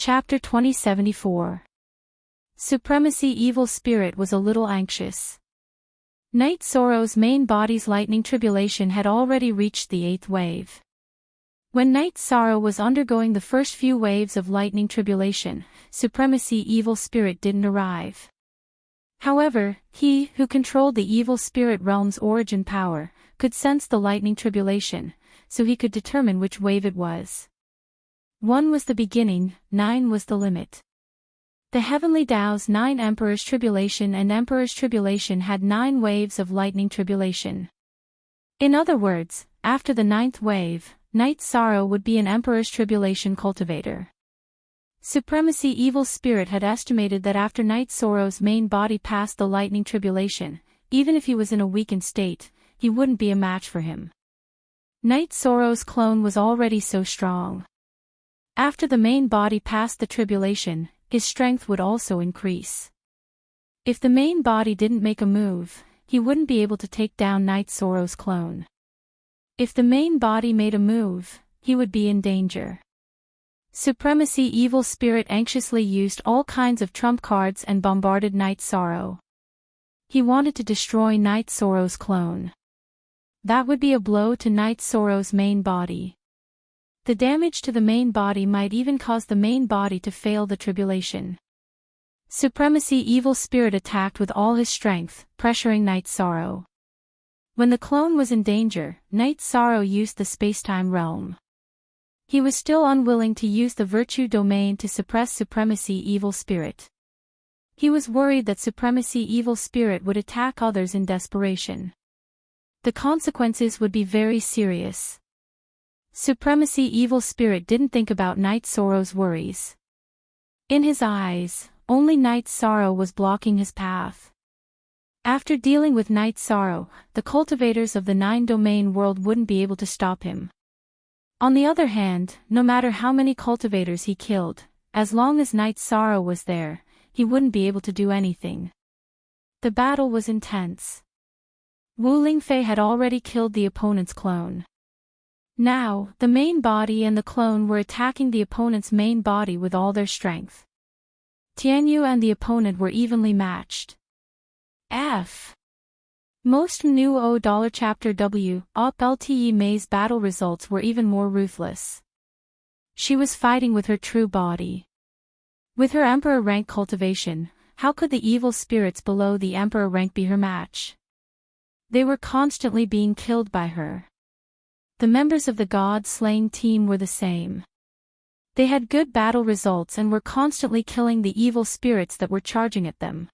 Chapter 2074. Supremacy. Evil spirit was a little anxious. Night Sorrow's main body's lightning tribulation had already reached the 8th wave. When Night Sorrow was undergoing the first few waves of lightning tribulation, Supremacy Evil Spirit didn't arrive. However, he, who controlled the evil spirit realm's origin power, could sense the lightning tribulation, so he could determine which wave it was. 1 was the beginning, 9 was the limit. The Heavenly Tao's 9 Emperor's Tribulation and Emperor's Tribulation had 9 waves of lightning tribulation. In other words, after the 9th wave, Night Sorrow would be an Emperor's Tribulation cultivator. Supremacy Evil Spirit had estimated that after Night Sorrow's main body passed the lightning tribulation, even if he was in a weakened state, he wouldn't be a match for him. Night Sorrow's clone was already so strong. After the main body passed the tribulation, his strength would also increase. If the main body didn't make a move, he wouldn't be able to take down Night Sorrow's clone. If the main body made a move, he would be in danger. Supremacy Evil Spirit anxiously used all kinds of trump cards and bombarded Night Sorrow. He wanted to destroy Night Sorrow's clone. That would be a blow to Night Sorrow's main body. The damage to the main body might even cause the main body to fail the tribulation. Supremacy Evil Spirit attacked with all his strength, pressuring Night Sorrow. When the clone was in danger, Night Sorrow used the space-time realm. He was still unwilling to use the virtue domain to suppress Supremacy Evil Spirit. He was worried that Supremacy Evil Spirit would attack others in desperation. The consequences would be very serious. Supremacy Evil Spirit didn't think about Night Sorrow's worries. In his eyes, only Night Sorrow was blocking his path. After dealing with Night Sorrow, the cultivators of the 9-domain world wouldn't be able to stop him. On the other hand, no matter how many cultivators he killed, as long as Night Sorrow was there, he wouldn't be able to do anything. The battle was intense. Wu Lingfei had already killed the opponent's clone. Now, the main body and the clone were attacking the opponent's main body with all their strength. Tianyu and the opponent were evenly matched. Most new $. Chapter W. Op LTE May's battle results were even more ruthless. She was fighting with her true body. With her Emperor rank cultivation, how could the evil spirits below the Emperor rank be her match? They were constantly being killed by her. The members of the God-slaying team were the same. They had good battle results and were constantly killing the evil spirits that were charging at them.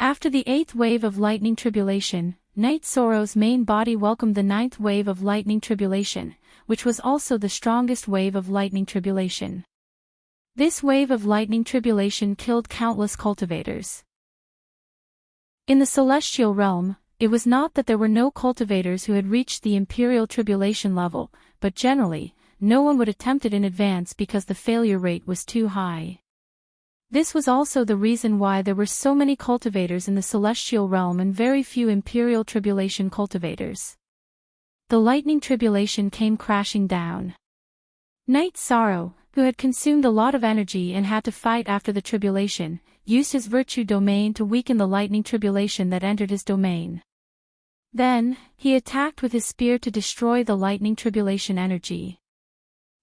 After the 8th wave of lightning tribulation, Night Sorrow's main body welcomed the 9th wave of lightning tribulation, which was also the strongest wave of lightning tribulation. This wave of lightning tribulation killed countless cultivators. In the celestial realm, it was not that there were no cultivators who had reached the imperial tribulation level, but generally, no one would attempt it in advance because the failure rate was too high. This was also the reason why there were so many cultivators in the celestial realm and very few imperial tribulation cultivators. The lightning tribulation came crashing down. Night Sorrow, who had consumed a lot of energy and had to fight after the tribulation, used his virtue domain to weaken the lightning tribulation that entered his domain. Then, he attacked with his spear to destroy the lightning tribulation energy.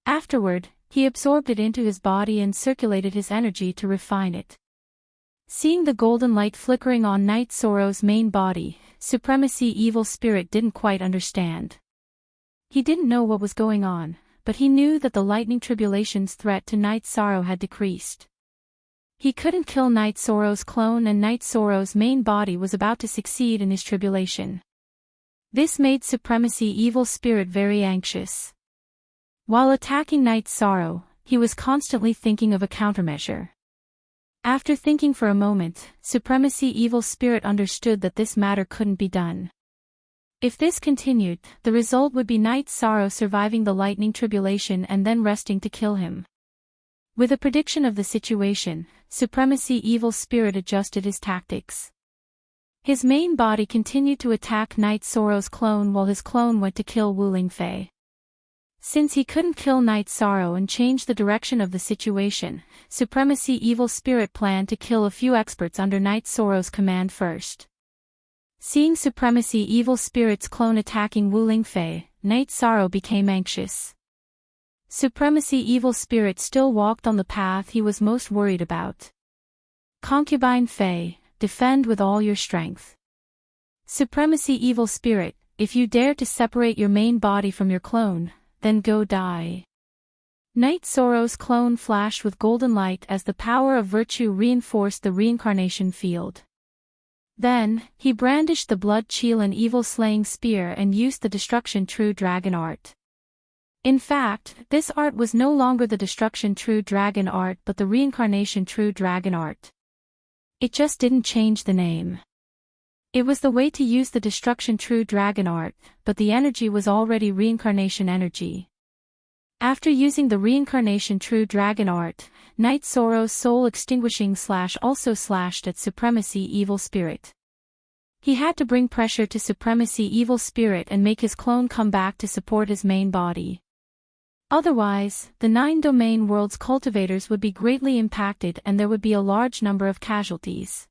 Afterward, he absorbed it into his body and circulated his energy to refine it. Seeing the golden light flickering on Night Sorrow's main body, Supremacy Evil Spirit didn't quite understand. He didn't know what was going on, but he knew that the lightning tribulation's threat to Night Sorrow had decreased. He couldn't kill Night Sorrow's clone and Night Sorrow's main body was about to succeed in his tribulation. This made Supremacy Evil Spirit very anxious. While attacking Night Sorrow, he was constantly thinking of a countermeasure. After thinking for a moment, Supremacy Evil Spirit understood that this matter couldn't be done. If this continued, the result would be Night Sorrow surviving the lightning tribulation and then resting to kill him. With a prediction of the situation, Supremacy Evil Spirit adjusted his tactics. His main body continued to attack Night Sorrow's clone while his clone went to kill Wu Lingfei. Since he couldn't kill Night Sorrow and change the direction of the situation, Supremacy Evil Spirit planned to kill a few experts under Night Sorrow's command first. Seeing Supremacy Evil Spirit's clone attacking Wu Lingfei, Night Sorrow became anxious. Supremacy Evil Spirit still walked on the path he was most worried about. Concubine Fei, defend with all your strength. Supremacy Evil Spirit, if you dare to separate your main body from your clone, then go die. Night Sorrow's clone flashed with golden light as the power of virtue reinforced the reincarnation field. Then, he brandished the blood Qi and evil slaying spear and used the destruction true dragon art. In fact, this art was no longer the destruction true dragon art but the reincarnation true dragon art. It just didn't change the name. It was the way to use the destruction true dragon art, but the energy was already reincarnation energy. After using the reincarnation true dragon art, Night Sorrow's soul extinguishing slash also slashed at Supremacy Evil Spirit. He had to bring pressure to Supremacy Evil Spirit and make his clone come back to support his main body. Otherwise, the 9 domain world's cultivators would be greatly impacted and there would be a large number of casualties.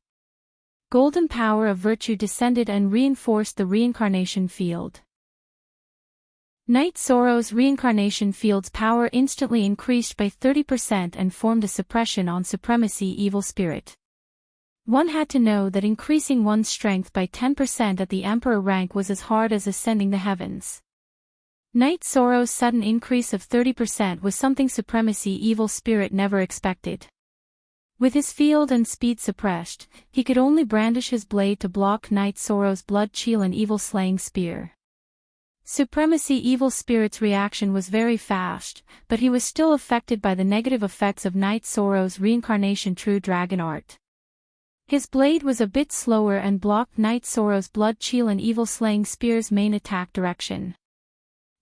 Golden power of virtue descended and reinforced the reincarnation field. Night Sorrow's reincarnation field's power instantly increased by 30% and formed a suppression on Supremacy Evil Spirit. One had to know that increasing one's strength by 10% at the Emperor rank was as hard as ascending the heavens. Night Sorrow's sudden increase of 30% was something Supremacy Evil Spirit never expected. With his field and speed suppressed, he could only brandish his blade to block Night Sorrow's blood Qi and evil slaying spear. Supremacy Evil Spirit's reaction was very fast, but he was still affected by the negative effects of Night Sorrow's reincarnation true dragon art. His blade was a bit slower and blocked Night Sorrow's blood Qi and evil slaying spear's main attack direction.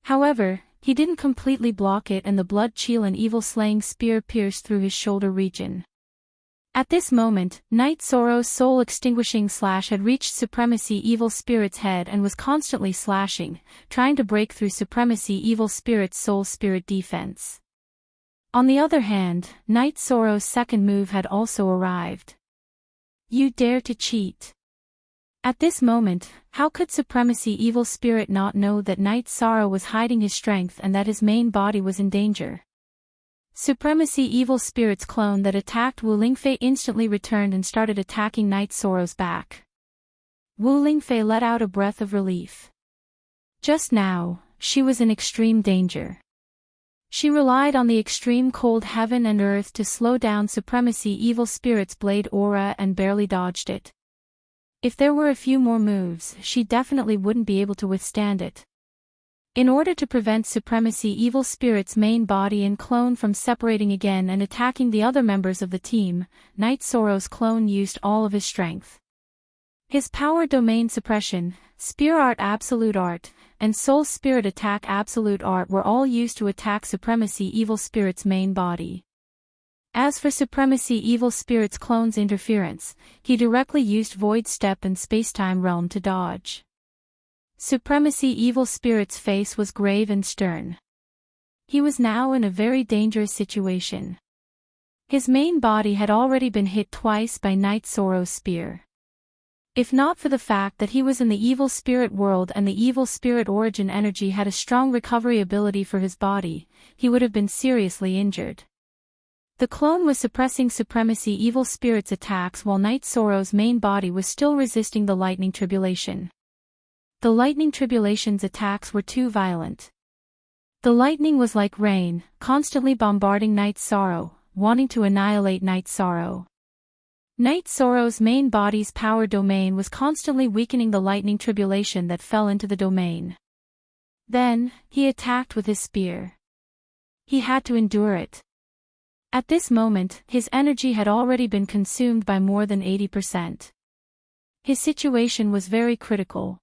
However, he didn't completely block it and the blood Qi and evil slaying spear pierced through his shoulder region. At this moment, Night Sorrow's soul extinguishing slash had reached Supremacy Evil Spirit's head and was constantly slashing, trying to break through Supremacy Evil Spirit's soul spirit defense. On the other hand, Night Sorrow's second move had also arrived. You dare to cheat. At this moment, how could Supremacy Evil Spirit not know that Night Sorrow was hiding his strength and that his main body was in danger? Supremacy Evil Spirit's clone that attacked Wu Lingfei instantly returned and started attacking Night Sorrow's back. Wu Lingfei let out a breath of relief. Just now, she was in extreme danger. She relied on the extreme cold heaven and earth to slow down Supremacy Evil Spirit's blade aura and barely dodged it. If there were a few more moves, she definitely wouldn't be able to withstand it. In order to prevent Supremacy Evil Spirit's main body and clone from separating again and attacking the other members of the team, Night Sorrow's clone used all of his strength. His power domain suppression, spear art absolute art, and soul spirit attack absolute art were all used to attack Supremacy Evil Spirit's main body. As for Supremacy Evil Spirit's clone's interference, he directly used Void Step and Spacetime Realm to dodge. Supremacy Evil Spirit's face was grave and stern. He was now in a very dangerous situation. His main body had already been hit twice by Night Sorrow's spear. If not for the fact that he was in the evil spirit world and the evil spirit origin energy had a strong recovery ability for his body, he would have been seriously injured. The clone was suppressing Supremacy Evil Spirit's attacks while Night Sorrow's main body was still resisting the Lightning Tribulation. The Lightning Tribulation's attacks were too violent. The lightning was like rain, constantly bombarding Night Sorrow, wanting to annihilate Night Sorrow. Night Sorrow's main body's power domain was constantly weakening the Lightning Tribulation that fell into the domain. Then, he attacked with his spear. He had to endure it. At this moment, his energy had already been consumed by more than 80%. His situation was very critical.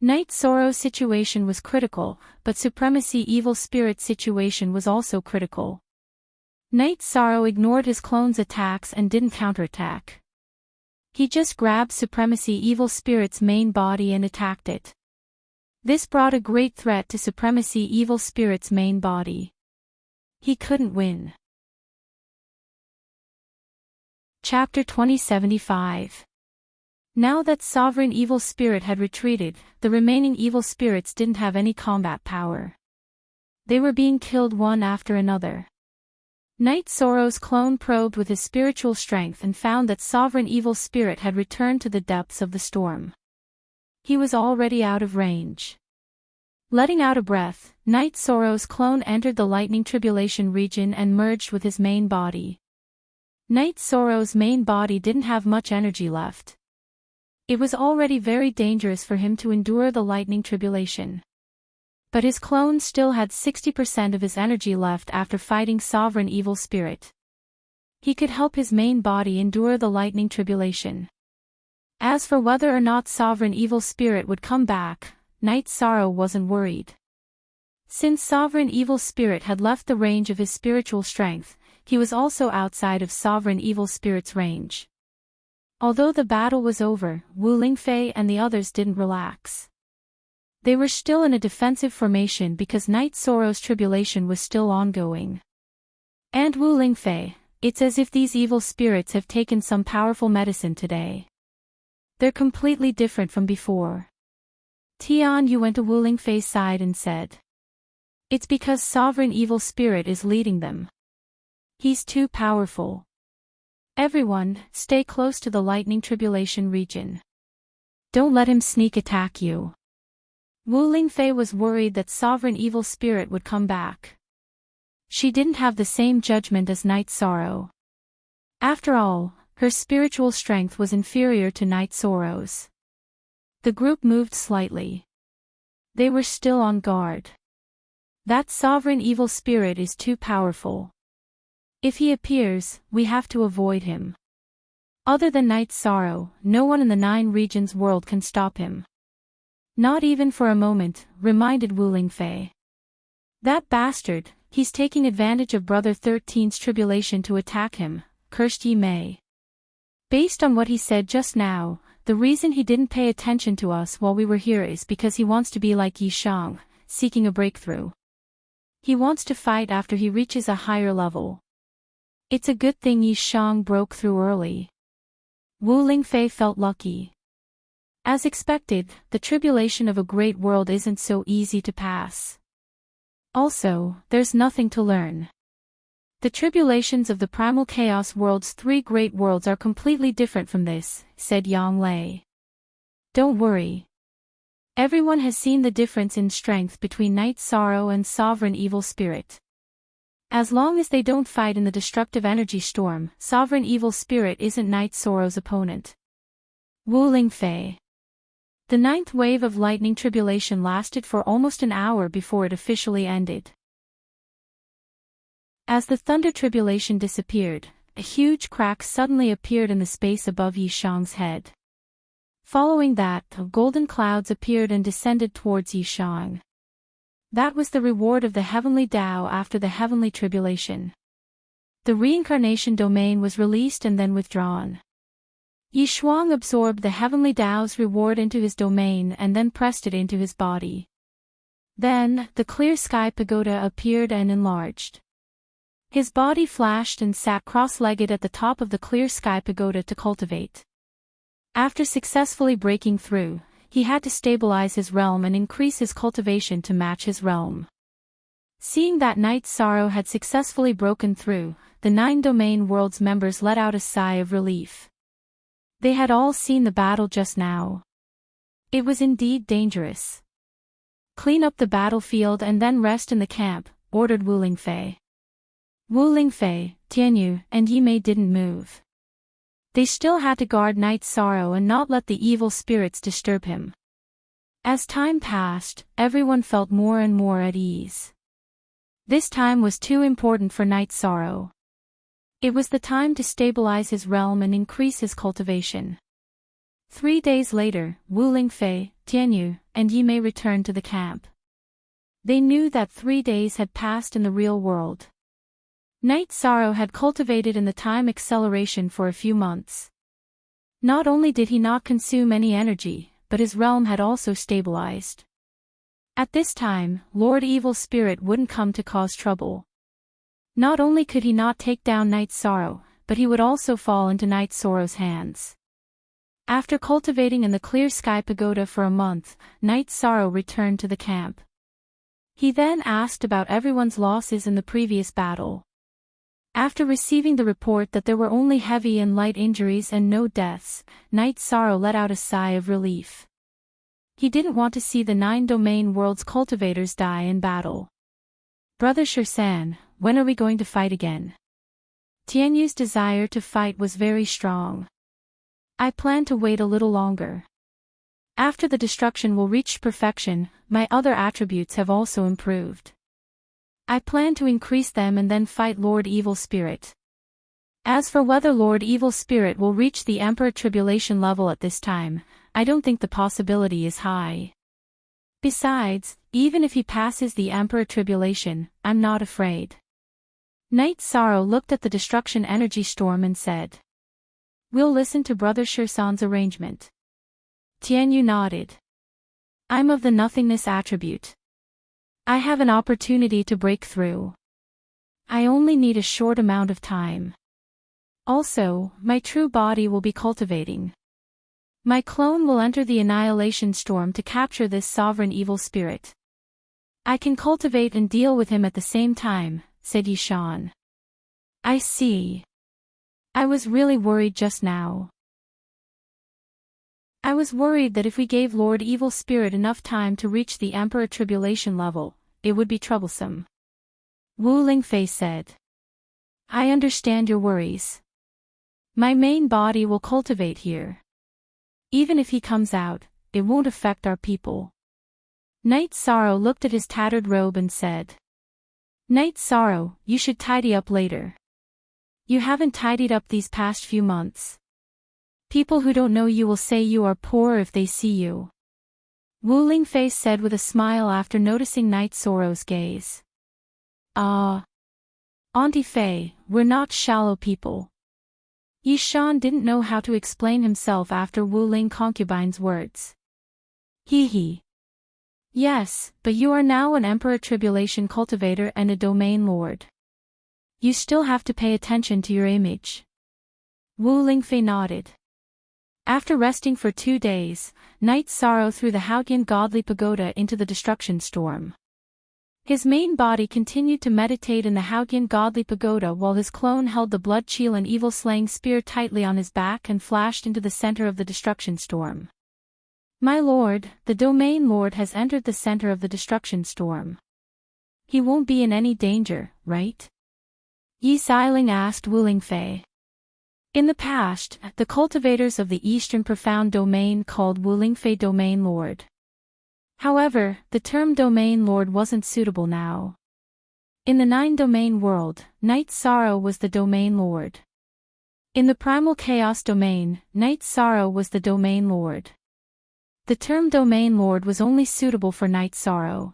Night Sorrow's situation was critical, but Supremacy Evil Spirit's situation was also critical. Night Sorrow ignored his clone's attacks and didn't counterattack. He just grabbed Supremacy Evil Spirit's main body and attacked it. This brought a great threat to Supremacy Evil Spirit's main body. He couldn't win. Chapter 2075. Now that Sovereign Evil Spirit had retreated, the remaining evil spirits didn't have any combat power. They were being killed one after another. Night Sorrow's clone probed with his spiritual strength and found that Sovereign Evil Spirit had returned to the depths of the storm. He was already out of range. Letting out a breath, Night Sorrow's clone entered the Lightning Tribulation region and merged with his main body. Night Sorrow's main body didn't have much energy left. It was already very dangerous for him to endure the Lightning Tribulation. But his clone still had 60% of his energy left after fighting Sovereign Evil Spirit. He could help his main body endure the Lightning Tribulation. As for whether or not Sovereign Evil Spirit would come back, Night Sorrow wasn't worried. Since Sovereign Evil Spirit had left the range of his spiritual strength, he was also outside of Sovereign Evil Spirit's range. Although the battle was over, Wu Lingfei and the others didn't relax. They were still in a defensive formation because Night Sorrow's tribulation was still ongoing. And Wu Lingfei, it's as if these evil spirits have taken some powerful medicine today. They're completely different from before. Tian Yu went to Wu Lingfei's side and said, "It's because Sovereign Evil Spirit is leading them. He's too powerful. Everyone, stay close to the Lightning Tribulation region. Don't let him sneak attack you." Wu Lingfei was worried that Sovereign Evil Spirit would come back. She didn't have the same judgment as Night Sorrow. After all, her spiritual strength was inferior to Night Sorrow's. The group moved slightly. They were still on guard. That Sovereign Evil Spirit is too powerful. If he appears, we have to avoid him. Other than Night Sorrow, no one in the 9 regions world can stop him. Not even for a moment, reminded Wu Lingfei. That bastard, he's taking advantage of Brother 13's tribulation to attack him, cursed Yi Mei. Based on what he said just now, the reason he didn't pay attention to us while we were here is because he wants to be like Yi Shang, seeking a breakthrough. He wants to fight after he reaches a higher level. It's a good thing Yi Shang broke through early. Wu Lingfei felt lucky. As expected, the tribulation of a great world isn't so easy to pass. Also, there's nothing to learn. The tribulations of the primal chaos world's 3 great worlds are completely different from this, said Yang Lei. Don't worry. Everyone has seen the difference in strength between Night Sorrow and Sovereign Evil Spirit. As long as they don't fight in the destructive energy storm, Sovereign Evil Spirit isn't Night Sorrow's opponent. Wu Lingfei. The 9th wave of lightning tribulation lasted for almost an hour before it officially ended. As the thunder tribulation disappeared, a huge crack suddenly appeared in the space above Yi Shang's head. Following that, golden clouds appeared and descended towards Yi Shang. That was the reward of the heavenly Tao after the heavenly tribulation. The reincarnation domain was released and then withdrawn. Yi Shuang absorbed the heavenly Tao's reward into his domain and then pressed it into his body. Then, the clear sky pagoda appeared and enlarged. His body flashed and sat cross-legged at the top of the clear sky pagoda to cultivate. After successfully breaking through, he had to stabilize his realm and increase his cultivation to match his realm. Seeing that Night Sorrow had successfully broken through, the 9 domain worlds members let out a sigh of relief. They had all seen the battle just now. It was indeed dangerous. Clean up the battlefield and then rest in the camp, ordered Wu Lingfei. Wu Lingfei, Tianyu, and Yi Mei didn't move. They still had to guard Night Sorrow and not let the evil spirits disturb him. As time passed, everyone felt more and more at ease. This time was too important for Night Sorrow. It was the time to stabilize his realm and increase his cultivation. 3 days later, Wu Lingfei, Tianyu, and Yi Mei returned to the camp. They knew that 3 days had passed in the real world. Night Sorrow had cultivated in the time acceleration for a few months. Not only did he not consume any energy, but his realm had also stabilized. At this time, Lord Evil Spirit wouldn't come to cause trouble. Not only could he not take down Night Sorrow, but he would also fall into Night Sorrow's hands. After cultivating in the Clear Sky Pagoda for a month, Night Sorrow returned to the camp. He then asked about everyone's losses in the previous battle. After receiving the report that there were only heavy and light injuries and no deaths, Night Sorrow let out a sigh of relief. He didn't want to see the 9 domain world's cultivators die in battle. Brother Shirsan, when are we going to fight again? Tianyu's desire to fight was very strong. I plan to wait a little longer. After the destruction will reach perfection, my other attributes have also improved. I plan to increase them and then fight Lord Evil Spirit. As for whether Lord Evil Spirit will reach the Emperor Tribulation level at this time, I don't think the possibility is high. Besides, even if he passes the Emperor Tribulation, I'm not afraid. Night Sorrow looked at the destruction energy storm and said, "We'll listen to Brother Shirsan's arrangement." Tianyu nodded. "I'm of the nothingness attribute. I have an opportunity to break through. I only need a short amount of time. Also, my true body will be cultivating. My clone will enter the annihilation storm to capture this sovereign evil spirit. I can cultivate and deal with him at the same time," said Yishan. "I see. I was really worried just now. I was worried that if we gave Lord Evil Spirit enough time to reach the Emperor Tribulation level, it would be troublesome." Wu Lingfei said. "I understand your worries. My main body will cultivate here. Even if he comes out, it won't affect our people." Night Sorrow looked at his tattered robe and said, "Night Sorrow, you should tidy up later. You haven't tidied up these past few months. People who don't know you will say you are poor if they see you." Wu Lingfei said with a smile after noticing Night Sorrow's gaze. Auntie Fei, we're not shallow people." Yishan didn't know how to explain himself after Wu Ling concubine's words. Hee. "Yes, but you are now an Emperor Tribulation cultivator and a domain lord. You still have to pay attention to your image." Wu Lingfei nodded. After resting for 2 days, Night Sorrow threw the Haotian Godly Pagoda into the destruction storm. His main body continued to meditate in the Haotian Godly Pagoda while his clone held the blood chill and evil slaying spear tightly on his back and flashed into the center of the destruction storm. "My lord, the domain lord has entered the center of the destruction storm. He won't be in any danger, right?" Yi Xiling asked Wu Lingfei. In the past, the cultivators of the Eastern Profound Domain called Wu Lingfei Domain Lord. However, the term Domain Lord wasn't suitable now. In the 9-domain world, Night Sorrow was the Domain Lord. In the Primal Chaos Domain, Night Sorrow was the Domain Lord. The term Domain Lord was only suitable for Night Sorrow.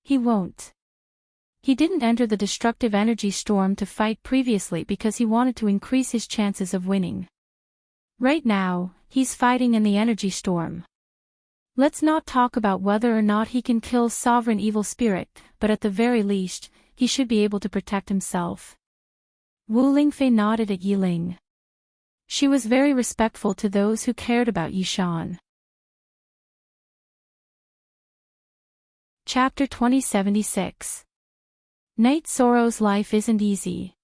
He didn't enter the destructive energy storm to fight previously because he wanted to increase his chances of winning. Right now, he's fighting in the energy storm. Let's not talk about whether or not he can kill Sovereign Evil Spirit, but at the very least, he should be able to protect himself. Wu Lingfei nodded at Yiling. She was very respectful to those who cared about Yishan. Chapter 2076. Night Sorrow's life isn't easy.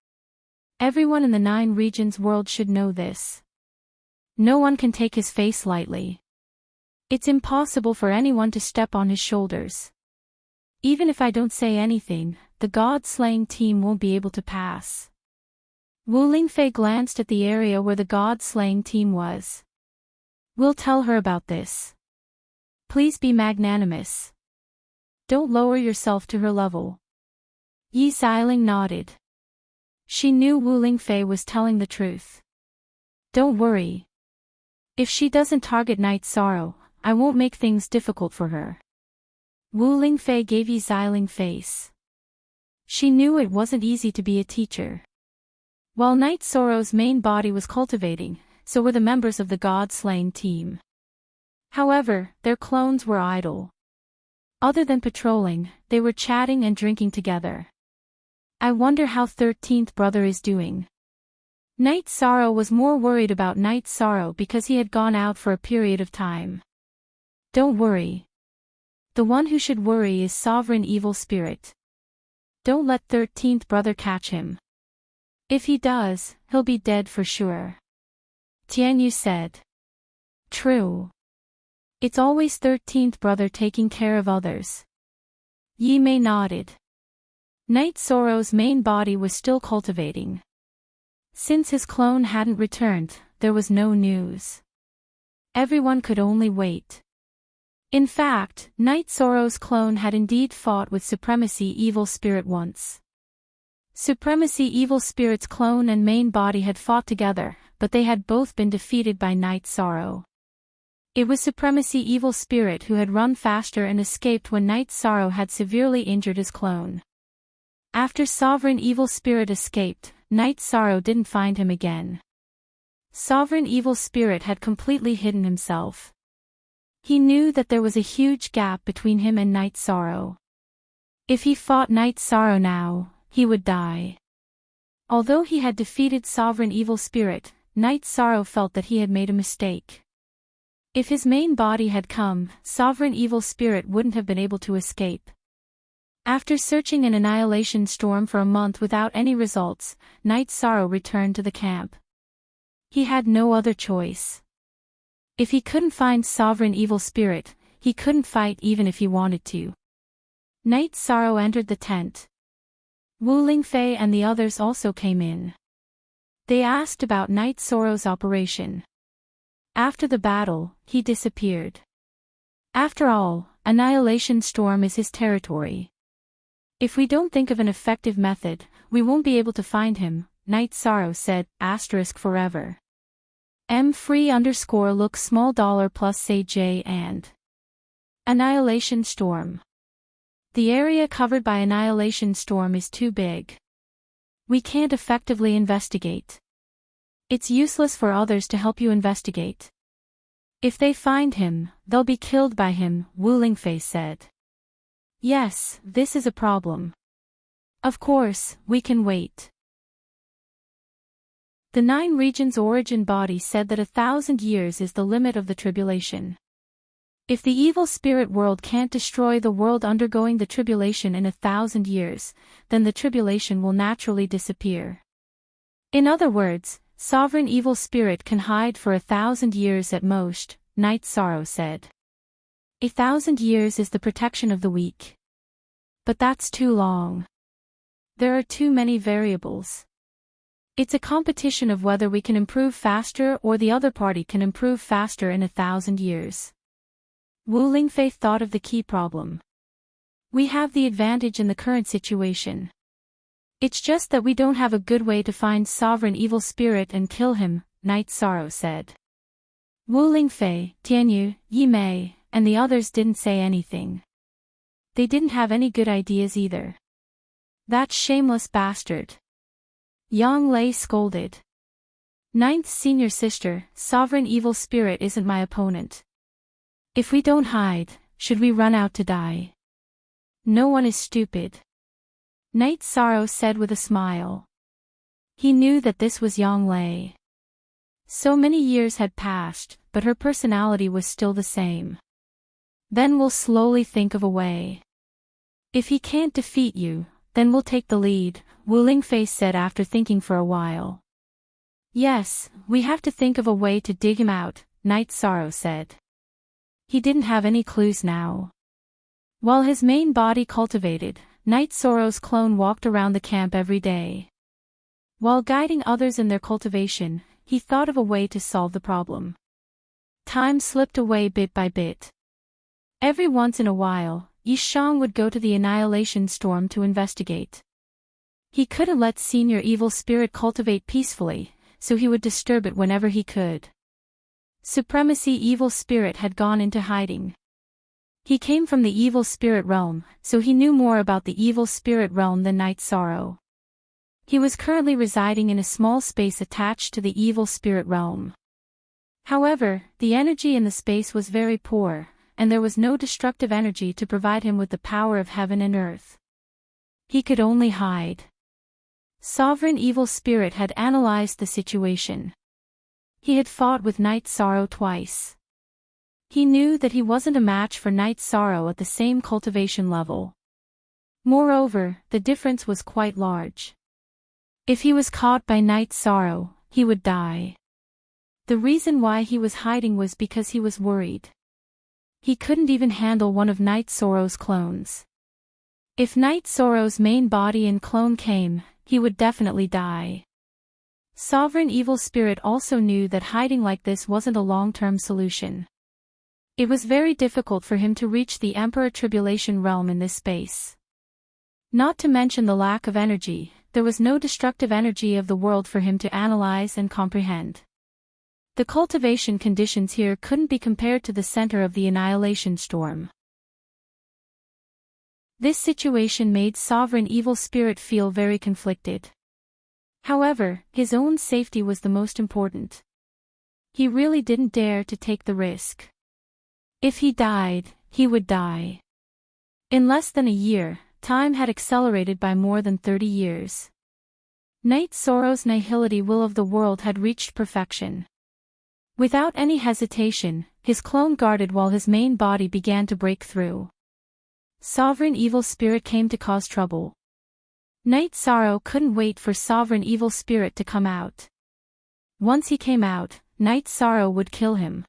Everyone in the 9 regions world should know this. No one can take his face lightly. It's impossible for anyone to step on his shoulders. Even if I don't say anything, the God-slaying team won't be able to pass. Wu Lingfei glanced at the area where the God-slaying team was. We'll tell her about this. Please be magnanimous. Don't lower yourself to her level. Yi Xiling nodded. She knew Wu Lingfei was telling the truth. Don't worry. If she doesn't target Night Sorrow, I won't make things difficult for her. Wu Lingfei gave Yi Xiling face. She knew it wasn't easy to be a teacher. While Night Sorrow's main body was cultivating, so were the members of the God-slaying team. However, their clones were idle. Other than patrolling, they were chatting and drinking together. I wonder how 13th brother is doing. Night Sorrow was more worried about Night Sorrow because he had gone out for a period of time. Don't worry. The one who should worry is Sovereign Evil Spirit. Don't let 13th brother catch him. If he does, he'll be dead for sure. Tianyu said. True. It's always 13th brother taking care of others. Yi Mei nodded. Night Sorrow's main body was still cultivating. Since his clone hadn't returned, there was no news. Everyone could only wait. In fact, Night Sorrow's clone had indeed fought with Supremacy Evil Spirit once. Supremacy Evil Spirit's clone and main body had fought together, but they had both been defeated by Night Sorrow. It was Supremacy Evil Spirit who had run faster and escaped when Night Sorrow had severely injured his clone. After Sovereign Evil Spirit escaped, Night Sorrow didn't find him again. Sovereign Evil Spirit had completely hidden himself. He knew that there was a huge gap between him and Night Sorrow. If he fought Night Sorrow now, he would die. Although he had defeated Sovereign Evil Spirit, Night Sorrow felt that he had made a mistake. If his main body had come, Sovereign Evil Spirit wouldn't have been able to escape. After searching an Annihilation Storm for a month without any results, Night Sorrow returned to the camp. He had no other choice. If he couldn't find Sovereign Evil Spirit, he couldn't fight even if he wanted to. Night Sorrow entered the tent. Wu Lingfei and the others also came in. They asked about Night Sorrow's operation. After the battle, he disappeared. After all, Annihilation Storm is his territory. If we don't think of an effective method, we won't be able to find him, Night Sorrow said, *forever. M free_look $$ plus say J and Annihilation Storm. The area covered by Annihilation Storm is too big. We can't effectively investigate. It's useless for others to help you investigate. If they find him, they'll be killed by him, Wu Lingfei said. Yes, this is a problem. Of course, we can wait. The 9 regions origin body said that 1,000 years is the limit of the tribulation. If the evil spirit world can't destroy the world undergoing the tribulation in 1,000 years, then the tribulation will naturally disappear. In other words, Sovereign Evil Spirit can hide for 1,000 years at most, Night Sorrow said. 1,000 years is the protection of the weak. But that's too long. There are too many variables. It's a competition of whether we can improve faster or the other party can improve faster in 1,000 years. Wu Lingfei thought of the key problem. We have the advantage in the current situation. It's just that we don't have a good way to find Sovereign Evil Spirit and kill him, Night Sorrow said. Wu Lingfei, Tianyu, Yi Mei, and the others didn't say anything. They didn't have any good ideas either. That shameless bastard. Yang Lei scolded. 9th senior sister, Sovereign Evil Spirit isn't my opponent. If we don't hide, should we run out to die? No one is stupid. Night Sorrow said with a smile. He knew that this was Yang Lei. So many years had passed, but her personality was still the same. Then we'll slowly think of a way. If he can't defeat you, then we'll take the lead, Wu Lingfei said after thinking for a while. Yes, we have to think of a way to dig him out, Night Sorrow said. He didn't have any clues now. While his main body cultivated, Night Sorrow's clone walked around the camp every day. While guiding others in their cultivation, he thought of a way to solve the problem. Time slipped away bit by bit. Every once in a while, Yishang would go to the Annihilation Storm to investigate. He couldn't let Senior Evil Spirit cultivate peacefully, so he would disturb it whenever he could. Supremacy Evil Spirit had gone into hiding. He came from the Evil Spirit realm, so he knew more about the Evil Spirit realm than Night Sorrow. He was currently residing in a small space attached to the Evil Spirit realm. However, the energy in the space was very poor, and there was no destructive energy to provide him with the power of heaven and earth. He could only hide. Sovereign Evil Spirit had analyzed the situation. He had fought with Night Sorrow twice. He knew that he wasn't a match for Night Sorrow at the same cultivation level. Moreover, the difference was quite large. If he was caught by Night Sorrow, he would die. The reason why he was hiding was because he was worried. He couldn't even handle one of Night Sorrow's clones. If Night Sorrow's main body and clone came, he would definitely die. Sovereign Evil Spirit also knew that hiding like this wasn't a long-term solution. It was very difficult for him to reach the Emperor Tribulation realm in this space. Not to mention the lack of energy, there was no destructive energy of the world for him to analyze and comprehend. The cultivation conditions here couldn't be compared to the center of the Annihilation Storm. This situation made Sovereign Evil Spirit feel very conflicted. However, his own safety was the most important. He really didn't dare to take the risk. If he died, he would die. In less than a year, time had accelerated by more than 30 years. Night Sorrow's Nihility Will of the World had reached perfection. Without any hesitation, his clone guarded while his main body began to break through. Sovereign Evil Spirit came to cause trouble. Night Sorrow couldn't wait for Sovereign Evil Spirit to come out. Once he came out, Night Sorrow would kill him.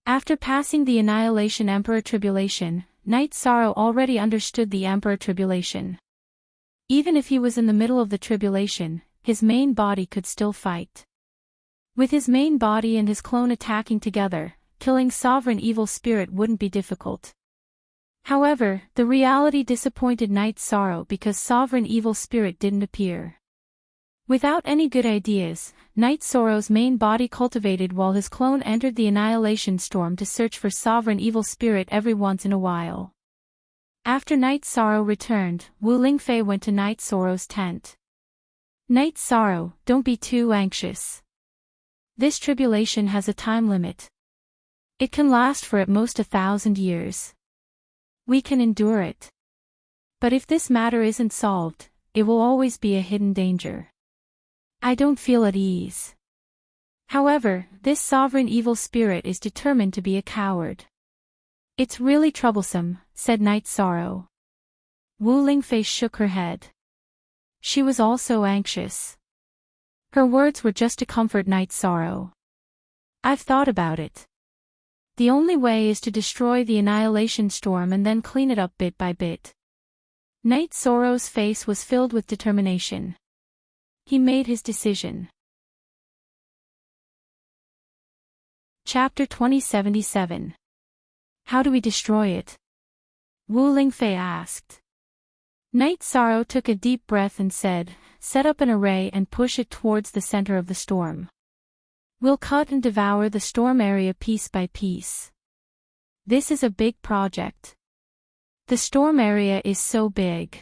After passing the Annihilation Emperor Tribulation, Night Sorrow already understood the Emperor Tribulation. Even if he was in the middle of the tribulation, his main body could still fight. With his main body and his clone attacking together, killing Sovereign Evil Spirit wouldn't be difficult. However, the reality disappointed Night Sorrow because Sovereign Evil Spirit didn't appear. Without any good ideas, Night Sorrow's main body cultivated while his clone entered the Annihilation Storm to search for Sovereign Evil Spirit every once in a while. After Night Sorrow returned, Wu Lingfei went to Night Sorrow's tent. Night Sorrow, don't be too anxious. This tribulation has a time limit. It can last for at most 1,000 years. We can endure it. But if this matter isn't solved, it will always be a hidden danger. I don't feel at ease. However, this Sovereign Evil Spirit is determined to be a coward. It's really troublesome, said Night Sorrow. Wu Lingfei shook her head. She was also anxious. Her words were just to comfort Night Sorrow. I've thought about it. The only way is to destroy the Annihilation Storm and then clean it up bit by bit. Night Sorrow's face was filled with determination. He made his decision. Chapter 2077. How do we destroy it? Wu Lingfei asked. Night Sorrow took a deep breath and said, set up an array and push it towards the center of the storm. We'll cut and devour the storm area piece by piece. This is a big project. The storm area is so big.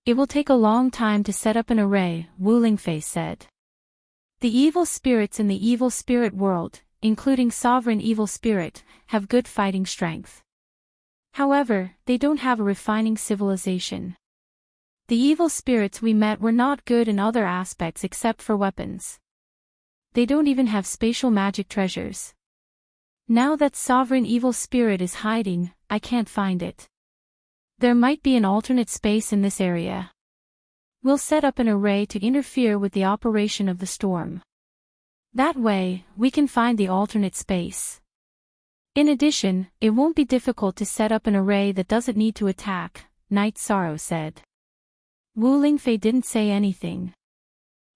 It will take a long time to set up an array, Wu Lingfei said. The evil spirits in the evil spirit world, including Sovereign Evil Spirit, have good fighting strength. However, they don't have a refining civilization. The evil spirits we met were not good in other aspects except for weapons. They don't even have spatial magic treasures. Now that Sovereign Evil Spirit is hiding, I can't find it. There might be an alternate space in this area. We'll set up an array to interfere with the operation of the storm. That way, we can find the alternate space. In addition, it won't be difficult to set up an array that doesn't need to attack, Night Sorrow said. Wu Lingfei didn't say anything.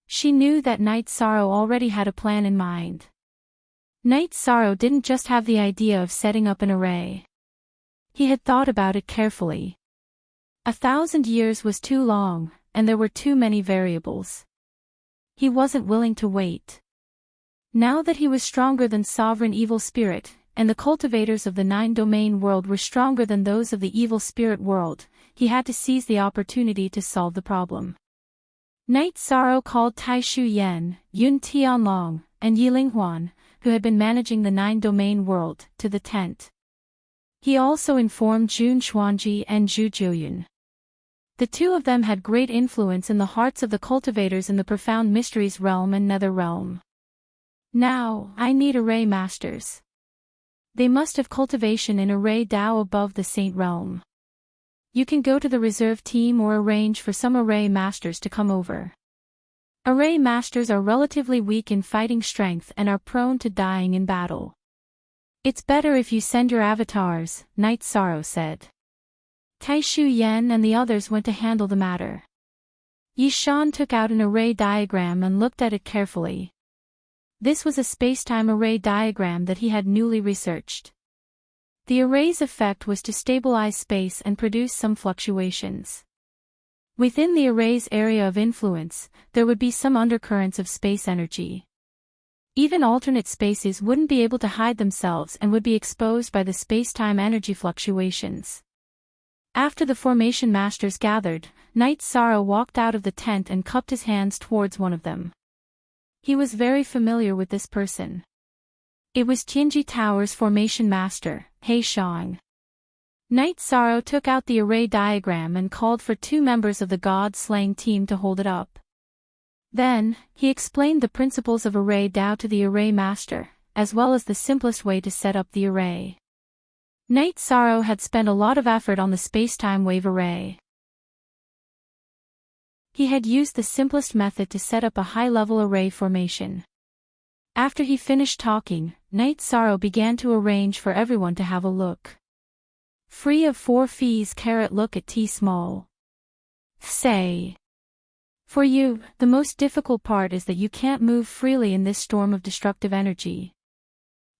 She knew that Night Sorrow already had a plan in mind. Night Sorrow didn't just have the idea of setting up an array. He had thought about it carefully. 1,000 years was too long, and there were too many variables. He wasn't willing to wait. Now that he was stronger than Sovereign Evil Spirit, and the cultivators of the 9-domain world were stronger than those of the evil spirit world, he had to seize the opportunity to solve the problem. Night Sorrow called Tai Shu Yan, Yun Tianlong, and Yi Linghuan, who had been managing the 9-domain world, to the tent. He also informed Jun Xuanji and Zhu Jiuyun. The two of them had great influence in the hearts of the cultivators in the Profound Mysteries realm and Nether realm. Now, I need array masters. They must have cultivation in array Dao above the Saint realm. You can go to the reserve team or arrange for some array masters to come over. Array masters are relatively weak in fighting strength and are prone to dying in battle. It's better if you send your avatars, Night Sorrow said. Tai Shu Yan and the others went to handle the matter. Yi Shan took out an array diagram and looked at it carefully. This was a spacetime array diagram that he had newly researched. The array's effect was to stabilize space and produce some fluctuations. Within the array's area of influence, there would be some undercurrents of space energy. Even alternate spaces wouldn't be able to hide themselves and would be exposed by the spacetime energy fluctuations. After the formation masters gathered, Night Sorrow walked out of the tent and cupped his hands towards one of them. He was very familiar with this person. It was Tianji Tower's formation master, He Shang. Night Sorrow took out the array diagram and called for 2 members of the God-slaying team to hold it up. Then, he explained the principles of array Dao to the array master, as well as the simplest way to set up the array. Night Sorrow had spent a lot of effort on the spacetime wave array. He had used the simplest method to set up a high-level array formation. After he finished talking, Night Sorrow began to arrange for everyone to have a look. Free of 4 fees. Look at T small. Say. For you, the most difficult part is that you can't move freely in this storm of destructive energy.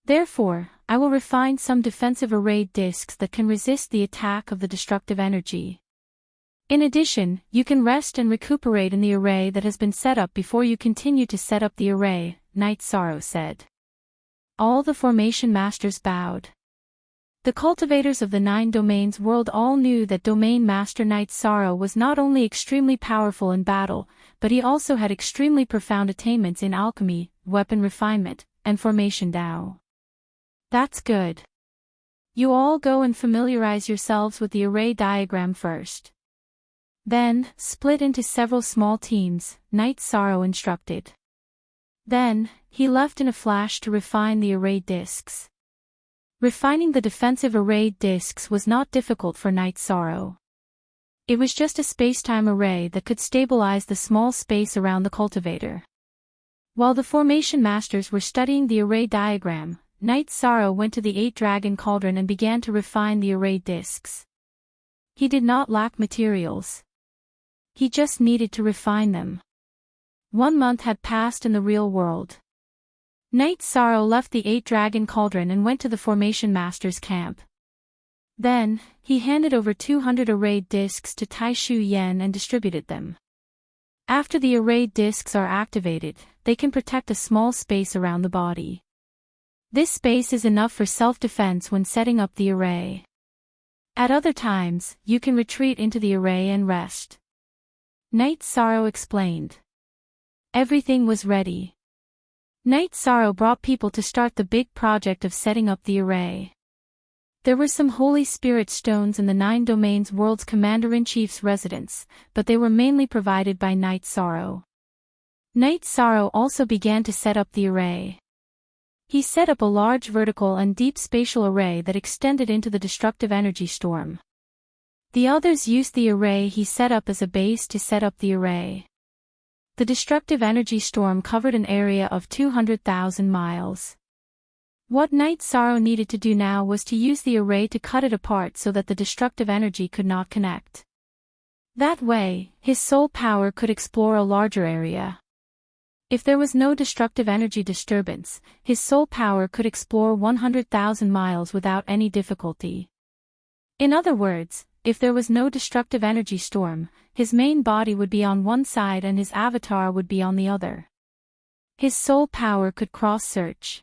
Therefore, I will refine some defensive array discs that can resist the attack of the destructive energy. In addition, you can rest and recuperate in the array that has been set up before you continue to set up the array, Night Sorrow said. All the formation masters bowed. The cultivators of the 9 domains world all knew that Domain Master Night Sorrow was not only extremely powerful in battle, but he also had extremely profound attainments in alchemy, weapon refinement, and formation Dao. That's good. You all go and familiarize yourselves with the array diagram first. Then, split into several small teams, Night Sorrow instructed. Then, he left in a flash to refine the array discs. Refining the defensive array discs was not difficult for Night Sorrow. It was just a spacetime array that could stabilize the small space around the cultivator. While the formation masters were studying the array diagram, Night Sorrow went to the 8-dragon cauldron and began to refine the array discs. He did not lack materials. He just needed to refine them. 1 month had passed in the real world. Night Sorrow left the 8-dragon cauldron and went to the formation master's camp. Then, he handed over 200 array discs to Tai Shu Yan and distributed them. After the array discs are activated, they can protect a small space around the body. This space is enough for self-defense when setting up the array. At other times, you can retreat into the array and rest. Night Sorrow explained. Everything was ready. Night Sorrow brought people to start the big project of setting up the array. There were some Holy Spirit stones in the 9 domains world's Commander-in-Chief's residence, but they were mainly provided by Night Sorrow. Night Sorrow also began to set up the array. He set up a large vertical and deep spatial array that extended into the destructive energy storm. The others used the array he set up as a base to set up the array. The destructive energy storm covered an area of 200,000 miles. What Night Sorrow needed to do now was to use the array to cut it apart so that the destructive energy could not connect. That way, his soul power could explore a larger area. If there was no destructive energy disturbance, his soul power could explore 100,000 miles without any difficulty. In other words, if there was no destructive energy storm, his main body would be on one side and his avatar would be on the other. His soul power could cross-search.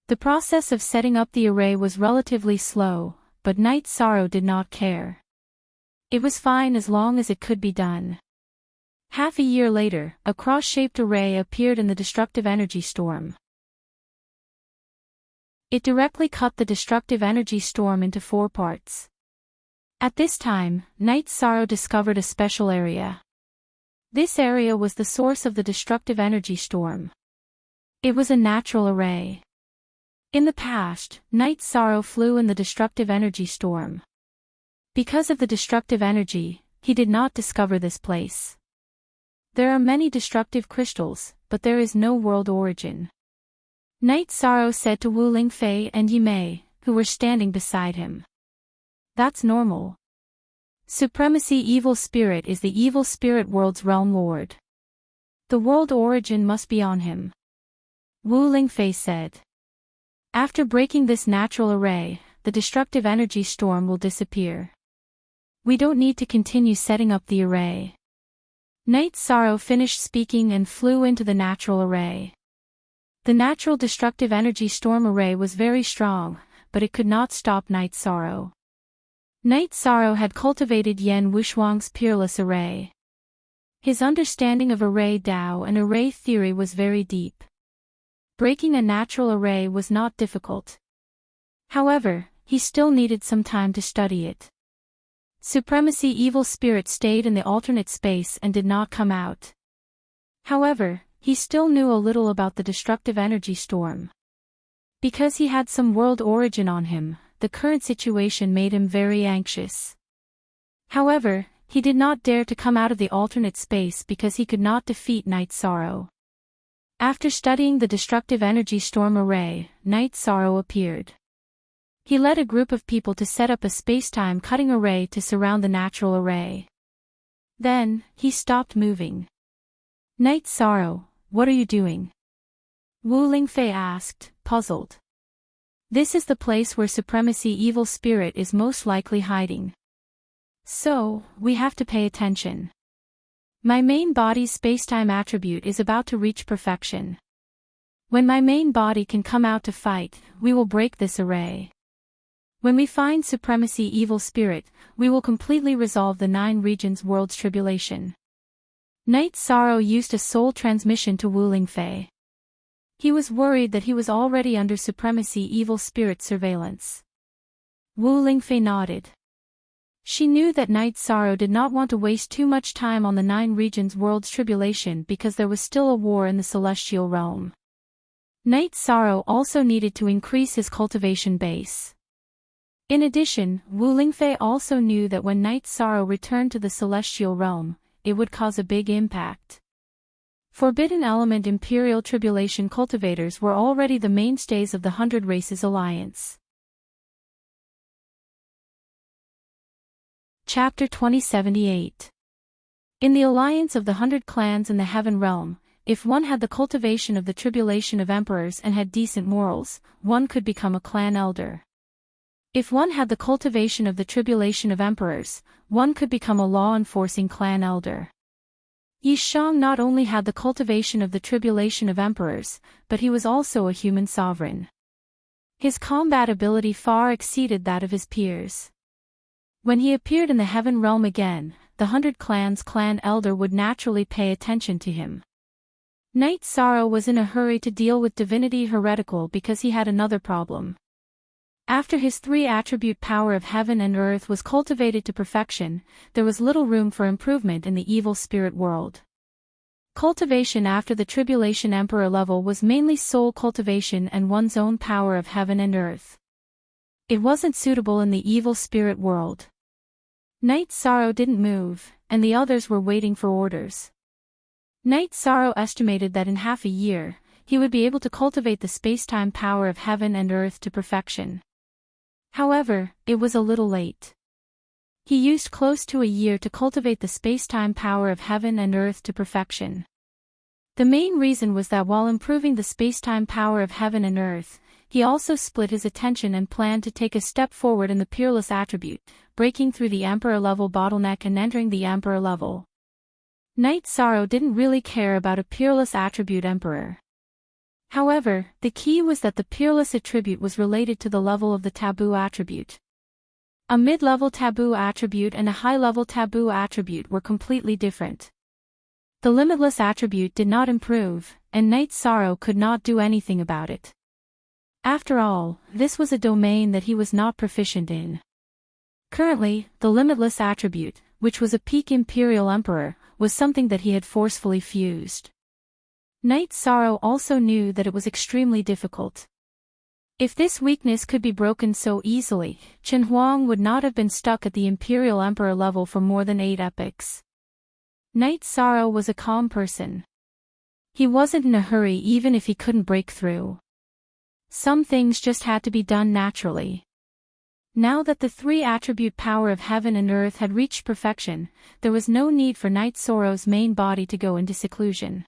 The process of setting up the array was relatively slow, but Night Sorrow did not care. It was fine as long as it could be done. Half a year later, a cross-shaped array appeared in the destructive energy storm. It directly cut the destructive energy storm into 4 parts. At this time, Night Sorrow discovered a special area. This area was the source of the destructive energy storm. It was a natural array. In the past, Night Sorrow flew in the destructive energy storm. Because of the destructive energy, he did not discover this place. There are many destructive crystals, but there is no world origin. Night Sorrow said to Wu Lingfei and Yi Mei, who were standing beside him. That's normal. Supremacy Evil Spirit is the evil spirit world's realm lord. The world origin must be on him. Wu Lingfei said. After breaking this natural array, the destructive energy storm will disappear. We don't need to continue setting up the array. Night Sorrow finished speaking and flew into the natural array. The natural destructive energy storm array was very strong, but it could not stop Night Sorrow. Night Sorrow had cultivated Yan Wushuang's peerless array. His understanding of array Dao and array theory was very deep. Breaking a natural array was not difficult. However, he still needed some time to study it. Supremacy Evil Spirit stayed in the alternate space and did not come out. However, he still knew a little about the destructive energy storm. Because he had some world origin on him, the current situation made him very anxious. However, he did not dare to come out of the alternate space because he could not defeat Night Sorrow. After studying the destructive energy storm array, Night Sorrow appeared. He led a group of people to set up a space-time cutting array to surround the natural array. Then, he stopped moving. Night Sorrow, what are you doing? Wu Lingfei asked, puzzled. This is the place where Supremacy Evil Spirit is most likely hiding. So, we have to pay attention. My main body's spacetime attribute is about to reach perfection. When my main body can come out to fight, we will break this array. When we find Supremacy Evil Spirit, we will completely resolve the 9 regions world's tribulation. Night Sorrow used a soul transmission to Wu Lingfei. He was worried that he was already under Supremacy Evil Spirit surveillance. Wu Lingfei nodded. She knew that Night Sorrow did not want to waste too much time on the 9 regions world's tribulation because there was still a war in the celestial realm. Night Sorrow also needed to increase his cultivation base. In addition, Wu Lingfei also knew that when Night Sorrow returned to the celestial realm, it would cause a big impact. Forbidden Element Imperial Tribulation cultivators were already the mainstays of the 100 Races Alliance. Chapter 2078. In the alliance of the 100 clans in the Heaven Realm, if one had the cultivation of the tribulation of emperors and had decent morals, one could become a clan elder. If one had the cultivation of the tribulation of emperors, one could become a law-enforcing clan elder. Yi Shang not only had the cultivation of the tribulation of emperors, but he was also a human sovereign. His combat ability far exceeded that of his peers. When he appeared in the Heaven Realm again, the 100 Clans clan elder would naturally pay attention to him. Night Sorrow was in a hurry to deal with Divinity Heretical because he had another problem. After his 3-attribute power of heaven and earth was cultivated to perfection, there was little room for improvement in the evil spirit world. Cultivation after the Tribulation Emperor level was mainly soul cultivation and one's own power of heaven and earth. It wasn't suitable in the evil spirit world. Night Sorrow didn't move, and the others were waiting for orders. Night Sorrow estimated that in half a year, he would be able to cultivate the space-time power of heaven and earth to perfection. However, it was a little late. He used close to a year to cultivate the space-time power of heaven and earth to perfection. The main reason was that while improving the space-time power of heaven and earth, he also split his attention and planned to take a step forward in the peerless attribute, breaking through the Emperor level bottleneck and entering the Emperor level. Night Sorrow didn't really care about a peerless attribute Emperor. However, the key was that the peerless attribute was related to the level of the taboo attribute. A mid-level taboo attribute and a high-level taboo attribute were completely different. The limitless attribute did not improve, and Night Sorrow could not do anything about it. After all, this was a domain that he was not proficient in. Currently, the limitless attribute, which was a peak Imperial Emperor, was something that he had forcefully fused. Knight Sorrow also knew that it was extremely difficult. If this weakness could be broken so easily, Chen Huang would not have been stuck at the Imperial Emperor level for more than 8 epochs. Knight Sorrow was a calm person. He wasn't in a hurry even if he couldn't break through. Some things just had to be done naturally. Now that the 3-attribute power of heaven and earth had reached perfection, there was no need for Knight Sorrow's main body to go into seclusion.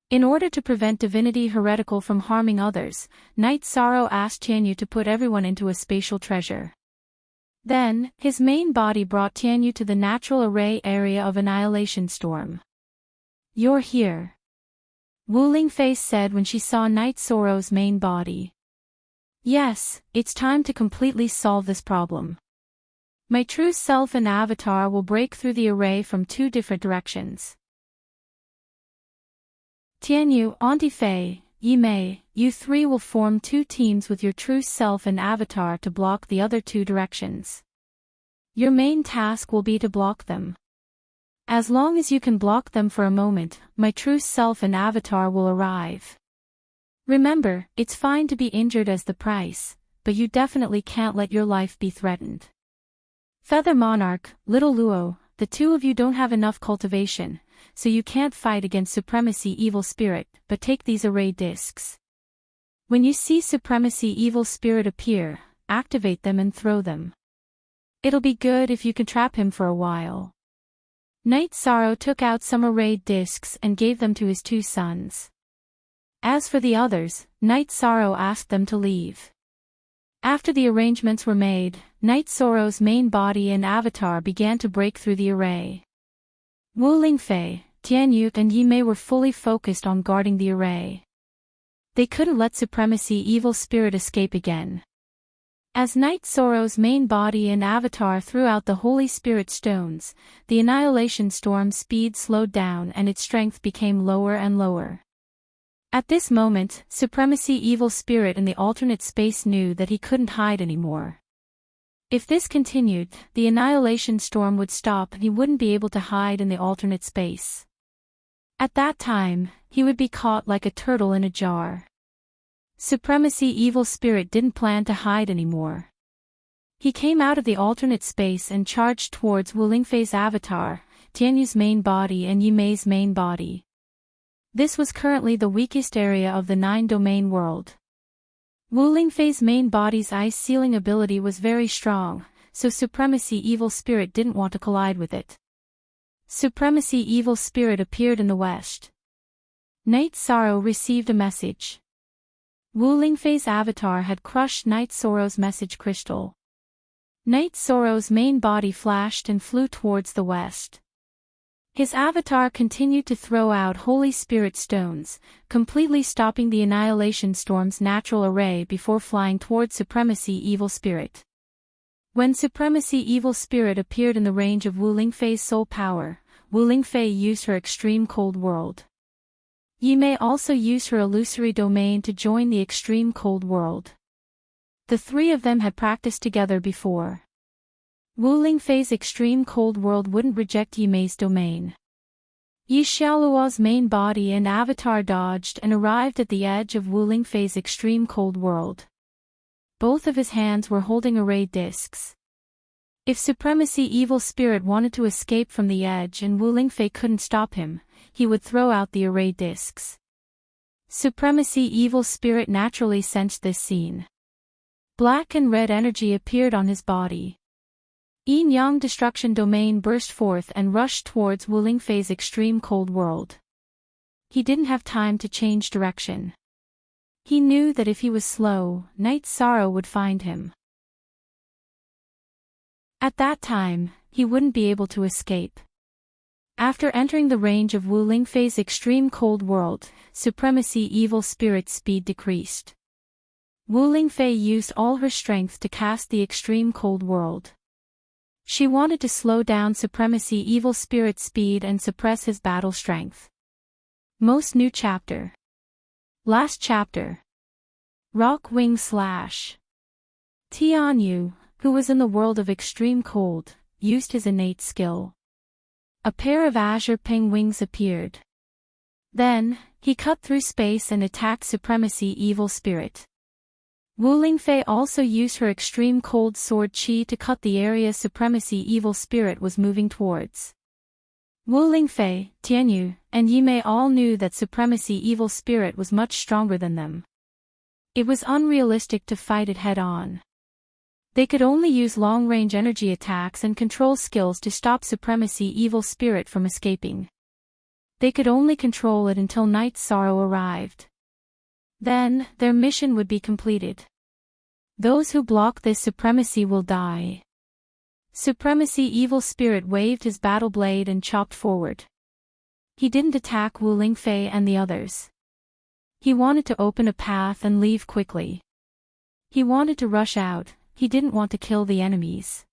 In order to prevent divinity heretical from harming others, Knight Sorrow asked Tianyu to put everyone into a spatial treasure. Then, his main body brought Tianyu to the natural array area of Annihilation Storm. "You're here," Wu Lingfei said when she saw Knight Sorrow's main body. "Yes, it's time to completely solve this problem. My true self and avatar will break through the array from 2 different directions. Tianyu, Auntie Fei, Yimei, you 3 will form 2 teams with your true self and avatar to block the other 2 directions. Your main task will be to block them. As long as you can block them for a moment, my true self and avatar will arrive. Remember, it's fine to be injured as the price, but you definitely can't let your life be threatened. Feather Monarch, Little Luo, the 2 of you don't have enough cultivation, so you can't fight against Supremacy Evil Spirit, but take these array discs. When you see Supremacy Evil Spirit appear, activate them and throw them. It'll be good if you can trap him for a while." Knight Sorrow took out some array discs and gave them to his 2 sons. As for the others, Knight Sorrow asked them to leave. After the arrangements were made, Knight Sorrow's main body and avatar began to break through the array. Wu Lingfei, Tianyu and Yimei were fully focused on guarding the array. They couldn't let Supremacy Evil Spirit escape again. As Knight Sorrow's main body and avatar threw out the Holy Spirit stones, the Annihilation Storm's speed slowed down and its strength became lower and lower. At this moment, Supremacy Evil Spirit in the alternate space knew that he couldn't hide anymore. If this continued, the Annihilation Storm would stop and he wouldn't be able to hide in the alternate space. At that time, he would be caught like a turtle in a jar. Supremacy Evil Spirit didn't plan to hide anymore. He came out of the alternate space and charged towards Wu Lingfei's avatar, Tianyu's main body and Yimei's main body. This was currently the weakest area of the 9-domain world. Wu Lingfei's main body's ice sealing ability was very strong, so Supremacy Evil Spirit didn't want to collide with it. Supremacy Evil Spirit appeared in the west. Knight Sorrow received a message. Wu Lingfei's avatar had crushed Knight Sorrow's message crystal. Knight Sorrow's main body flashed and flew towards the west. His avatar continued to throw out Holy Spirit stones, completely stopping the Annihilation Storm's natural array before flying towards Supremacy Evil Spirit. When Supremacy Evil Spirit appeared in the range of Wu Lingfei's soul power, Wu Lingfei used her Extreme Cold World. Yimei also used her illusory domain to join the Extreme Cold World. The 3 of them had practiced together before. Wu Lingfei's Extreme Cold World wouldn't reject Yimei's domain. Yi Xiaoluo's main body and avatar dodged and arrived at the edge of Wu Lingfei's Extreme Cold World. Both of his hands were holding array discs. If Supremacy Evil Spirit wanted to escape from the edge and Wu Lingfei couldn't stop him, he would throw out the array discs. Supremacy Evil Spirit naturally sensed this scene. Black and red energy appeared on his body. Yin-Yang Destruction Domain burst forth and rushed towards Wu Lingfei's Extreme Cold World. He didn't have time to change direction. He knew that if he was slow, Knight Sorrow would find him. At that time, he wouldn't be able to escape. After entering the range of Wu Lingfei's Extreme Cold World, Supremacy Evil Spirit's speed decreased. Wu Lingfei used all her strength to cast the Extreme Cold World. She wanted to slow down Supremacy Evil Spirit's speed and suppress his battle strength. Most new chapter. Last chapter. Rock Wing Slash. Tianyu, who was in the world of extreme cold, used his innate skill. A pair of azure ping wings appeared. Then, he cut through space and attacked Supremacy Evil Spirit. Wu Lingfei also used her extreme cold sword Qi to cut the area Supremacy Evil Spirit was moving towards. Wu Lingfei, Tianyu, and Yimei all knew that Supremacy Evil Spirit was much stronger than them. It was unrealistic to fight it head-on. They could only use long-range energy attacks and control skills to stop Supremacy Evil Spirit from escaping. They could only control it until Night Sorrow arrived. Then, their mission would be completed. Those who block this supremacy will die. Supremacy Evil Spirit waved his battle blade and chopped forward. He didn't attack Wu Lingfei and the others. He wanted to open a path and leave quickly. He wanted to rush out, he didn't want to kill the enemies.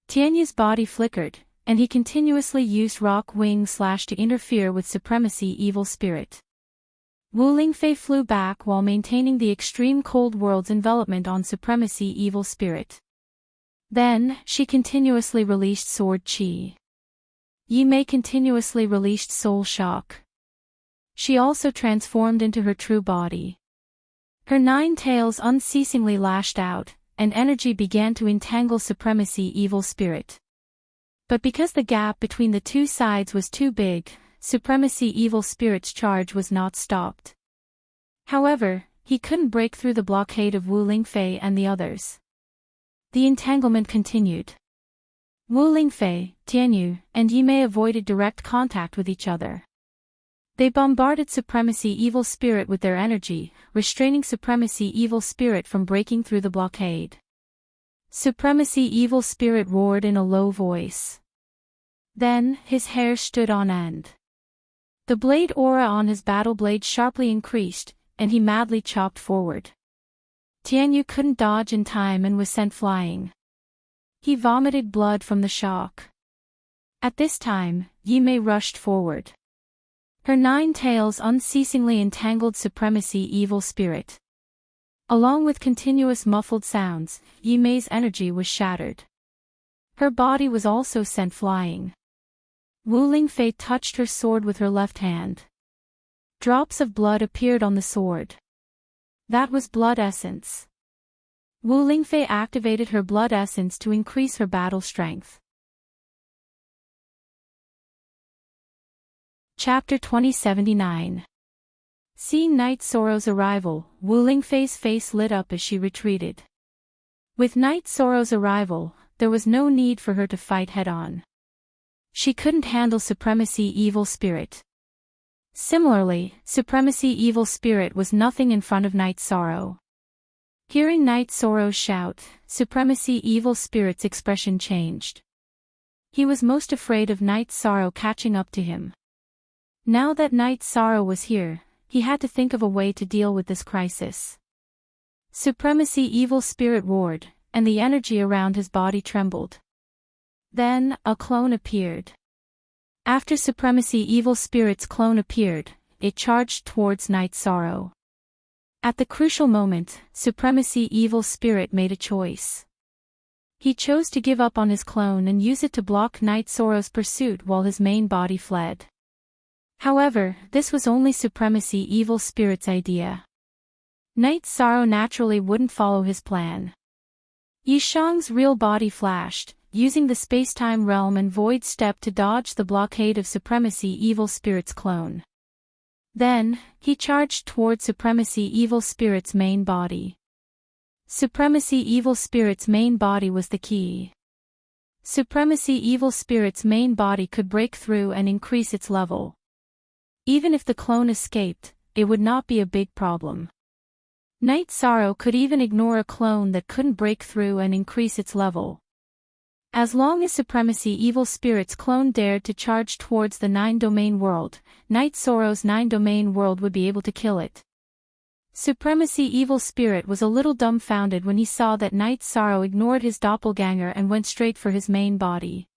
Tianyu's body flickered, and he continuously used Rock Wing Slash to interfere with Supremacy Evil Spirit. Wu Lingfei flew back while maintaining the extreme cold world's envelopment on Supremacy Evil Spirit. Then, she continuously released Sword Qi. Yimei continuously released Soul Shock. She also transformed into her true body. Her 9 tails unceasingly lashed out, and energy began to entangle Supremacy Evil Spirit. But because the gap between the two sides was too big, Supremacy Evil Spirit's charge was not stopped. However, he couldn't break through the blockade of Wu Lingfei and the others. The entanglement continued. Wu Lingfei, Tianyu, and Yimei avoided direct contact with each other. They bombarded Supremacy Evil Spirit with their energy, restraining Supremacy Evil Spirit from breaking through the blockade. Supremacy Evil Spirit roared in a low voice. Then, his hair stood on end. The blade aura on his battle blade sharply increased, and he madly chopped forward. Tianyu couldn't dodge in time and was sent flying. He vomited blood from the shock. At this time, Yimei rushed forward. Her 9 tails unceasingly entangled Supremacy Evil Spirit. Along with continuous muffled sounds, Yimei's energy was shattered. Her body was also sent flying. Wu Lingfei touched her sword with her left hand. Drops of blood appeared on the sword. That was blood essence. Wu Lingfei activated her blood essence to increase her battle strength. Chapter 2079. Seeing Night Sorrow's arrival, Wu Lingfei's face lit up as she retreated. With Night Sorrow's arrival, there was no need for her to fight head-on. She couldn't handle Supremacy Evil Spirit. Similarly, Supremacy Evil Spirit was nothing in front of Night Sorrow. Hearing Night Sorrow's shout, Supremacy Evil Spirit's expression changed. He was most afraid of Night Sorrow catching up to him. Now that Night Sorrow was here, he had to think of a way to deal with this crisis. Supremacy Evil Spirit roared, and the energy around his body trembled. Then, a clone appeared. After Supremacy Evil Spirit's clone appeared, it charged towards Night Sorrow. At the crucial moment, Supremacy Evil Spirit made a choice. He chose to give up on his clone and use it to block Night Sorrow's pursuit while his main body fled. However, this was only Supremacy Evil Spirit's idea. Night Sorrow naturally wouldn't follow his plan. Yishang's real body flashed, using the space-time realm and void step to dodge the blockade of Supremacy Evil Spirit's clone. Then, he charged toward Supremacy Evil Spirit's main body. Supremacy Evil Spirit's main body was the key. Supremacy Evil Spirit's main body could break through and increase its level. Even if the clone escaped, it would not be a big problem. Night Sorrow could even ignore a clone that couldn't break through and increase its level. As long as Supremacy Evil Spirit's clone dared to charge towards the 9-domain world, Night Sorrow's 9-domain world would be able to kill it. Supremacy Evil Spirit was a little dumbfounded when he saw that Night Sorrow ignored his doppelganger and went straight for his main body.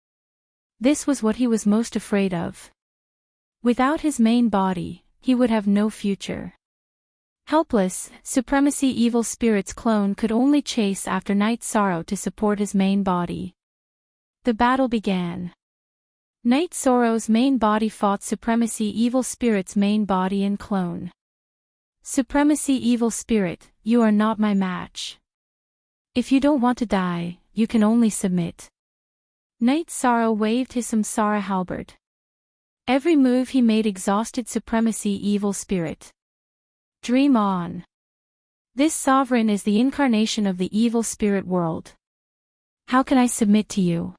This was what he was most afraid of. Without his main body, he would have no future. Helpless, Supremacy Evil Spirit's clone could only chase after Night Sorrow to support his main body. The battle began. Night Sorrow's main body fought Supremacy Evil Spirit's main body and clone. Supremacy Evil Spirit, you are not my match. If you don't want to die, you can only submit. Night Sorrow waved his Samsara halberd. Every move he made exhausted Supremacy Evil Spirit. Dream on. This sovereign is the incarnation of the evil spirit world. How can I submit to you?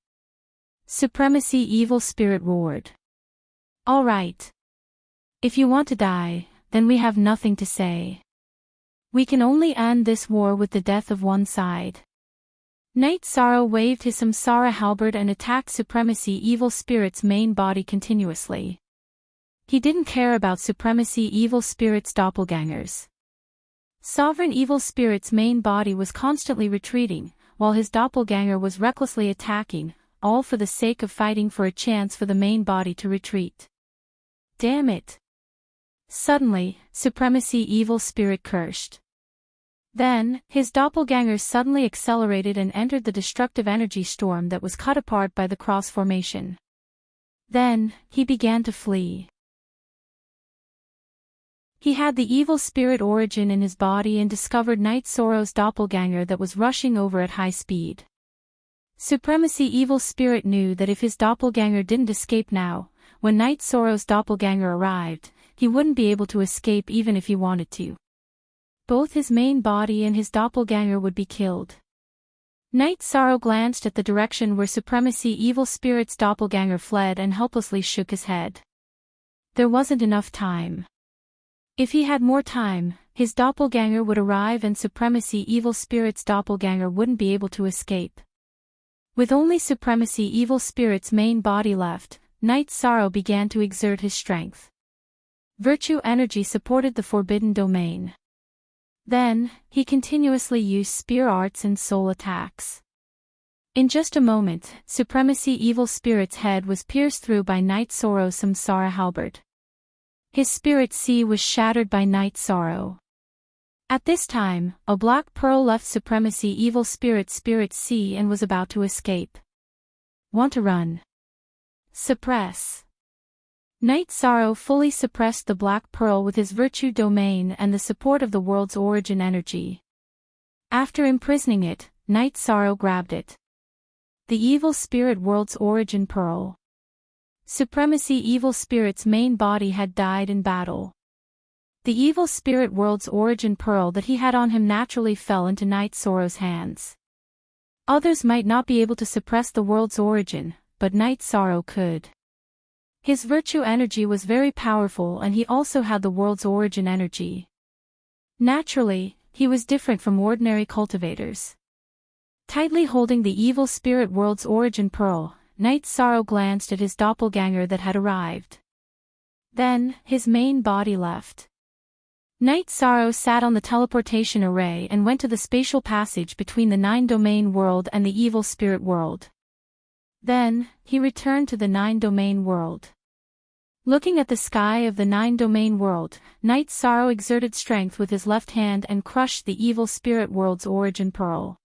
Supremacy Evil Spirit roared. All right. If you want to die, then we have nothing to say. We can only end this war with the death of one side. Night Sorrow waved his Samsara halberd and attacked Supremacy Evil Spirit's main body continuously. He didn't care about Supremacy Evil Spirit's doppelgangers. Sovereign Evil Spirit's main body was constantly retreating, while his doppelganger was recklessly attacking, all for the sake of fighting for a chance for the main body to retreat. Damn it! Suddenly, Supremacy Evil Spirit cursed. Then, his doppelganger suddenly accelerated and entered the destructive energy storm that was cut apart by the cross formation. Then, he began to flee. He had the evil spirit origin in his body and discovered Night Sorrow's doppelganger that was rushing over at high speed. Supremacy Evil Spirit knew that if his doppelganger didn't escape now, when Night Sorrow's doppelganger arrived, he wouldn't be able to escape even if he wanted to. Both his main body and his doppelganger would be killed. Night Sorrow glanced at the direction where Supremacy Evil Spirit's doppelganger fled and helplessly shook his head. There wasn't enough time. If he had more time, his doppelganger would arrive and Supremacy Evil Spirit's doppelganger wouldn't be able to escape. With only Supremacy Evil Spirit's main body left, Night Sorrow began to exert his strength. Virtue energy supported the forbidden domain. Then, he continuously used spear arts and soul attacks. In just a moment, Supremacy Evil Spirit's head was pierced through by Night Sorrow's Samsara halberd. His spirit sea was shattered by Night Sorrow. At this time, a black pearl left Supremacy Evil Spirit's spirit sea and was about to escape. Want to run? Suppress. Night Sorrow fully suppressed the black pearl with his virtue domain and the support of the world's origin energy. After imprisoning it, Night Sorrow grabbed it. The evil spirit world's origin pearl. Supremacy Evil Spirit's main body had died in battle. The evil spirit world's origin pearl that he had on him naturally fell into Night Sorrow's hands. Others might not be able to suppress the world's origin, but Night Sorrow could. His virtue energy was very powerful and he also had the world's origin energy. Naturally, he was different from ordinary cultivators. Tightly holding the evil spirit world's origin pearl, Night Sorrow glanced at his doppelganger that had arrived. Then, his main body left. Night Sorrow sat on the teleportation array and went to the spatial passage between the 9-domain world and the evil spirit world. Then, he returned to the 9-domain world. Looking at the sky of the 9-domain world, Night Sorrow exerted strength with his left hand and crushed the evil spirit world's origin pearl.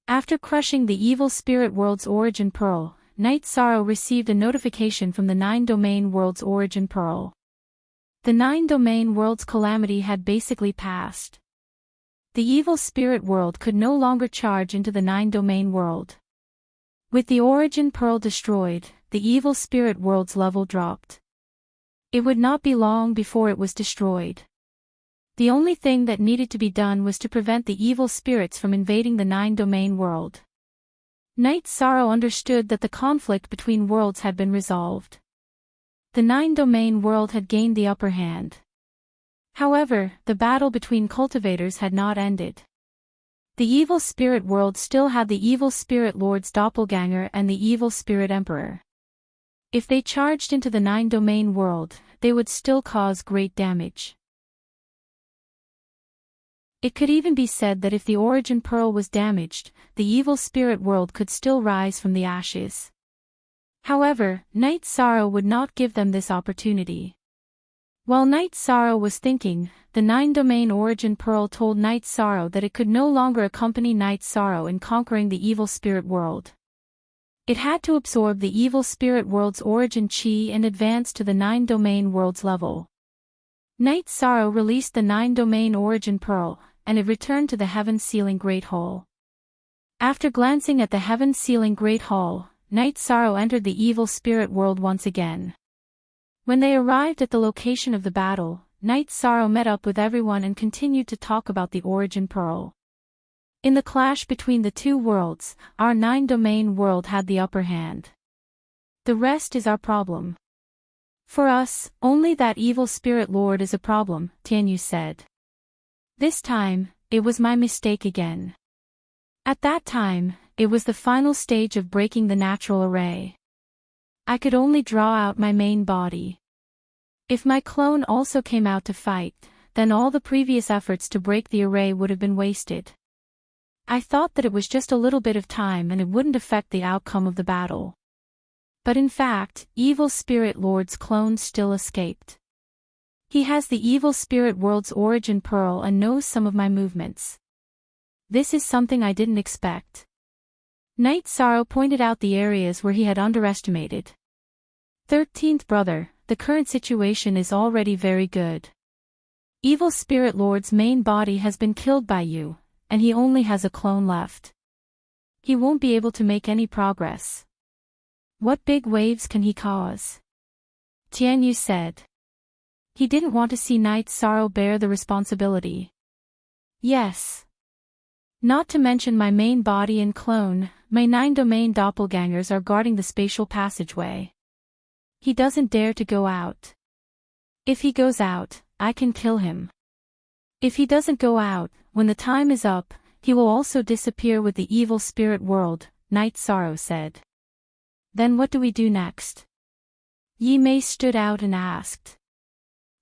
After crushing the evil spirit world's origin pearl, Night Sorrow received a notification from the 9-domain world's origin pearl. The 9-domain world's calamity had basically passed. The evil spirit world could no longer charge into the 9-domain world. With the origin pearl destroyed, the evil spirit world's level dropped. It would not be long before it was destroyed. The only thing that needed to be done was to prevent the evil spirits from invading the 9-domain world. Night Sorrow understood that the conflict between worlds had been resolved. The 9-domain world had gained the upper hand. However, the battle between cultivators had not ended. The evil spirit world still had the evil spirit lord's doppelganger and the evil spirit emperor. If they charged into the 9-domain world, they would still cause great damage. It could even be said that if the origin pearl was damaged, the evil spirit world could still rise from the ashes. However, Night Sorrow would not give them this opportunity. While Night Sorrow was thinking, the 9-domain origin pearl told Night Sorrow that it could no longer accompany Night Sorrow in conquering the evil spirit world. It had to absorb the evil spirit world's origin chi and advance to the 9-domain world's level. Night Sorrow released the 9-domain origin pearl, and it returned to the heaven-sealing Great Hall. After glancing at the heaven-sealing Great Hall, Night Sorrow entered the evil spirit world once again. When they arrived at the location of the battle, Night Sorrow met up with everyone and continued to talk about the origin pearl. In the clash between the two worlds, our 9-domain world had the upper hand. The rest is our problem. For us, only that evil spirit lord is a problem, Tianyu said. This time, it was my mistake again. At that time, it was the final stage of breaking the natural array. I could only draw out my main body. If my clone also came out to fight, then all the previous efforts to break the array would have been wasted. I thought that it was just a little bit of time and it wouldn't affect the outcome of the battle. But in fact, evil spirit lord's clone still escaped. He has the evil spirit world's origin pearl and knows some of my movements. This is something I didn't expect. Night Sorrow pointed out the areas where he had underestimated. 13th brother, the current situation is already very good. Evil Spirit Lord's main body has been killed by you, and he only has a clone left. He won't be able to make any progress. What big waves can he cause? Tianyu said. He didn't want to see Night Sorrow bear the responsibility. Yes. Not to mention my main body and clone, my 9-domain doppelgangers are guarding the spatial passageway. He doesn't dare to go out. If he goes out, I can kill him. If he doesn't go out, when the time is up, he will also disappear with the evil spirit world, Night Sorrow said. Then what do we do next? Yi Mei stood out and asked.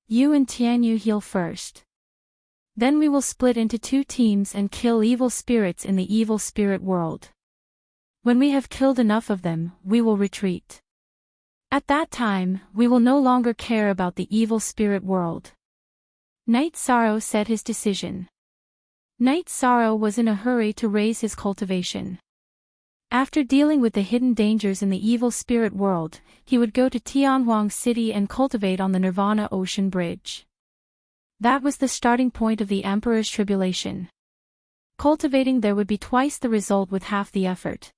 You and Tianyu heal first. Then we will split into 2 teams and kill evil spirits in the evil spirit world. When we have killed enough of them, we will retreat. At that time, we will no longer care about the evil spirit world. Night Sorrow said his decision. Night Sorrow was in a hurry to raise his cultivation. After dealing with the hidden dangers in the evil spirit world, he would go to Tianhuang City and cultivate on the Nirvana Ocean Bridge. That was the starting point of the Emperor's tribulation. Cultivating there would be twice the result with half the effort.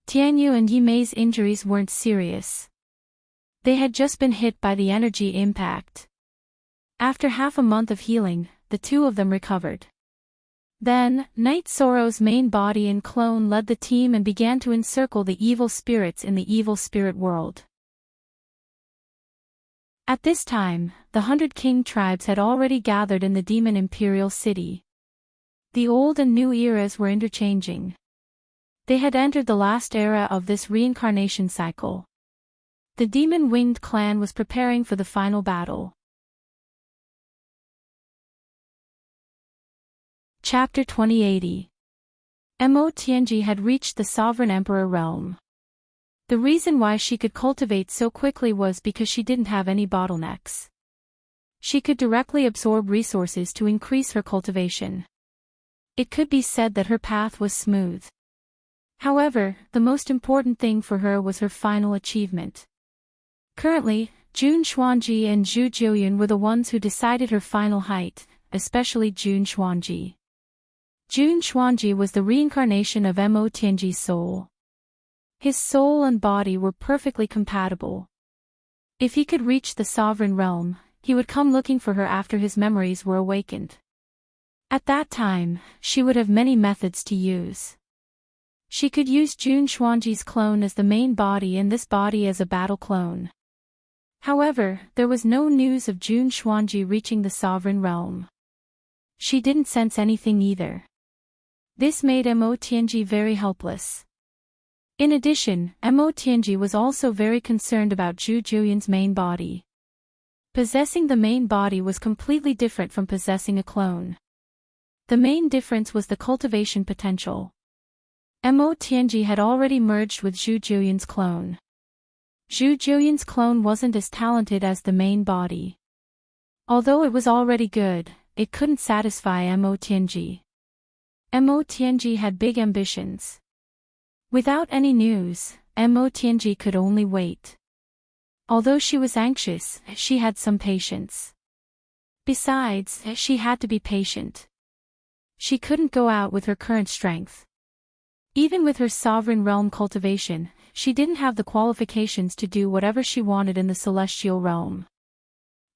Tianyu and Yi Mei's injuries weren't serious. They had just been hit by the energy impact. After half a month of healing, the two of them recovered. Then, Night Sorrow's main body and clone led the team and began to encircle the evil spirits in the evil spirit world. At this time, the 100 king tribes had already gathered in the demon imperial city. The old and new eras were interchanging. They had entered the last era of this reincarnation cycle. The demon-winged clan was preparing for the final battle. Chapter 2080. Mo Tianji had reached the Sovereign Emperor realm. The reason why she could cultivate so quickly was because she didn't have any bottlenecks. She could directly absorb resources to increase her cultivation. It could be said that her path was smooth. However, the most important thing for her was her final achievement. Currently, Jun Xuanji and Zhu Jiuyun were the ones who decided her final height, especially Jun Xuanji. Jun Xuanji was the reincarnation of Mo Tianji's soul. His soul and body were perfectly compatible. If he could reach the sovereign realm, he would come looking for her after his memories were awakened. At that time, she would have many methods to use. She could use Jun Xuanji's clone as the main body and this body as a battle clone. However, there was no news of Jun Xuanji reaching the sovereign realm. She didn't sense anything either. This made Mo Tianji very helpless. In addition, Mo Tianji was also very concerned about Zhu Jiuyun's main body. Possessing the main body was completely different from possessing a clone. The main difference was the cultivation potential. Mo Tianji had already merged with Zhu Jiuyun's clone. Zhu Jiuyun's clone wasn't as talented as the main body. Although it was already good, it couldn't satisfy Mo Tianji. Mo Tianji had big ambitions. Without any news, Mo Tianji could only wait. Although she was anxious, she had some patience. Besides, she had to be patient. She couldn't go out with her current strength. Even with her sovereign realm cultivation, she didn't have the qualifications to do whatever she wanted in the celestial realm.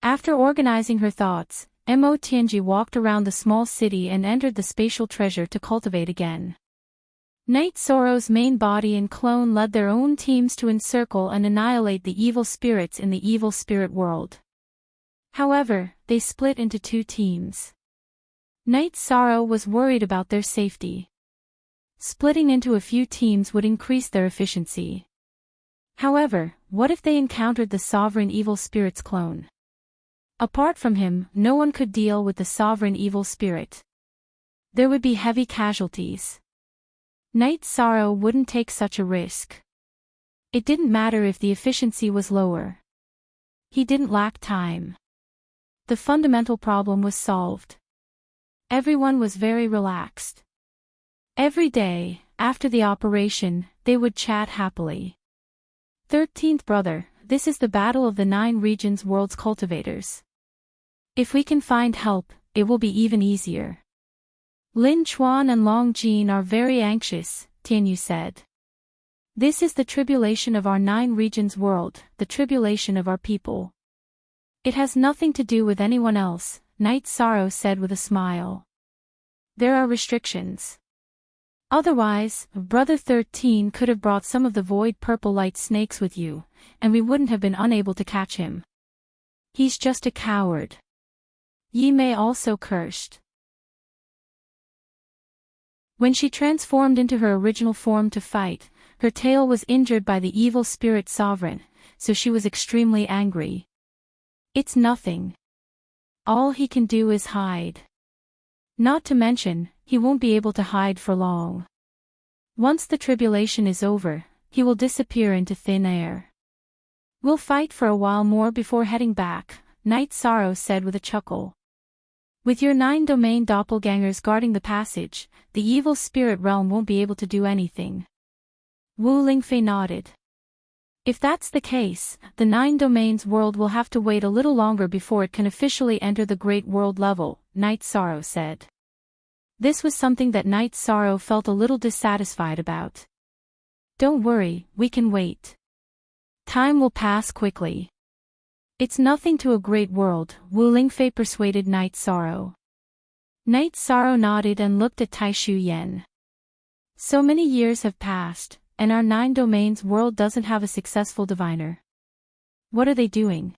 After organizing her thoughts, Mo Tianji walked around the small city and entered the spatial treasure to cultivate again. Night Sorrow's main body and clone led their own teams to encircle and annihilate the evil spirits in the evil spirit world. However, they split into two teams. Night Sorrow was worried about their safety. Splitting into a few teams would increase their efficiency. However, what if they encountered the sovereign evil spirit's clone? Apart from him, no one could deal with the sovereign evil spirit. There would be heavy casualties. Night Sorrow wouldn't take such a risk. It didn't matter if the efficiency was lower. He didn't lack time. The fundamental problem was solved. Everyone was very relaxed. Every day, after the operation, they would chat happily. 13th brother, this is the battle of the 9 regions world's cultivators. If we can find help, it will be even easier. Lin Chuan and Long Jin are very anxious, Tianyu said. This is the tribulation of our 9 regions world, the tribulation of our people. It has nothing to do with anyone else, Night Sorrow said with a smile. There are restrictions. Otherwise, Brother 13 could have brought some of the void purple light snakes with you, and we wouldn't have been unable to catch him. He's just a coward. Yi Mei also cursed. When she transformed into her original form to fight, her tail was injured by the evil spirit sovereign, so she was extremely angry. It's nothing. All he can do is hide. Not to mention, he won't be able to hide for long. Once the tribulation is over, he will disappear into thin air. We'll fight for a while more before heading back, Night Sorrow said with a chuckle. With your 9 domain doppelgangers guarding the passage, the evil spirit realm won't be able to do anything. Wu Lingfei nodded. If that's the case, the 9 domains world will have to wait a little longer before it can officially enter the great world level, Night Sorrow said. This was something that Night Sorrow felt a little dissatisfied about. Don't worry, we can wait. Time will pass quickly. It's nothing to a great world, Wu Lingfei persuaded Night Sorrow. Night Sorrow nodded and looked at Tai Shu Yen. So many years have passed, and our 9 domains world doesn't have a successful diviner. What are they doing?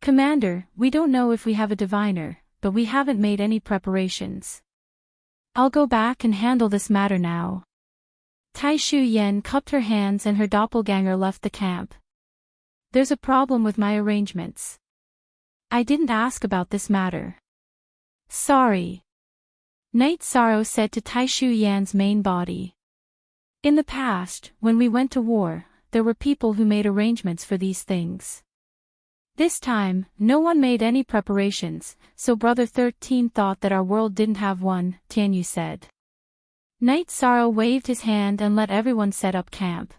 Commander, we don't know if we have a diviner, but we haven't made any preparations. I'll go back and handle this matter now. Tai Shu Yen cupped her hands and her doppelganger left the camp. There's a problem with my arrangements. I didn't ask about this matter. Sorry. Night Sorrow said to Tai Shu Yan's main body. In the past, when we went to war, there were people who made arrangements for these things. This time, no one made any preparations, so Brother 13 thought that our world didn't have one, Tianyu said. Night Sorrow waved his hand and let everyone set up camp.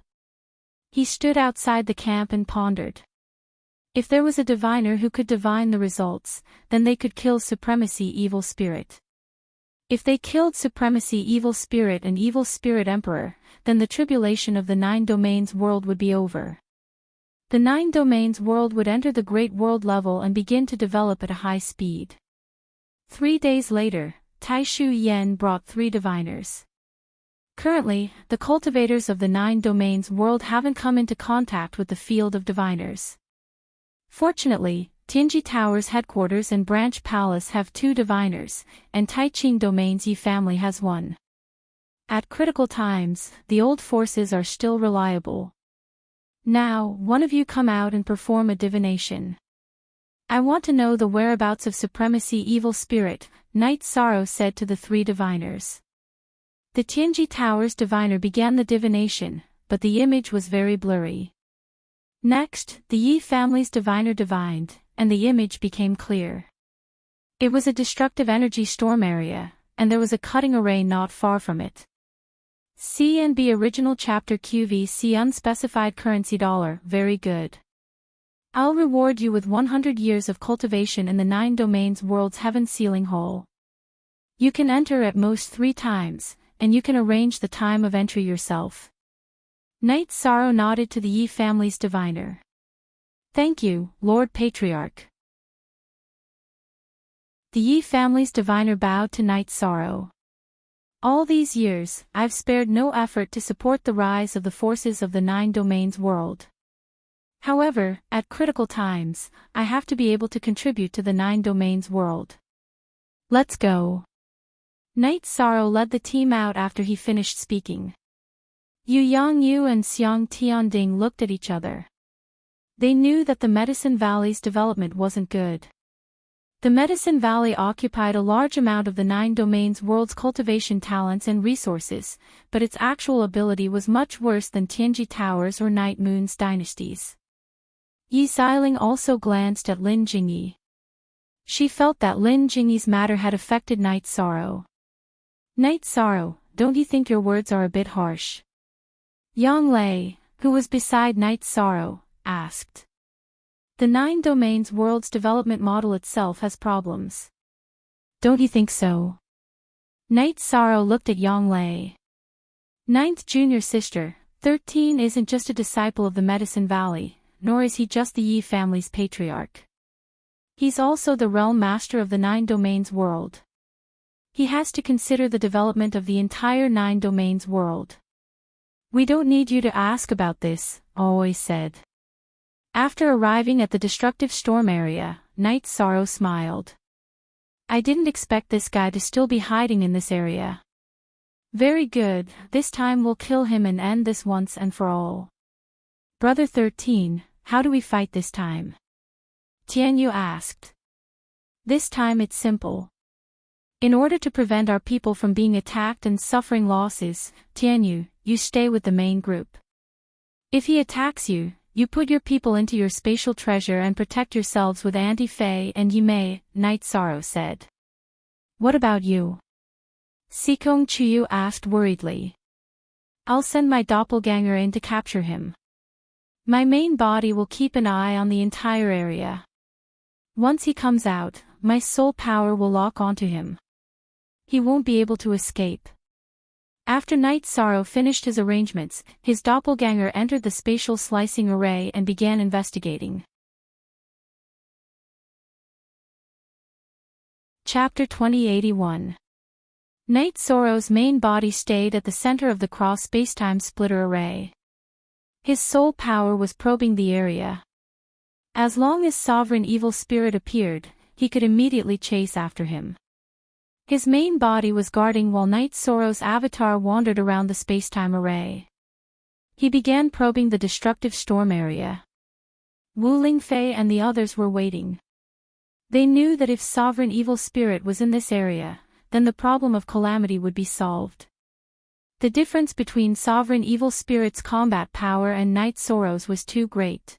He stood outside the camp and pondered. If there was a diviner who could divine the results, then they could kill Supremacy Evil Spirit. If they killed Supremacy Evil Spirit and Evil Spirit Emperor, then the tribulation of the 9 domains world would be over. The 9 domains world would enter the great world level and begin to develop at a high speed. 3 days later, Tai Shu Yen brought 3 diviners. Currently, the cultivators of the 9 domains world haven't come into contact with the field of diviners. Fortunately, Tianji Tower's headquarters and branch palace have 2 diviners, and Taiching Domain's Yi family has 1. At critical times, the old forces are still reliable. Now, one of you come out and perform a divination. I want to know the whereabouts of Supremacy Evil Spirit, Night Sorrow said to the 3 diviners. The Tianji Tower's diviner began the divination, but the image was very blurry. Next, the Yi family's diviner divined, and the image became clear. It was a destructive energy storm area, and there was a cutting array not far from it. C and B Original Chapter QVC Unspecified Currency $. Very good. I'll reward you with 100 years of cultivation in the 9 domains world's heaven sealing hole. You can enter at most 3 times, and you can arrange the time of entry yourself. Knight Sorrow nodded to the Yi family's diviner. Thank you, Lord Patriarch. The Yi family's diviner bowed to Knight Sorrow. All these years, I've spared no effort to support the rise of the forces of the 9 domains world. However, at critical times, I have to be able to contribute to the 9 domains world. Let's go. Knight Sorrow led the team out after he finished speaking. Yu Yongyu and Xiang Tianding looked at each other. They knew that the Medicine Valley's development wasn't good. The Medicine Valley occupied a large amount of the 9 domains world's cultivation talents and resources, but its actual ability was much worse than Tianji Tower's or Night Moon's dynasties. Yi Xiling also glanced at Lin Jingyi. She felt that Lin Jingyi's matter had affected Knight Sorrow. Knight Sorrow, don't you think your words are a bit harsh? Yang Lei, who was beside Knight Sorrow, asked. The 9 domains world's development model itself has problems. Don't you think so? Knight Sorrow looked at Yang Lei. 9th junior sister, 13 isn't just a disciple of the Medicine Valley, nor is he just the Yi family's patriarch. He's also the realm master of the 9 domains world. He has to consider the development of the entire 9 domains world. We don't need you to ask about this, always said. After arriving at the destructive storm area, Knight Sorrow smiled. I didn't expect this guy to still be hiding in this area. Very good, this time we'll kill him and end this once and for all. Brother 13, how do we fight this time? Tianyu asked. This time it's simple. In order to prevent our people from being attacked and suffering losses, Tianyu, you stay with the main group. If he attacks you, you put your people into your spatial treasure and protect yourselves with Anti-Fei and Yimei, Knight Sorrow said. What about you? Sikong Chuyu asked worriedly. I'll send my doppelganger in to capture him. My main body will keep an eye on the entire area. Once he comes out, my soul power will lock onto him. He won't be able to escape. After Knight Sorrow finished his arrangements, his doppelganger entered the spatial slicing array and began investigating. Chapter 2081. Knight Sorrow's main body stayed at the center of the cross spacetime splitter array. His soul power was probing the area. As long as Sovereign Evil Spirit appeared, he could immediately chase after him. His main body was guarding while Knight Sorrow's avatar wandered around the spacetime array. He began probing the destructive storm area. Wu Lingfei and the others were waiting. They knew that if Sovereign Evil Spirit was in this area, then the problem of calamity would be solved. The difference between Sovereign Evil Spirit's combat power and Knight Sorrow's was too great.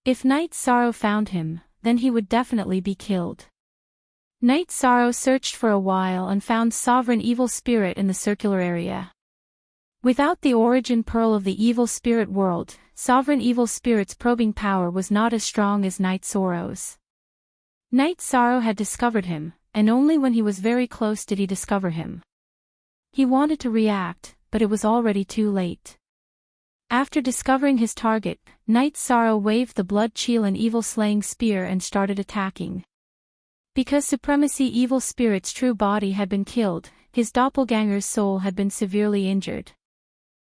If Knight Sorrow found him, then he would definitely be killed. Knight Sorrow searched for a while and found Sovereign Evil Spirit in the circular area. Without the origin pearl of the Evil Spirit world, Sovereign Evil Spirit's probing power was not as strong as Knight Sorrow's. Knight Sorrow had discovered him, and only when he was very close did he discover him. He wanted to react, but it was already too late. After discovering his target, Knight Sorrow waved the blood chill and evil slaying spear and started attacking. Because Supremacy Evil Spirit's true body had been killed, his doppelganger's soul had been severely injured.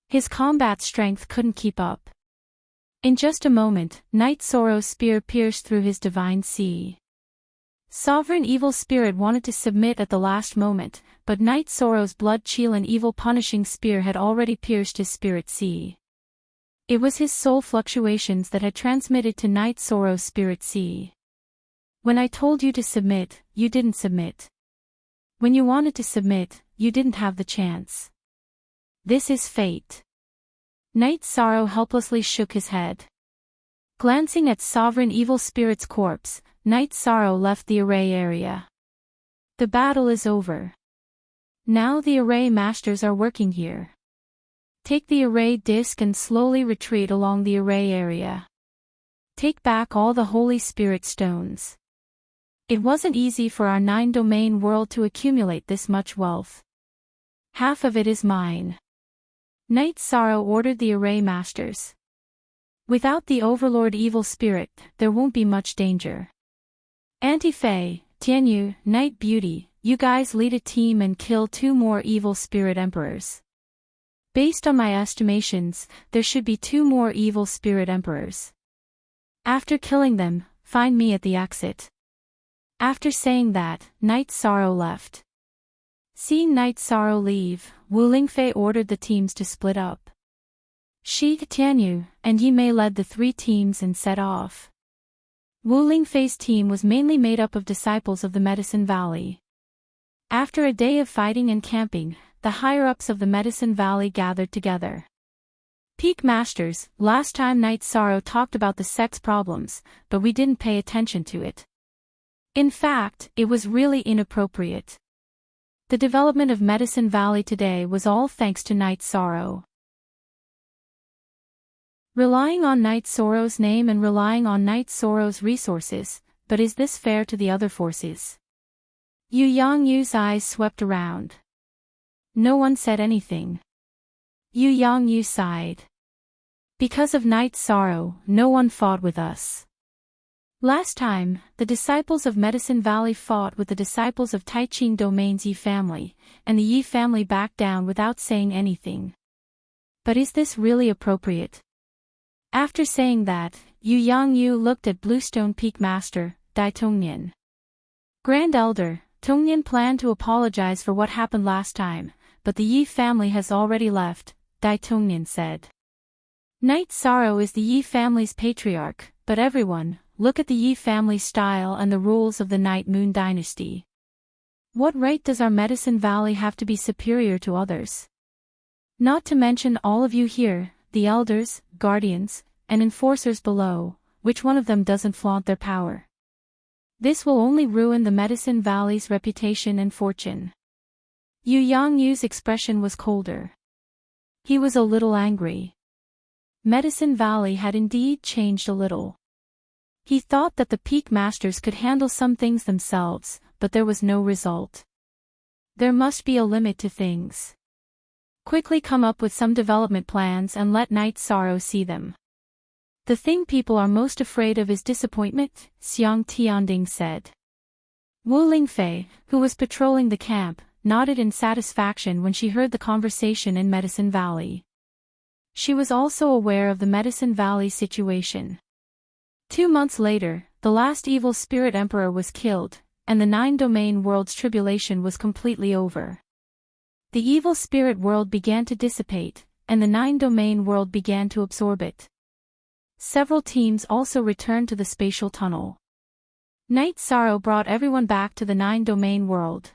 His combat strength couldn't keep up. In just a moment, Knight Sorrow's spear pierced through his divine sea. Sovereign Evil Spirit wanted to submit at the last moment, but Knight Sorrow's blood chill and evil punishing spear had already pierced his spirit sea. It was his soul fluctuations that had transmitted to Knight Sorrow's spirit sea. When I told you to submit, you didn't submit. When you wanted to submit, you didn't have the chance. This is fate. Knight Sorrow helplessly shook his head. Glancing at Sovereign Evil Spirit's corpse, Night Sorrow left the array area. The battle is over. Now the array masters are working here. Take the array disc and slowly retreat along the array area. Take back all the Holy Spirit stones. It wasn't easy for our 9-domain world to accumulate this much wealth. Half of it is mine. Night Sorrow ordered the array masters. Without the Overlord Evil Spirit, there won't be much danger. Anti-Fae, Tianyu, Night Beauty, you guys lead a team and kill 2 more Evil Spirit Emperors. Based on my estimations, there should be 2 more Evil Spirit Emperors. After killing them, find me at the exit. After saying that, Night Sorrow left. Seeing Night Sorrow leave, Wu Lingfei ordered the teams to split up. Shi, Tianyu, and Yi Mei led the 3 teams and set off. Wu Lingfei's team was mainly made up of disciples of the Medicine Valley. After a day of fighting and camping, the higher-ups of the Medicine Valley gathered together. Peak Masters, last time Night Sorrow talked about the sex problems, but we didn't pay attention to it. In fact, it was really inappropriate. The development of Medicine Valley today was all thanks to Night Sorrow. Relying on Night Sorrow's name and relying on Night Sorrow's resources, but is this fair to the other forces? Yu Yangyu's eyes swept around. No one said anything. Yu Yangyu sighed. Because of Night Sorrow, no one fought with us. Last time, the disciples of Medicine Valley fought with the disciples of Taiching Domain's Yi family, and the Yi family backed down without saying anything. But is this really appropriate? After saying that, Yu Yangyu looked at Bluestone Peak Master, Dai Tongnian. Grand Elder, Tongnian planned to apologize for what happened last time, but the Yi family has already left, Dai Tongnian said. Night Sorrow is the Yi family's patriarch, but everyone, look at the Yi family style and the rules of the Night Moon dynasty. What right does our Medicine Valley have to be superior to others? Not to mention all of you here, the elders, guardians, and enforcers below, which one of them doesn't flaunt their power? This will only ruin the Medicine Valley's reputation and fortune. Yu Yangyu's expression was colder. He was a little angry. Medicine Valley had indeed changed a little. He thought that the Peak Masters could handle some things themselves, but there was no result. There must be a limit to things. Quickly come up with some development plans and let Night Sorrow see them. The thing people are most afraid of is disappointment, Xiang Tianding said. Wu Lingfei, who was patrolling the camp, nodded in satisfaction when she heard the conversation in Medicine Valley. She was also aware of the Medicine Valley situation. 2 months later, the last evil spirit emperor was killed, and the 9-domain world's tribulation was completely over. The evil spirit world began to dissipate, and the 9-domain world began to absorb it. Several teams also returned to the spatial tunnel. Night Sorrow brought everyone back to the 9-domain world.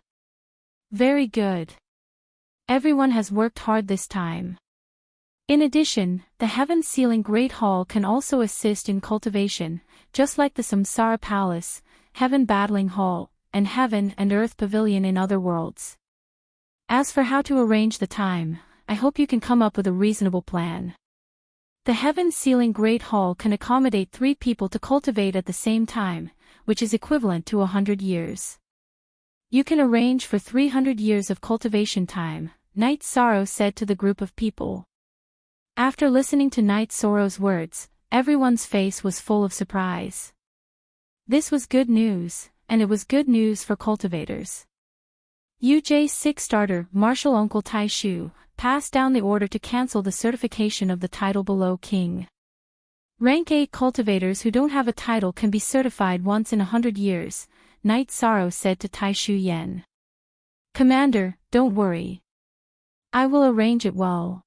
Very good. Everyone has worked hard this time. In addition, the Heaven-Sealing Great Hall can also assist in cultivation, just like the Samsara Palace, Heaven Battling Hall, and Heaven and Earth Pavilion in other worlds. As for how to arrange the time, I hope you can come up with a reasonable plan. The Heaven-Sealing Great Hall can accommodate 3 people to cultivate at the same time, which is equivalent to 100 years. You can arrange for 300 years of cultivation time, Night Sorrow said to the group of people. After listening to Night Sorrow's words, everyone's face was full of surprise. This was good news, and it was good news for cultivators. UJ6 starter, Martial Uncle Tai Shu, passed down the order to cancel the certification of the title below King. Rank 8 cultivators who don't have a title can be certified once in 100 years, Night Sorrow said to Tai Shu Yen. Commander, don't worry. I will arrange it well.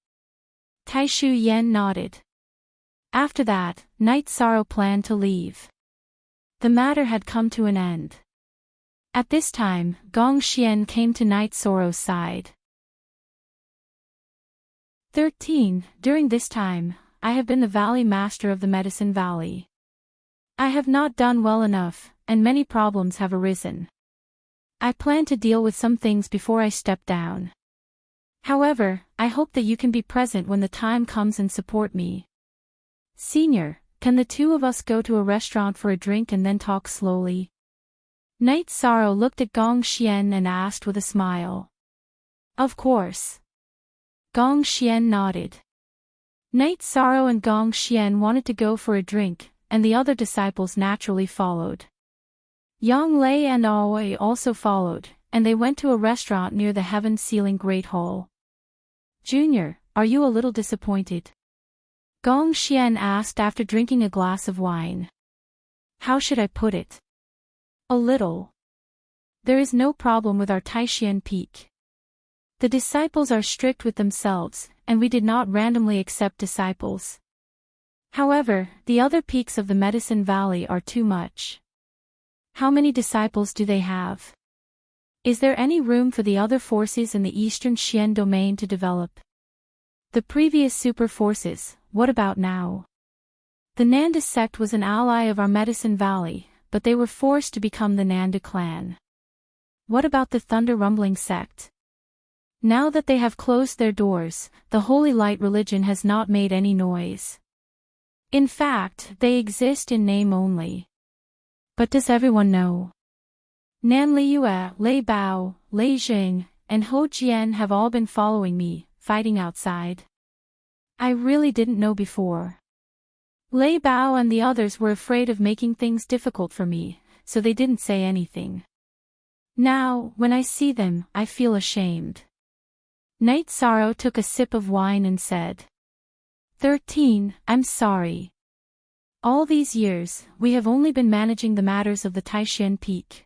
Tai Shu Yen nodded. After that, Night Sorrow planned to leave. The matter had come to an end. At this time, Gong Xian came to Night Sorrow's side. 13. During this time, I have been the Valley Master of the Medicine Valley. I have not done well enough, and many problems have arisen. I plan to deal with some things before I step down. However, I hope that you can be present when the time comes and support me. Senior, can the two of us go to a restaurant for a drink and then talk slowly? Knight Sorrow looked at Gong Xian and asked with a smile. Of course. Gong Xian nodded. Knight Sorrow and Gong Xian wanted to go for a drink, and the other disciples naturally followed. Yang Lei and Aoi also followed, and they went to a restaurant near the heaven-sealing Great Hall. Junior, are you a little disappointed? Gong Xian asked after drinking a glass of wine. How should I put it? A little. There is no problem with our Taishan peak. The disciples are strict with themselves, and we did not randomly accept disciples. However, the other peaks of the Medicine Valley are too much. How many disciples do they have? Is there any room for the other forces in the Eastern Xian domain to develop? The previous super forces, what about now? The Nanda sect was an ally of our Medicine Valley, but they were forced to become the Nanda clan. What about the Thunder Rumbling sect? Now that they have closed their doors, the Holy Light religion has not made any noise. In fact, they exist in name only. But does everyone know? Nan Liyue, Lei Bao, Lei Jing, and Ho Jian have all been following me, fighting outside. I really didn't know before. Lei Bao and the others were afraid of making things difficult for me, so they didn't say anything. Now, when I see them, I feel ashamed. Knight Sorrow took a sip of wine and said, 13, I'm sorry. All these years, we have only been managing the matters of the Taishan peak.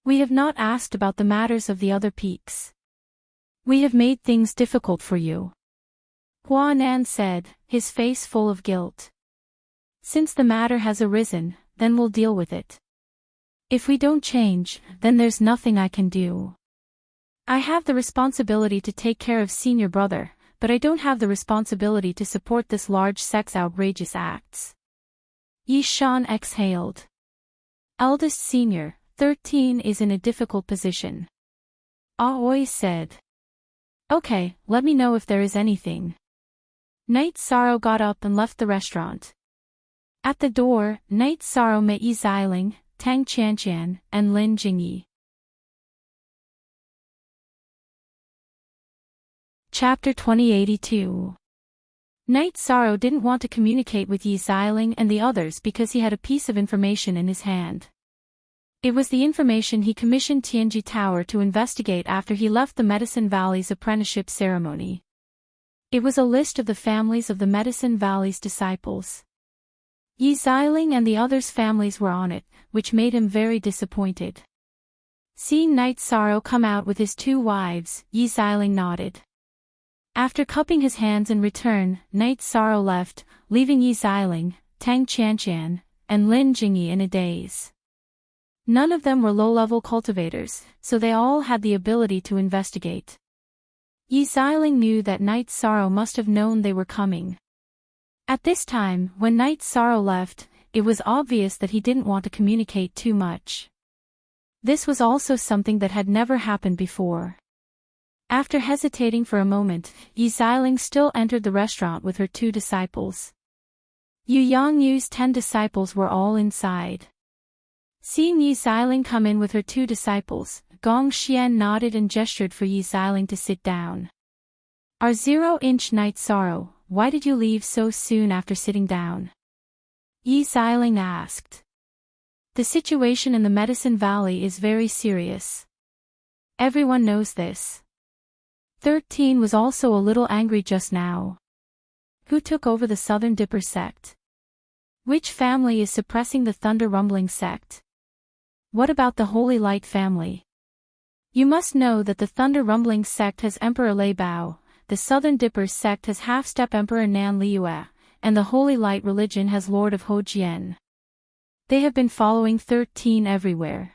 We have not asked about the matters of the other peaks. We have made things difficult for you. Hua Nan said, his face full of guilt. Since the matter has arisen, then we'll deal with it. If we don't change, then there's nothing I can do. I have the responsibility to take care of senior brother, but I don't have the responsibility to support this large sect's outrageous acts. Yi Shan exhaled. Eldest senior, 13 is in a difficult position. Aoi said. Okay, let me know if there is anything. Knight Sorrow got up and left the restaurant. At the door, Knight Sorrow met Yi Xiling, Tang Qianqian, and Lin Jingyi. Chapter 2082. Knight Sorrow didn't want to communicate with Yi Xiling and the others because he had a piece of information in his hand. It was the information he commissioned Tianji Tower to investigate after he left the Medicine Valley's apprenticeship ceremony. It was a list of the families of the Medicine Valley's disciples. Yi Xiling and the others' families were on it, which made him very disappointed. Seeing Knight Sorrow come out with his two wives, Yi Xiling nodded. After cupping his hands in return, Knight Sorrow left, leaving Yi Xiling, Tang Qianqian, and Lin Jingyi in a daze. None of them were low-level cultivators, so they all had the ability to investigate. Yi Xiling knew that Knight Sorrow must have known they were coming. At this time, when Knight Sorrow left, it was obvious that he didn't want to communicate too much. This was also something that had never happened before. After hesitating for a moment, Yi Xiling still entered the restaurant with her two disciples. Yu Yangyu's 10 disciples were all inside. Seeing Yi Xiling come in with her two disciples, Gong Xian nodded and gestured for Yi Xiling to sit down. Our 0-inch Knight Sorrow, why did you leave so soon after sitting down? Yi Xiling asked. The situation in the Medicine Valley is very serious. Everyone knows this. 13 was also a little angry just now. Who took over the Southern Dipper sect? Which family is suppressing the Thunder Rumbling sect? What about the Holy Light family? You must know that the Thunder Rumbling sect has Emperor Lei Bao, the Southern Dipper sect has Half-Step Emperor Nan Liyue, and the Holy Light religion has Lord of Ho Jian. They have been following 13 everywhere.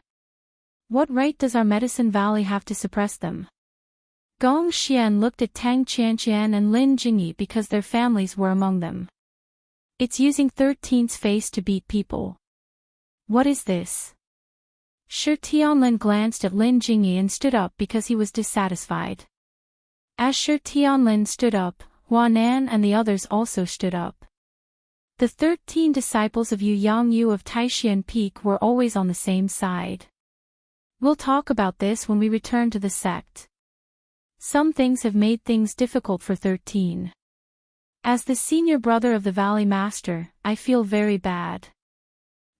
What right does our Medicine Valley have to suppress them? Gong Xian looked at Tang Qianqian and Lin Jingyi because their families were among them. It's using 13's face to beat people. What is this? Shi Tianlin glanced at Lin Jingyi and stood up because he was dissatisfied. As Shi Tianlin stood up, Huanan and the others also stood up. The 13 disciples of Yu Yangyu of Taishan Peak were always on the same side. We'll talk about this when we return to the sect. Some things have made things difficult for 13. As the senior brother of the Valley Master, I feel very bad.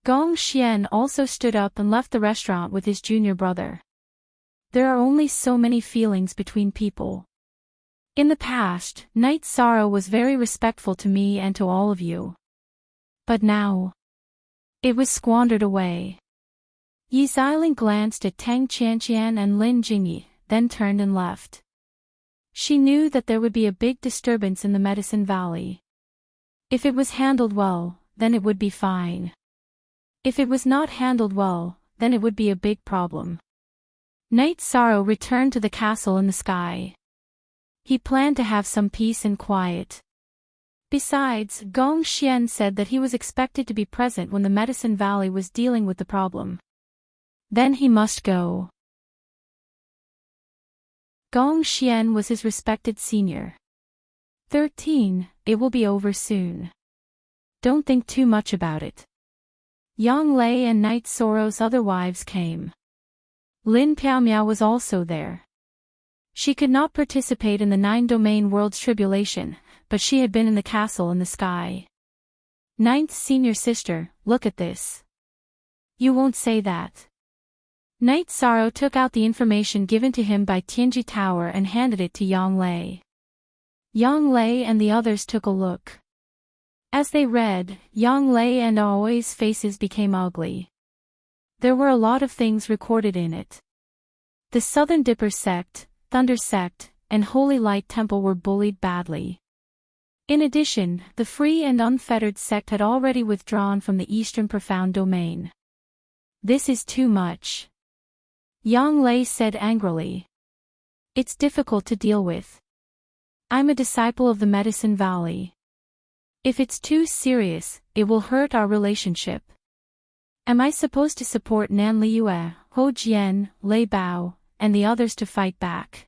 Gong Xian also stood up and left the restaurant with his junior brother. There are only so many feelings between people. In the past, Night Sorrow was very respectful to me and to all of you. But now, it was squandered away. Yi Xiling glanced at Tang Qianqian and Lin Jingyi, then turned and left. She knew that there would be a big disturbance in the Medicine Valley. If it was handled well, then it would be fine. If it was not handled well, then it would be a big problem. Night Sorrow returned to the castle in the sky. He planned to have some peace and quiet. Besides, Gong Xian said that he was expected to be present when the Medicine Valley was dealing with the problem. Then he must go. Gong Xian was his respected senior. 13, it will be over soon. Don't think too much about it. Yang Lei and Night Sorrow's other wives came. Lin Piaomiao was also there. She could not participate in the 9-domain world's tribulation, but she had been in the castle in the sky. Ninth senior sister, look at this. You won't say that. Night Sorrow took out the information given to him by Tianji Tower and handed it to Yang Lei. Yang Lei and the others took a look. As they read, Yang Lei and Aoi's faces became ugly. There were a lot of things recorded in it. The Southern Dipper sect, Thunder sect, and Holy Light Temple were bullied badly. In addition, the Free and Unfettered sect had already withdrawn from the Eastern Profound Domain. This is too much. Yang Lei said angrily. It's difficult to deal with. I'm a disciple of the Medicine Valley. If it's too serious, it will hurt our relationship. Am I supposed to support Nan Liyue, Ho Jian, Lei Bao, and the others to fight back?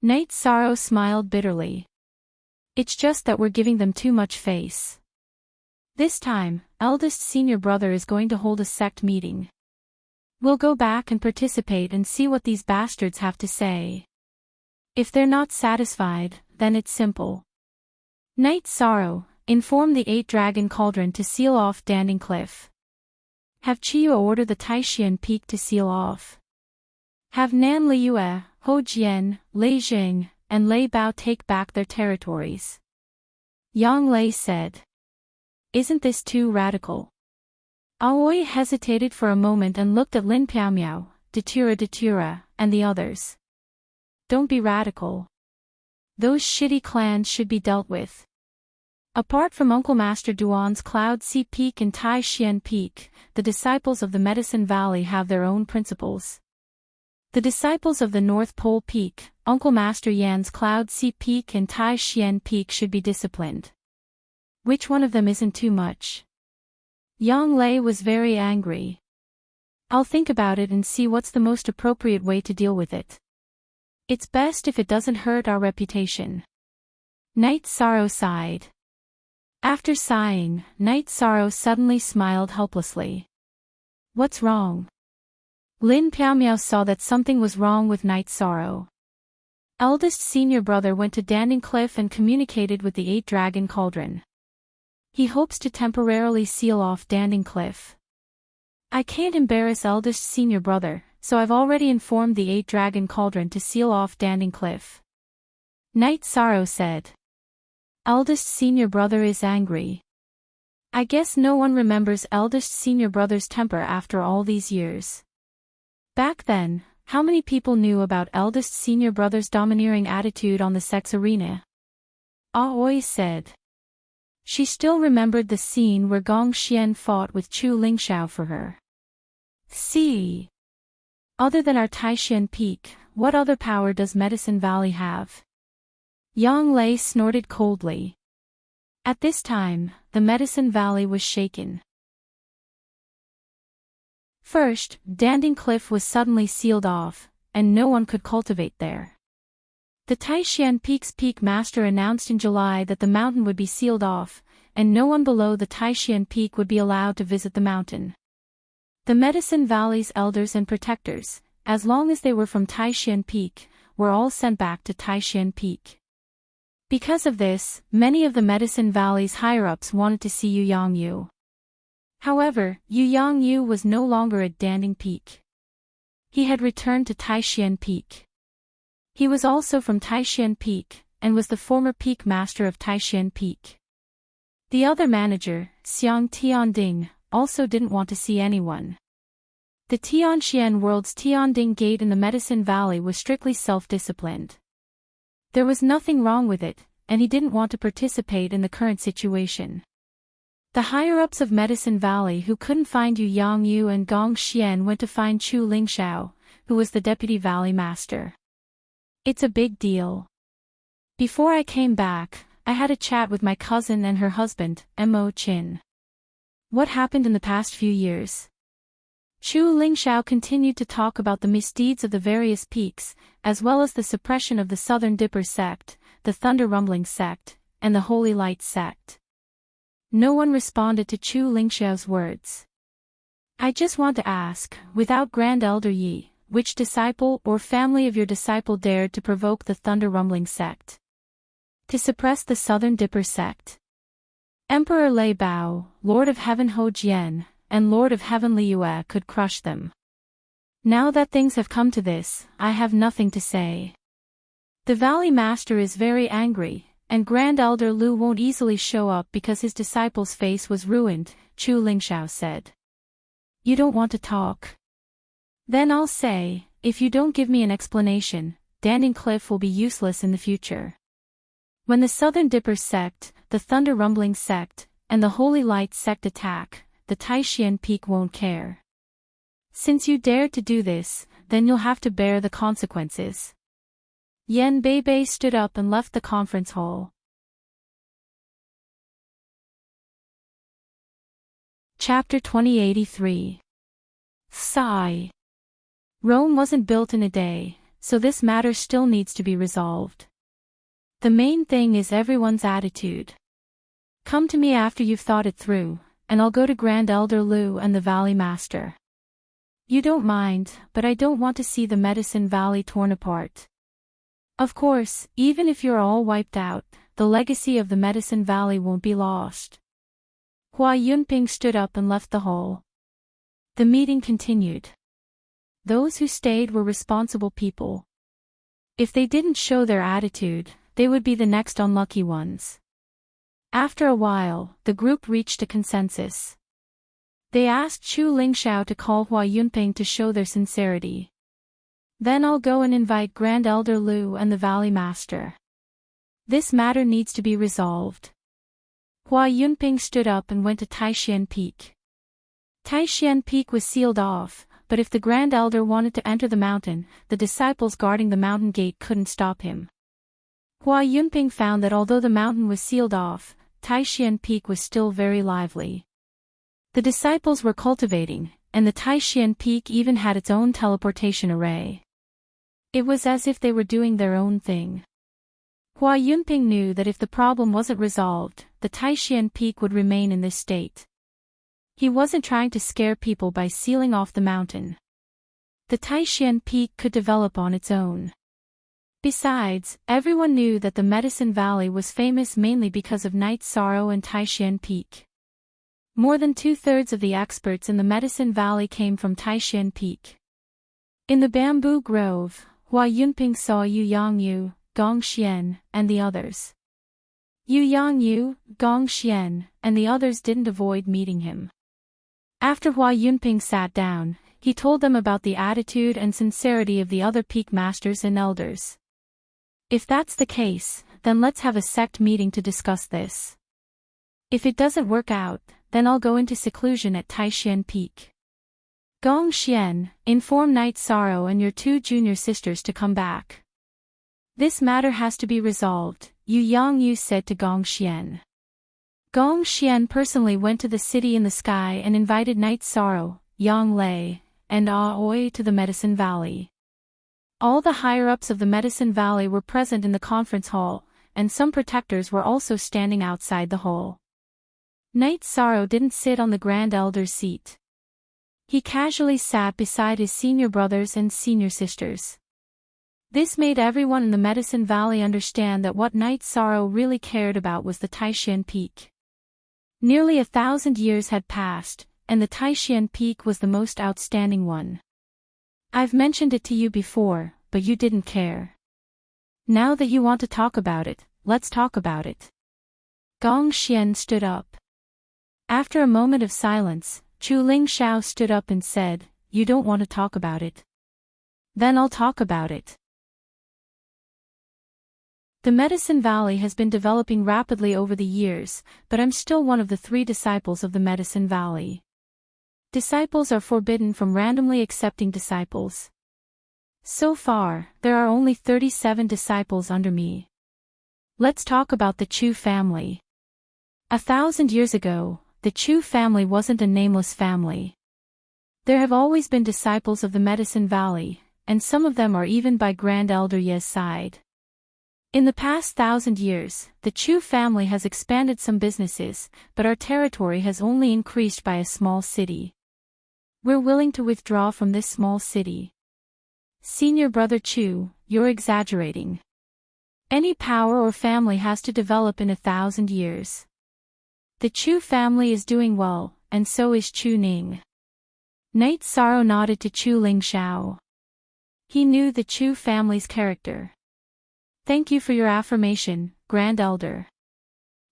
Night Sorrow smiled bitterly. It's just that we're giving them too much face. This time, eldest senior brother is going to hold a sect meeting. We'll go back and participate and see what these bastards have to say. If they're not satisfied, then it's simple. Night Sorrow, inform the 8-Dragon Cauldron to seal off Danding Cliff. Have Chiyo order the Taishan Peak to seal off. Have Nan Liyue, Ho Jian, Lei Jing, and Lei Bao take back their territories. Yang Lei said. Isn't this too radical? Aoi hesitated for a moment and looked at Lin Piaomiao, Datura, and the others. Don't be radical. Those shitty clans should be dealt with. Apart from Uncle Master Duan's Cloud Sea Peak and Tai Xian Peak, the disciples of the Medicine Valley have their own principles. The disciples of the North Pole Peak, Uncle Master Yan's Cloud Sea Peak and Tai Xian Peak should be disciplined. Which one of them isn't too much? Yang Lei was very angry. I'll think about it and see what's the most appropriate way to deal with it. It's best if it doesn't hurt our reputation. Night Sorrow sighed. After sighing, Night Sorrow suddenly smiled helplessly. What's wrong? Lin Piaomiao saw that something was wrong with Night Sorrow. Eldest senior brother went to Danding Cliff and communicated with the 8-Dragon Cauldron. He hopes to temporarily seal off Danding Cliff. I can't embarrass eldest senior brother, so I've already informed the 8-Dragon Cauldron to seal off Danding Cliff. Night Sorrow said. Eldest senior brother is angry. I guess no one remembers eldest senior brother's temper after all these years. Back then, how many people knew about eldest senior brother's domineering attitude on the sex arena? Aoi said. She still remembered the scene where Gong Xian fought with Chu Lingxiao for her. See. Other than our Taishan Peak, what other power does Medicine Valley have? Yang Lei snorted coldly. At this time, the Medicine Valley was shaken. First, Danding Cliff was suddenly sealed off, and no one could cultivate there. The Taishan Peak's peak master announced in July that the mountain would be sealed off, and no one below the Taishan Peak would be allowed to visit the mountain. The Medicine Valley's elders and protectors, as long as they were from Taishan Peak, were all sent back to Taishan Peak. Because of this, many of the Medicine Valley's higher-ups wanted to see Yu Yangyu. However, Yu Yangyu was no longer at Danding Peak. He had returned to Taishan Peak. He was also from Taishan Peak, and was the former peak master of Taishan Peak. The other manager, Xiang Tianding, also didn't want to see anyone. The Tianxian World's Tianding Gate in the Medicine Valley was strictly self-disciplined. There was nothing wrong with it, and he didn't want to participate in the current situation. The higher-ups of Medicine Valley who couldn't find Yu Yangyu and Gong Xian went to find Chu Lingxiao, who was the deputy valley master. It's a big deal. Before I came back, I had a chat with my cousin and her husband, Mo Qin. What happened in the past few years? Chu Lingxiao continued to talk about the misdeeds of the various peaks, as well as the suppression of the Southern Dipper sect, the Thunder Rumbling sect, and the Holy Light sect. No one responded to Chu Lingxiao's words. I just want to ask, without Grand Elder Yi, which disciple or family of your disciple dared to provoke the Thunder Rumbling sect? To suppress the Southern Dipper sect? Emperor Lei Bao, Lord of Heaven Ho Jian, and Lord of Heaven Li Yue could crush them. Now that things have come to this, I have nothing to say. The Valley Master is very angry, and Grand Elder Lu won't easily show up because his disciple's face was ruined, Chu Lingxiao said. You don't want to talk? Then I'll say, if you don't give me an explanation, Danding Cliff will be useless in the future. When the Southern Dipper sect, the Thunder Rumbling sect, and the Holy Light sect attack, the Taishan Peak won't care. Since you dared to do this, then you'll have to bear the consequences. Yan Beibei stood up and left the conference hall. Chapter 2083. Sigh. Rome wasn't built in a day, so this matter still needs to be resolved. The main thing is everyone's attitude. Come to me after you've thought it through, and I'll go to Grand Elder Lu and the Valley Master. You don't mind, but I don't want to see the Medicine Valley torn apart. Of course, even if you're all wiped out, the legacy of the Medicine Valley won't be lost. Hua Yunping stood up and left the hall. The meeting continued. Those who stayed were responsible people. If they didn't show their attitude, they would be the next unlucky ones. After a while, the group reached a consensus. They asked Chu Lingxiao to call Hua Yunping to show their sincerity. Then I'll go and invite Grand Elder Lu and the Valley Master. This matter needs to be resolved. Hua Yunping stood up and went to Taishan Peak. Taishan Peak was sealed off, but if the Grand Elder wanted to enter the mountain, the disciples guarding the mountain gate couldn't stop him. Hua Yunping found that although the mountain was sealed off, Taishan Peak was still very lively. The disciples were cultivating, and the Taishan Peak even had its own teleportation array. It was as if they were doing their own thing. Hua Yunping knew that if the problem wasn't resolved, the Taishan Peak would remain in this state. He wasn't trying to scare people by sealing off the mountain. The Taishan Peak could develop on its own. Besides, everyone knew that the Medicine Valley was famous mainly because of Night Sorrow and Taishan Peak. More than 2/3 of the experts in the Medicine Valley came from Taishan Peak. In the bamboo grove, Hua Yunping saw Yu Yangyu, Gong Xian, and the others. Yu Yangyu, Gong Xian, and the others didn't avoid meeting him. After Hua Yunping sat down, he told them about the attitude and sincerity of the other peak masters and elders. If that's the case, then let's have a sect meeting to discuss this. If it doesn't work out, then I'll go into seclusion at Taishan Peak. Gong Xian, inform Night Sorrow and your two junior sisters to come back. This matter has to be resolved, Yu Yangyu said to Gong Xian. Gong Xian personally went to the city in the sky and invited Night Sorrow, Yang Lei, and Aoi to the Medicine Valley. All the higher-ups of the Medicine Valley were present in the conference hall, and some protectors were also standing outside the hall. Night Sorrow didn't sit on the Grand Elder's seat. He casually sat beside his senior brothers and senior sisters. This made everyone in the Medicine Valley understand that what Night Sorrow really cared about was the Taishan Peak. Nearly 1,000 years had passed, and the Taishan Peak was the most outstanding one. I've mentioned it to you before, but you didn't care. Now that you want to talk about it, let's talk about it. Gong Xian stood up. After a moment of silence, Chu Lingshao stood up and said, "You don't want to talk about it? Then I'll talk about it." The Medicine Valley has been developing rapidly over the years, but I'm still one of the 3 disciples of the Medicine Valley. Disciples are forbidden from randomly accepting disciples. So far, there are only 37 disciples under me. Let's talk about the Chu family. 1,000 years ago, the Chu family wasn't a nameless family. There have always been disciples of the Medicine Valley, and some of them are even by Grand Elder Ye's side. In the past 1,000 years, the Chu family has expanded some businesses, but our territory has only increased by a small city. We're willing to withdraw from this small city. Senior brother Chu, you're exaggerating. Any power or family has to develop in 1,000 years. The Chu family is doing well, and so is Chu Ning. Night Sorrow nodded to Chu Lingshao. He knew the Chu family's character. Thank you for your affirmation, Grand Elder.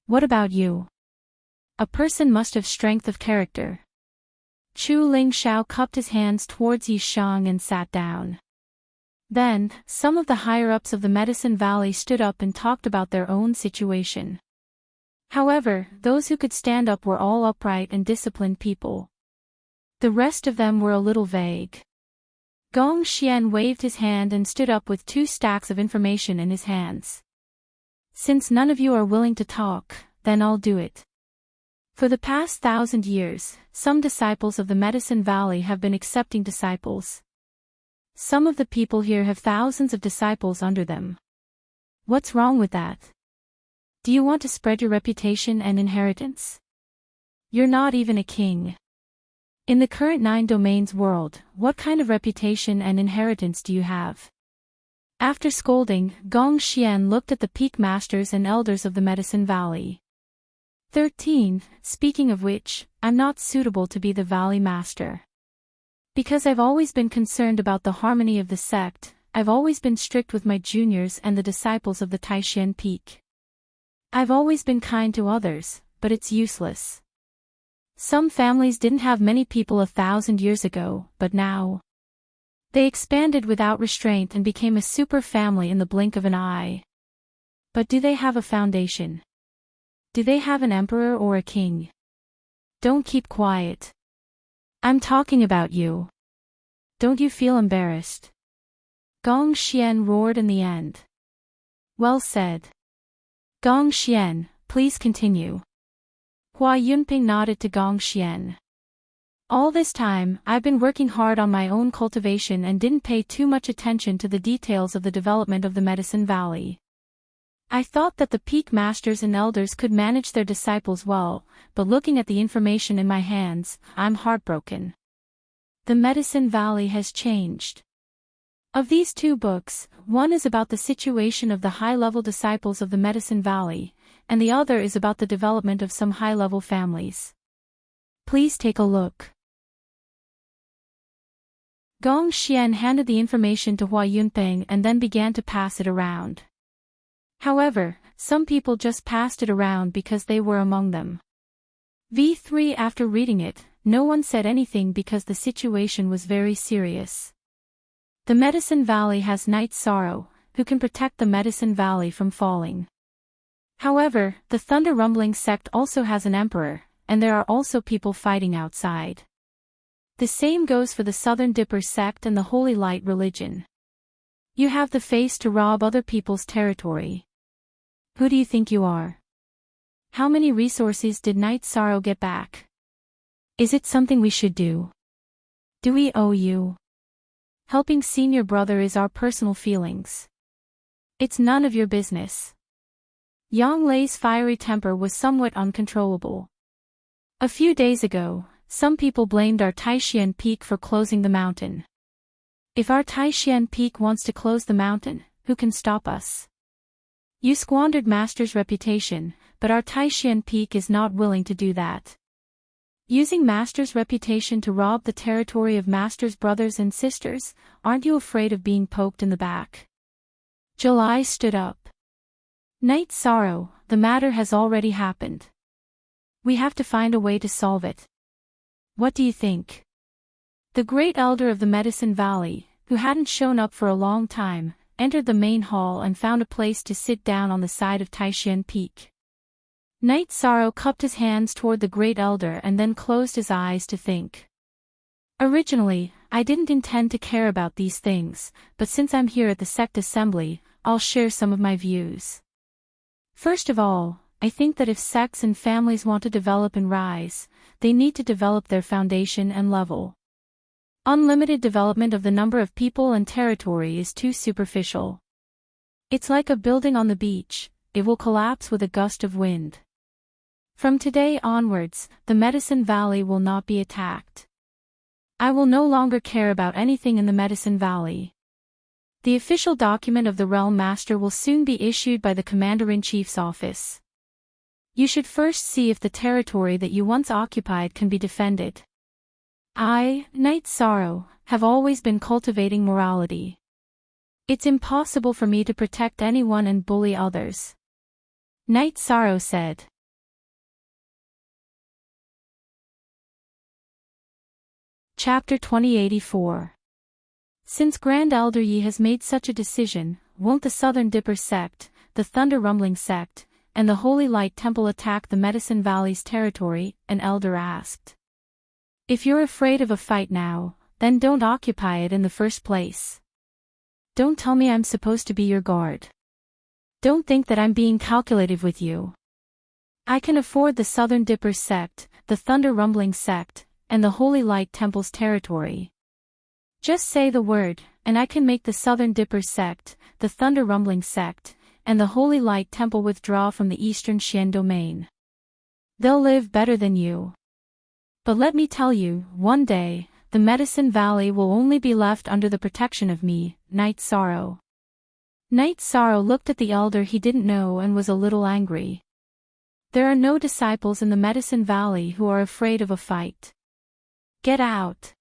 What about you? A person must have strength of character. Chu Lingshao cupped his hands towards Yishang and sat down. Then, some of the higher-ups of the Medicine Valley stood up and talked about their own situation. However, those who could stand up were all upright and disciplined people. The rest of them were a little vague. Gong Xian waved his hand and stood up with 2 stacks of information in his hands. Since none of you are willing to talk, then I'll do it. For the past 1,000 years, some disciples of the Medicine Valley have been accepting disciples. Some of the people here have thousands of disciples under them. What's wrong with that? Do you want to spread your reputation and inheritance? You're not even a king. In the current 9 domains world, what kind of reputation and inheritance do you have? After scolding, Gong Xian looked at the peak masters and elders of the Medicine Valley. 13. Speaking of which, I'm not suitable to be the Valley Master. Because I've always been concerned about the harmony of the sect, I've always been strict with my juniors and the disciples of the Taishan Peak. I've always been kind to others, but it's useless. Some families didn't have many people 1,000 years ago, but now they expanded without restraint and became a super family in the blink of an eye. But do they have a foundation? Do they have an emperor or a king? Don't keep quiet. I'm talking about you. Don't you feel embarrassed? Gong Xian roared in the end. Well said. Gong Xian, please continue. Hua Yunping nodded to Gong Xian. All this time, I've been working hard on my own cultivation and didn't pay too much attention to the details of the development of the Medicine Valley. I thought that the peak masters and elders could manage their disciples well, but looking at the information in my hands, I'm heartbroken. The Medicine Valley has changed. Of these 2 books, one is about the situation of the high-level disciples of the Medicine Valley, and the other is about the development of some high-level families. Please take a look. Gong Xian handed the information to Hua Yunpeng and then began to pass it around. However, some people just passed it around because they were among them. V3 After reading it, no one said anything because the situation was very serious. The Medicine Valley has Night Sorrow, who can protect the Medicine Valley from falling. However, the Thunder Rumbling sect also has an emperor, and there are also people fighting outside. The same goes for the Southern Dipper sect and the Holy Light religion. You have the face to rob other people's territory. Who do you think you are? How many resources did Night Sorrow get back? Is it something we should do? Do we owe you? Helping senior brother is our personal feelings. It's none of your business. Yang Lei's fiery temper was somewhat uncontrollable. A few days ago, some people blamed our Taishian Peak for closing the mountain. If our Taishian Peak wants to close the mountain, who can stop us? You squandered Master's reputation, but our Taishian Peak is not willing to do that. Using Master's reputation to rob the territory of Master's brothers and sisters, aren't you afraid of being poked in the back? July stood up. Night Sorrow, the matter has already happened. We have to find a way to solve it. What do you think? The great elder of the Medicine Valley, who hadn't shown up for a long time, entered the main hall and found a place to sit down on the side of Taishian Peak. Night Sorrow cupped his hands toward the great elder and then closed his eyes to think. Originally, I didn't intend to care about these things, but since I'm here at the sect assembly, I'll share some of my views. First of all, I think that if sects and families want to develop and rise, they need to develop their foundation and level. Unlimited development of the number of people and territory is too superficial. It's like a building on the beach, it will collapse with a gust of wind. From today onwards, the Medicine Valley will not be attacked. I will no longer care about anything in the Medicine Valley. The official document of the Realm Master will soon be issued by the Commander-in-Chief's office. You should first see if the territory that you once occupied can be defended. I, Night Sorrow, have always been cultivating morality. It's impossible for me to protect anyone and bully others. Night Sorrow said. Chapter 2084. Since Grand Elder Yi has made such a decision, won't the Southern Dipper sect, the Thunder Rumbling sect, and the Holy Light Temple attack the Medicine Valley's territory? An elder asked. If you're afraid of a fight now, then don't occupy it in the first place. Don't tell me I'm supposed to be your guard. Don't think that I'm being calculative with you. I can afford the Southern Dipper sect, the Thunder Rumbling sect, and the Holy Light Temple's territory. Just say the word, and I can make the Southern Dipper sect, the Thunder Rumbling sect, and the Holy Light Temple withdraw from the Eastern Xian domain. They'll live better than you. But let me tell you, one day, the Medicine Valley will only be left under the protection of me, Night Sorrow. Night Sorrow looked at the elder he didn't know and was a little angry. There are no disciples in the Medicine Valley who are afraid of a fight. Get out.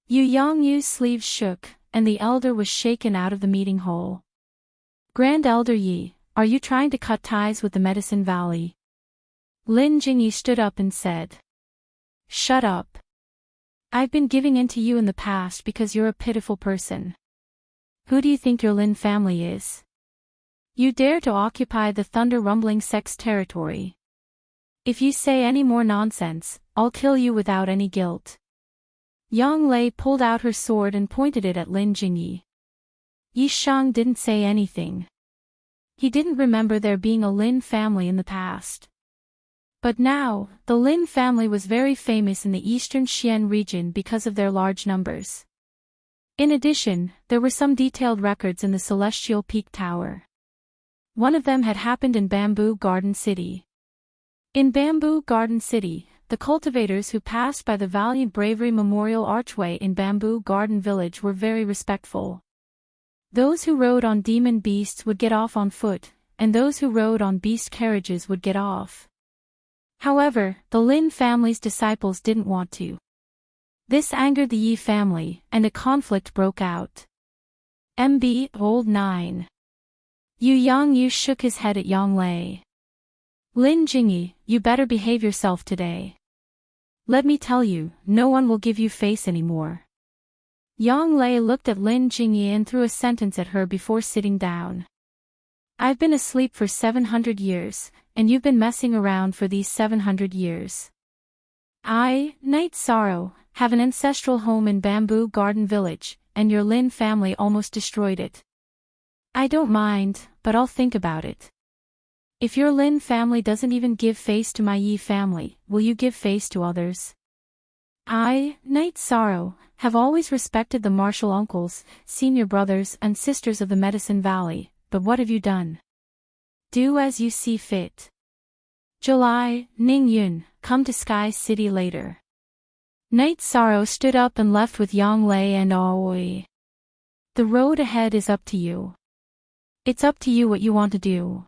Yu Yangyu's sleeves shook, and the elder was shaken out of the meeting hall. Grand Elder Yi, are you trying to cut ties with the Medicine Valley? Lin Jingyi stood up and said. Shut up. I've been giving in to you in the past because you're a pitiful person. Who do you think your Lin family is? You dare to occupy the Thunder Rumbling sect's territory. If you say any more nonsense, I'll kill you without any guilt. Yang Lei pulled out her sword and pointed it at Lin Jingyi. Yi Shang didn't say anything. He didn't remember there being a Lin family in the past. But now, the Lin family was very famous in the Eastern Xian region because of their large numbers. In addition, there were some detailed records in the Celestial Peak Tower. One of them had happened in Bamboo Garden City. In Bamboo Garden City, the cultivators who passed by the Valiant Bravery Memorial Archway in Bamboo Garden Village were very respectful. Those who rode on demon beasts would get off on foot, and those who rode on beast carriages would get off. However, the Lin family's disciples didn't want to. This angered the Yi family, and a conflict broke out. MB Old 9. Yu Yangyu shook his head at Yang Lei. Lin Jingyi, you better behave yourself today. Let me tell you, no one will give you face anymore. Yang Lei looked at Lin Jingyi and threw a sentence at her before sitting down. I've been asleep for 700 years, and you've been messing around for these 700 years. I, Night Sorrow, have an ancestral home in Bamboo Garden Village, and your Lin family almost destroyed it. I don't mind, but I'll think about it. If your Lin family doesn't even give face to my Yi family, will you give face to others? I, Knight Sorrow, have always respected the martial uncles, senior brothers and sisters of the Medicine Valley, but what have you done? Do as you see fit. July, Ning Yun, come to Sky City later. Knight Sorrow stood up and left with Yang Lei and Aoi. The road ahead is up to you. It's up to you what you want to do.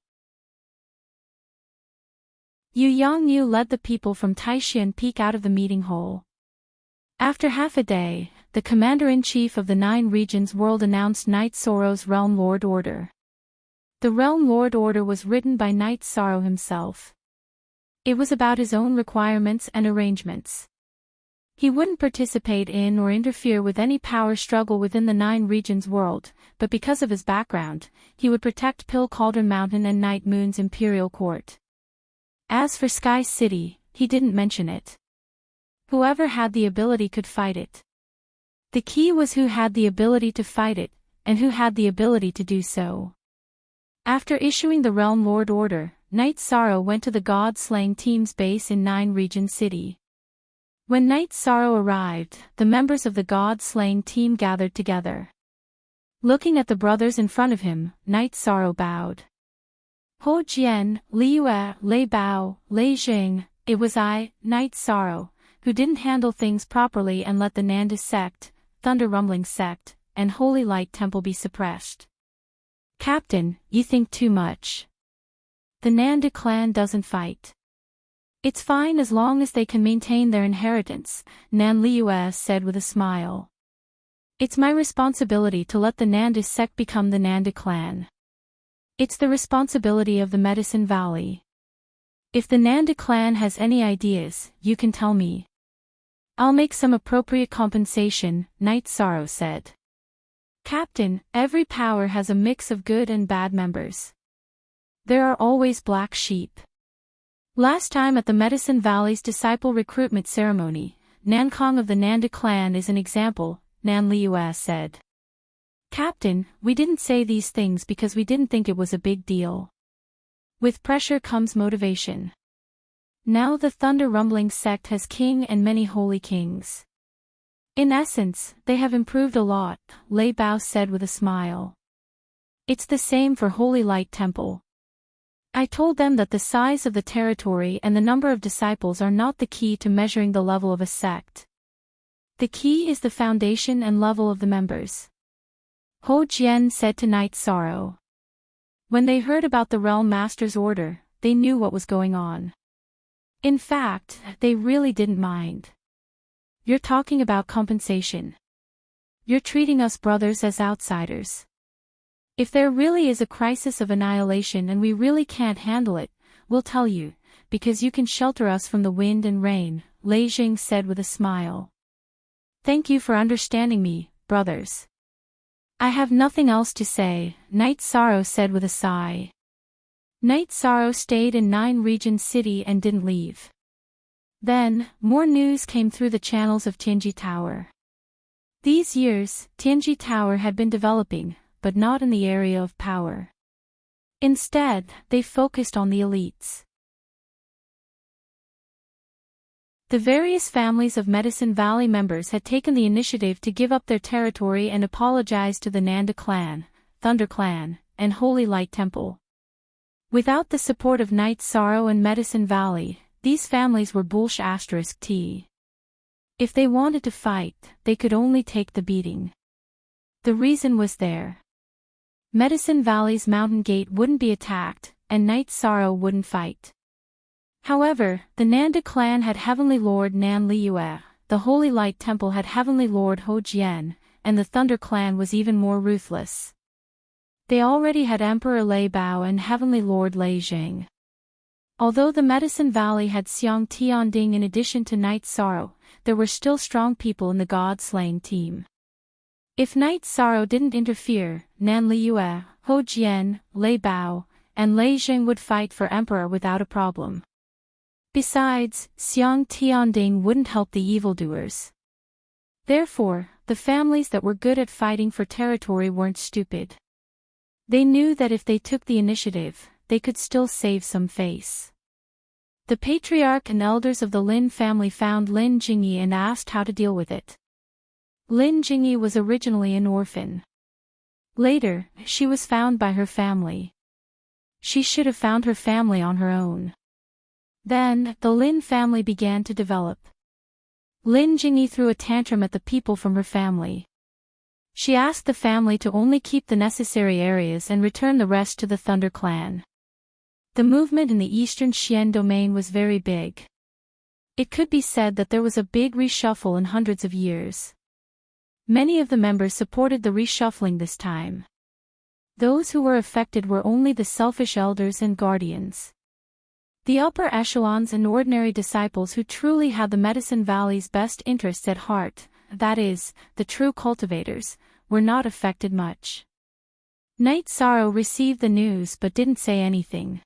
Yu Yangyu led the people from Taishan Peak out of the meeting hall. After half a day, the Commander-in-Chief of the 9 Regions World announced Knight Sorrow's Realm Lord Order. The Realm Lord Order was written by Knight Sorrow himself. It was about his own requirements and arrangements. He wouldn't participate in or interfere with any power struggle within the 9 Regions world, but because of his background, he would protect Pill Cauldron Mountain and Night Moon's Imperial Court. As for Sky City, he didn't mention it. Whoever had the ability could fight it. The key was who had the ability to fight it, and who had the ability to do so. After issuing the Realm Lord Order, Knight Sorrow went to the God-Slaying Team's base in 9 Region City. When Knight Sorrow arrived, the members of the God-Slaying Team gathered together. Looking at the brothers in front of him, Knight Sorrow bowed. Ho Jian, Liyue, Lei Bao, Lei Jing, it was I, Knight Sorrow, who didn't handle things properly and let the Nanda sect, Thunder Rumbling sect, and Holy Light Temple be suppressed. Captain, you think too much. The Nanda clan doesn't fight. It's fine as long as they can maintain their inheritance, Nan Liyue said with a smile. It's my responsibility to let the Nanda sect become the Nanda clan. It's the responsibility of the Medicine Valley. If the Nanda clan has any ideas, you can tell me. I'll make some appropriate compensation, Knight Sorrow said. Captain, every power has a mix of good and bad members. There are always black sheep. Last time at the Medicine Valley's disciple recruitment ceremony, Nankong of the Nanda clan is an example, Nan Liyue said. Captain, we didn't say these things because we didn't think it was a big deal. With pressure comes motivation. Now the Thunder Rumbling sect has king and many holy kings. In essence, they have improved a lot, Lei Bao said with a smile. It's the same for Holy Light Temple. I told them that the size of the territory and the number of disciples are not the key to measuring the level of a sect. The key is the foundation and level of the members. Ho Jian said to Knight Sorrow. When they heard about the Realm Master's order, they knew what was going on. In fact, they really didn't mind. You're talking about compensation. You're treating us brothers as outsiders. If there really is a crisis of annihilation and we really can't handle it, we'll tell you, because you can shelter us from the wind and rain, Lei Jing said with a smile. Thank you for understanding me, brothers. I have nothing else to say, Knight Sorrow said with a sigh. Knight Sorrow stayed in 9 Region City and didn't leave. Then, more news came through the channels of Tianji Tower. These years, Tianji Tower had been developing, but not in the area of power. Instead, they focused on the elites. The various families of Medicine Valley members had taken the initiative to give up their territory and apologize to the Nanda clan, Thunder Clan, and Holy Light Temple. Without the support of Knight Sorrow and Medicine Valley, these families were *T. If they wanted to fight, they could only take the beating. The reason was there. Medicine Valley's Mountain Gate wouldn't be attacked, and Knight Sorrow wouldn't fight. However, the Nanda clan had Heavenly Lord Nan Liyue, the Holy Light Temple had Heavenly Lord Ho Jian, and the Thunder clan was even more ruthless. They already had Emperor Lei Bao and Heavenly Lord Lei Jing. Although the Medicine Valley had Xiang Tianding in addition to Knight Sorrow, there were still strong people in the God-Slaying team. If Knight Sorrow didn't interfere, Nan Liyue, Ho Jian, Lei Bao, and Lei Jing would fight for Emperor without a problem. Besides, Xiang Tianding wouldn't help the evildoers. Therefore, the families that were good at fighting for territory weren't stupid. They knew that if they took the initiative, they could still save some face. The patriarch and elders of the Lin family found Lin Jingyi and asked how to deal with it. Lin Jingyi was originally an orphan. Later, she was found by her family. She should have found her family on her own. Then, the Lin family began to develop. Lin Jingyi threw a tantrum at the people from her family. She asked the family to only keep the necessary areas and return the rest to the Thunder Clan. The movement in the eastern Xian domain was very big. It could be said that there was a big reshuffle in hundreds of years. Many of the members supported the reshuffling this time. Those who were affected were only the selfish elders and guardians. The upper echelons and ordinary disciples who truly had the Medicine Valley's best interests at heart, that is, the true cultivators, were not affected much. Night Sorrow received the news but didn't say anything.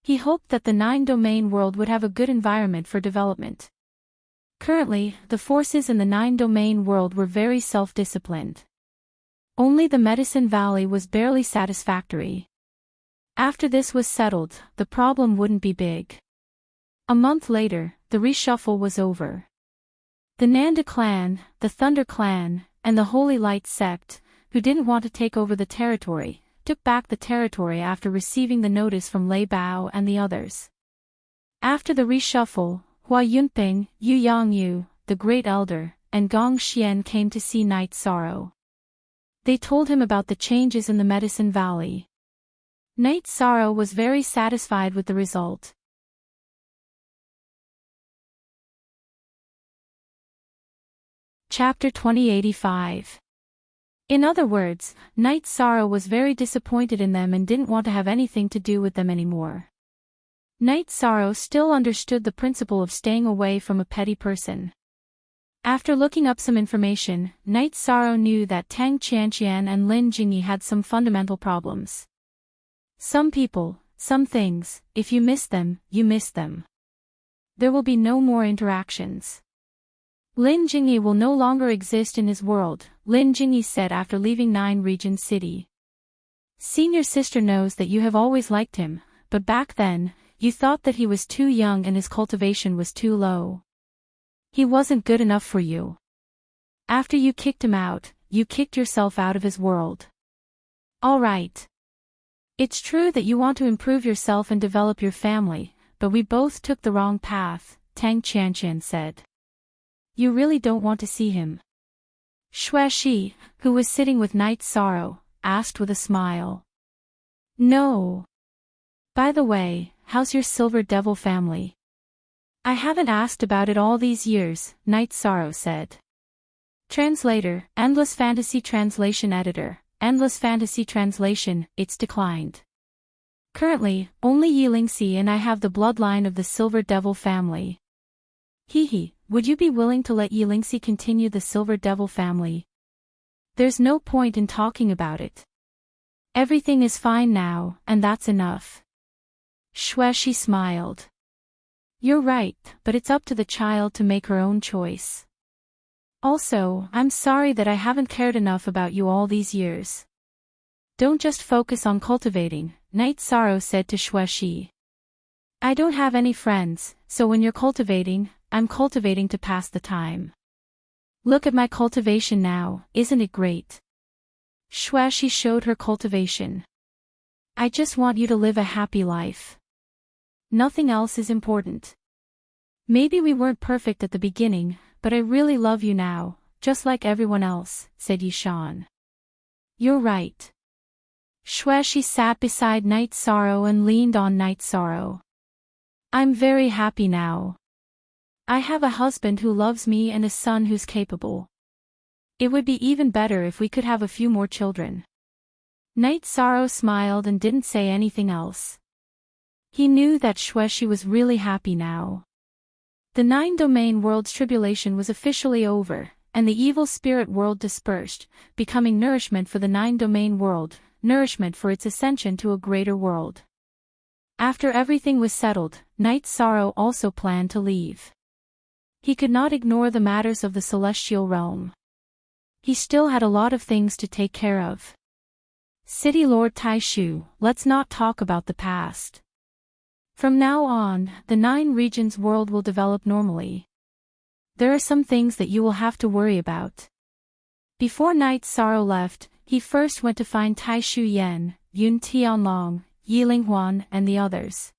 He hoped that the 9-domain world would have a good environment for development. Currently, the forces in the 9-domain world were very self-disciplined. Only the Medicine Valley was barely satisfactory. After this was settled, the problem wouldn't be big. A month later, the reshuffle was over. The Nanda clan, the Thunder clan, and the Holy Light sect, who didn't want to take over the territory, took back the territory after receiving the notice from Lei Bao and the others. After the reshuffle, Hua Yunping, Yu Yangyu, the Great Elder, and Gong Xian came to see Night Sorrow. They told him about the changes in the Medicine Valley. Night Sorrow was very satisfied with the result. Chapter 2085. In other words, Night Sorrow was very disappointed in them and didn't want to have anything to do with them anymore. Night Sorrow still understood the principle of staying away from a petty person. After looking up some information, Night Sorrow knew that Tang Qianqian and Lin Jingyi had some fundamental problems. Some people, some things, if you miss them, you miss them. There will be no more interactions. Lin Jingyi will no longer exist in his world, Lin Jingyi said after leaving 9 Region City. Senior sister knows that you have always liked him, but back then, you thought that he was too young and his cultivation was too low. He wasn't good enough for you. After you kicked him out, you kicked yourself out of his world. All right. It's true that you want to improve yourself and develop your family, but we both took the wrong path, Tang Qianqian said. You really don't want to see him? Xueshi, who was sitting with Night Sorrow, asked with a smile. No. By the way, how's your Silver Devil family? I haven't asked about it all these years, Night Sorrow said. Translator, Endless Fantasy Translation Editor, Endless Fantasy Translation, it's declined. Currently, only Yilingxi and I have the bloodline of the Silver Devil family. Hehe, would you be willing to let Yilingxi continue the Silver Devil family? There's no point in talking about it. Everything is fine now, and that's enough. Xueshi smiled. You're right, but it's up to the child to make her own choice. Also, I'm sorry that I haven't cared enough about you all these years. Don't just focus on cultivating, Night Sorrow said to Xueshi. I don't have any friends, so when you're cultivating, I'm cultivating to pass the time. Look at my cultivation now, isn't it great? Xueshi showed her cultivation. I just want you to live a happy life. Nothing else is important. Maybe we weren't perfect at the beginning, but I really love you now, just like everyone else, said Yishan. You're right. Xueshi sat beside Night Sorrow and leaned on Night Sorrow. I'm very happy now. I have a husband who loves me and a son who's capable. It would be even better if we could have a few more children. Night Sorrow smiled and didn't say anything else. He knew that Xueshi was really happy now. The 9-domain world's tribulation was officially over, and the evil spirit world dispersed, becoming nourishment for the 9-domain world, nourishment for its ascension to a greater world. After everything was settled, Night Sorrow also planned to leave. He could not ignore the matters of the celestial realm. He still had a lot of things to take care of. City Lord Taishu, let's not talk about the past. From now on, the 9 regions world will develop normally. There are some things that you will have to worry about. Before Night Sorrow left, he first went to find Taishu Yen, Yun Tianlong, Yiling Huan and the others.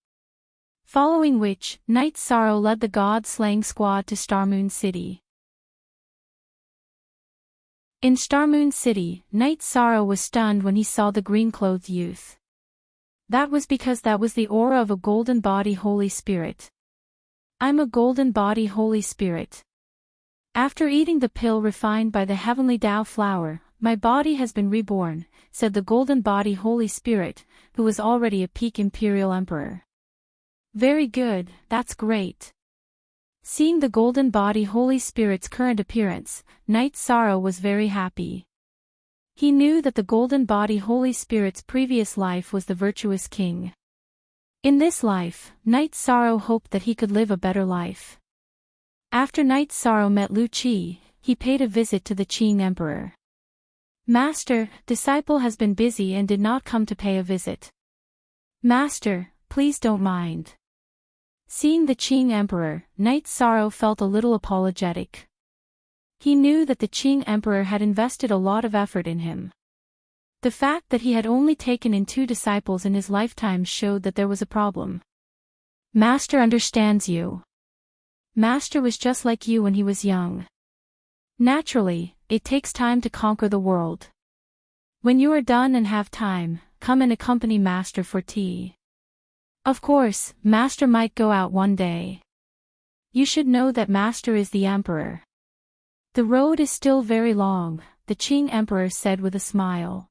Following which, Night Sorrow led the god-slaying squad to Starmoon City. In Starmoon City, Night Sorrow was stunned when he saw the green-clothed youth. That was because that was the aura of a golden body Holy Spirit. I'm a golden body Holy Spirit. After eating the pill refined by the heavenly Tao flower, my body has been reborn, said the golden body Holy Spirit, who was already a peak imperial emperor. Very good, that's great. Seeing the golden body Holy Spirit's current appearance, Night Sorrow was very happy. He knew that the golden body Holy Spirit's previous life was the virtuous king. In this life, Night Sorrow hoped that he could live a better life. After Night Sorrow met Lu Qi, he paid a visit to the Qing Emperor. Master, disciple has been busy and did not come to pay a visit. Master, please don't mind. Seeing the Qing Emperor, Night Sorrow felt a little apologetic. He knew that the Qing Emperor had invested a lot of effort in him. The fact that he had only taken in 2 disciples in his lifetime showed that there was a problem. Master understands you. Master was just like you when he was young. Naturally, it takes time to conquer the world. When you are done and have time, come and accompany Master for tea. Of course, Master might go out one day. You should know that Master is the Emperor. The road is still very long, the Qing Emperor said with a smile.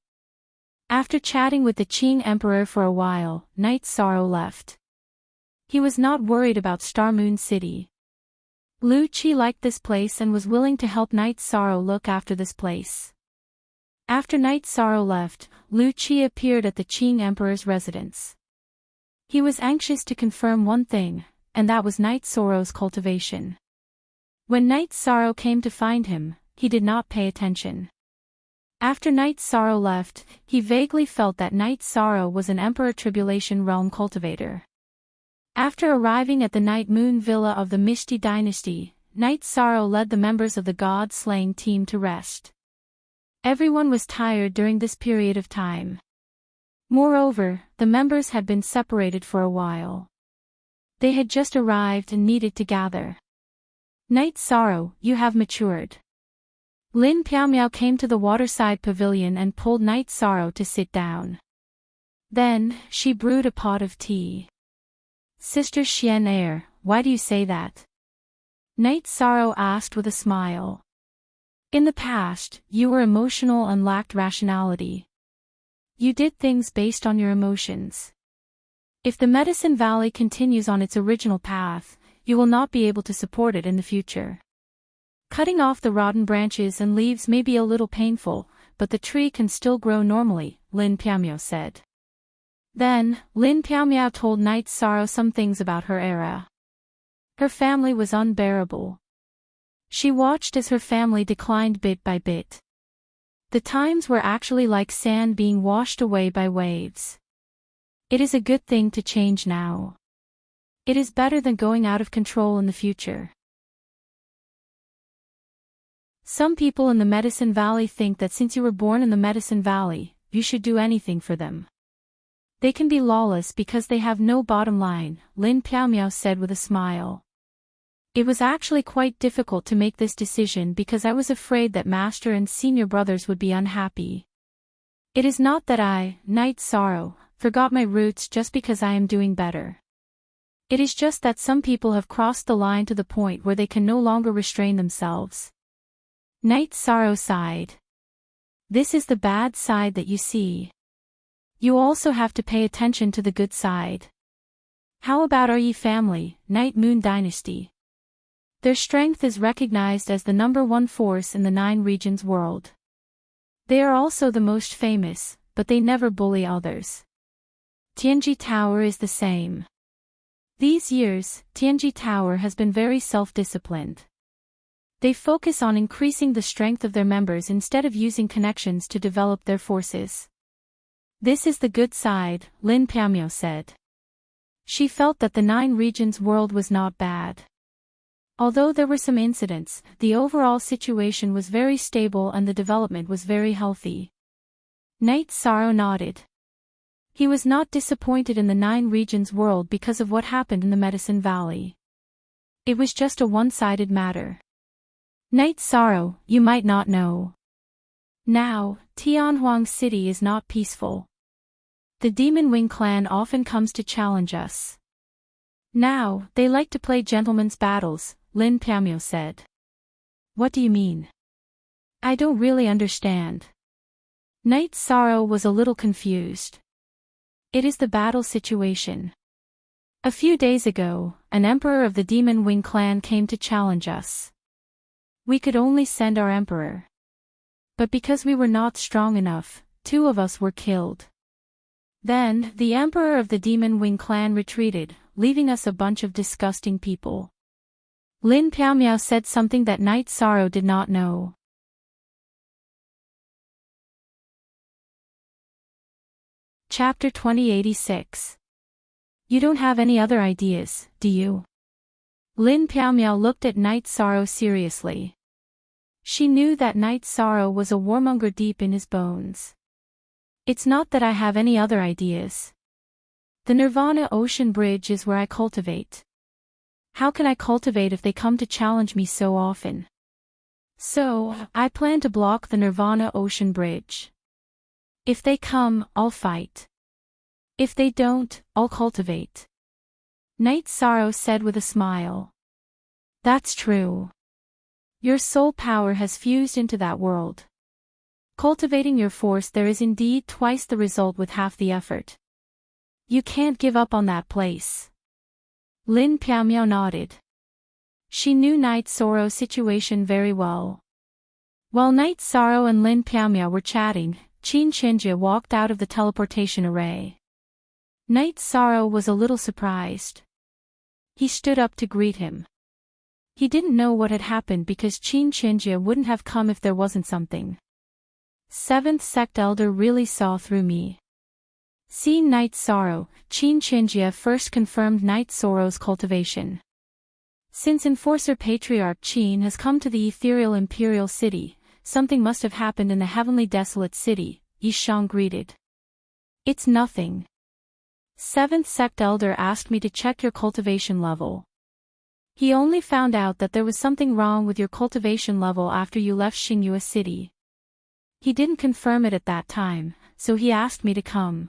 After chatting with the Qing Emperor for a while, Night Sorrow left. He was not worried about Starmoon City. Lu Qi liked this place and was willing to help Night Sorrow look after this place. After Night Sorrow left, Lu Qi appeared at the Qing Emperor's residence. He was anxious to confirm one thing, and that was Night Sorrow's cultivation. When Night Sorrow came to find him, he did not pay attention. After Night Sorrow left, he vaguely felt that Night Sorrow was an Emperor Tribulation Realm cultivator. After arriving at the Night Moon Villa of the Mishti dynasty, Night Sorrow led the members of the god-slaying team to rest. Everyone was tired during this period of time. Moreover, the members had been separated for a while. They had just arrived and needed to gather. Night Sorrow, you have matured. Lin Piaomiao came to the waterside pavilion and pulled Night Sorrow to sit down. Then, she brewed a pot of tea. Sister Xian Er, why do you say that? Night Sorrow asked with a smile. In the past, you were emotional and lacked rationality. You did things based on your emotions. If the Medicine Valley continues on its original path, you will not be able to support it in the future. Cutting off the rotten branches and leaves may be a little painful, but the tree can still grow normally, Lin Piaomiao said. Then, Lin Piaomiao told Night Sorrow some things about her era. Her family was unbearable. She watched as her family declined bit by bit. The times were actually like sand being washed away by waves. It is a good thing to change now. It is better than going out of control in the future. Some people in the Medicine Valley think that since you were born in the Medicine Valley, you should do anything for them. They can be lawless because they have no bottom line, Lin Piaomiao said with a smile. It was actually quite difficult to make this decision because I was afraid that Master and senior brothers would be unhappy. It is not that I, Night Sorrow, forgot my roots just because I am doing better. It is just that some people have crossed the line to the point where they can no longer restrain themselves. Night Sorrow sighed. This is the bad side that you see. You also have to pay attention to the good side. How about our Yi family, Night Moon Dynasty? Their strength is recognized as the #1 force in the 9 regions world. They are also the most famous, but they never bully others. Tianji Tower is the same. These years, Tianji Tower has been very self-disciplined. They focus on increasing the strength of their members instead of using connections to develop their forces. This is the good side, Lin Piamiao said. She felt that the 9 regions world was not bad. Although there were some incidents, the overall situation was very stable and the development was very healthy. Knight Sorrow nodded. He was not disappointed in the 9 regions world because of what happened in the Medicine Valley. It was just a one-sided matter. Knight Sorrow, you might not know. Now, Tianhuang City is not peaceful. The Demon Wing clan often comes to challenge us. Now, they like to play gentlemen's battles, Lin Piamiao said. What do you mean? I don't really understand. Knight Sorrow was a little confused. It is the battle situation. A few days ago, an emperor of the Demon Wing clan came to challenge us. We could only send our emperor. But because we were not strong enough, 2 of us were killed. Then, the emperor of the Demon Wing clan retreated, leaving us a bunch of disgusting people. Lin Piamiao said something that Knight Sorrow did not know. Chapter 2086. You don't have any other ideas, do you? Lin Piamiao looked at Knight Sorrow seriously. She knew that Knight Sorrow was a warmonger deep in his bones. It's not that I have any other ideas. The Nirvana Ocean Bridge is where I cultivate. How can I cultivate if they come to challenge me so often? So, I plan to block the Nirvana Ocean Bridge. If they come, I'll fight. If they don't, I'll cultivate. Knight Sorrow said with a smile. That's true. Your soul power has fused into that world. Cultivating your force there is indeed twice the result with half the effort. You can't give up on that place. Lin Piamiao nodded. She knew Knight Sorrow's situation very well. While Knight Sorrow and Lin Piamiao were chatting, Qin Qinjie walked out of the teleportation array. Knight Sorrow was a little surprised. He stood up to greet him. He didn't know what had happened because Qin Qinjie wouldn't have come if there wasn't something. 7th Sect Elder really saw through me. Seeing Knight Sorrow, Qin Qinjie first confirmed Knight Sorrow's cultivation. Since Enforcer Patriarch Qin has come to the ethereal Imperial City, something must have happened in the Heavenly Desolate City, Yishang greeted. It's nothing. 7th Sect Elder asked me to check your cultivation level. He only found out that there was something wrong with your cultivation level after you left Xingyue City. He didn't confirm it at that time, so he asked me to come.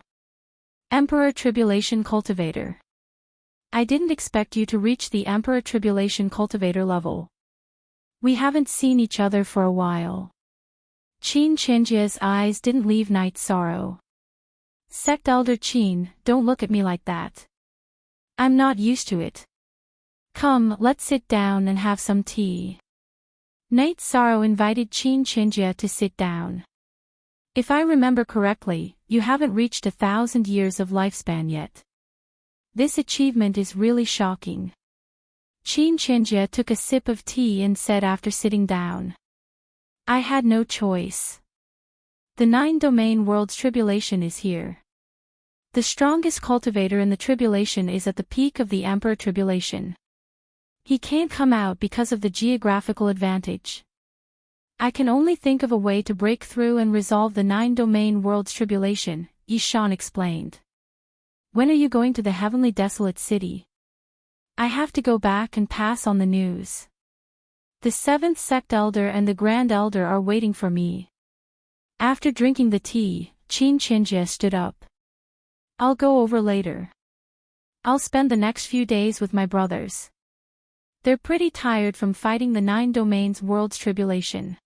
Emperor Tribulation Cultivator. I didn't expect you to reach the Emperor Tribulation Cultivator level. We haven't seen each other for a while. Qin Qinjie's eyes didn't leave Knight Sorrow. Sect Elder Qin, don't look at me like that. I'm not used to it. Come, let's sit down and have some tea. Knight Sorrow invited Qin Qinjie to sit down. If I remember correctly, you haven't reached 1,000 years of lifespan yet. This achievement is really shocking. Qin Qinjie took a sip of tea and said after sitting down. I had no choice. The 9-domain world's tribulation is here. The strongest cultivator in the tribulation is at the peak of the Emperor Tribulation. He can't come out because of the geographical advantage. I can only think of a way to break through and resolve the 9-domain world's tribulation, Yishan explained. When are you going to the Heavenly Desolate City? I have to go back and pass on the news. The 7th Sect Elder and the Grand Elder are waiting for me. After drinking the tea, Qin Qinjie stood up. I'll go over later. I'll spend the next few days with my brothers. They're pretty tired from fighting the 9 domains world's tribulation.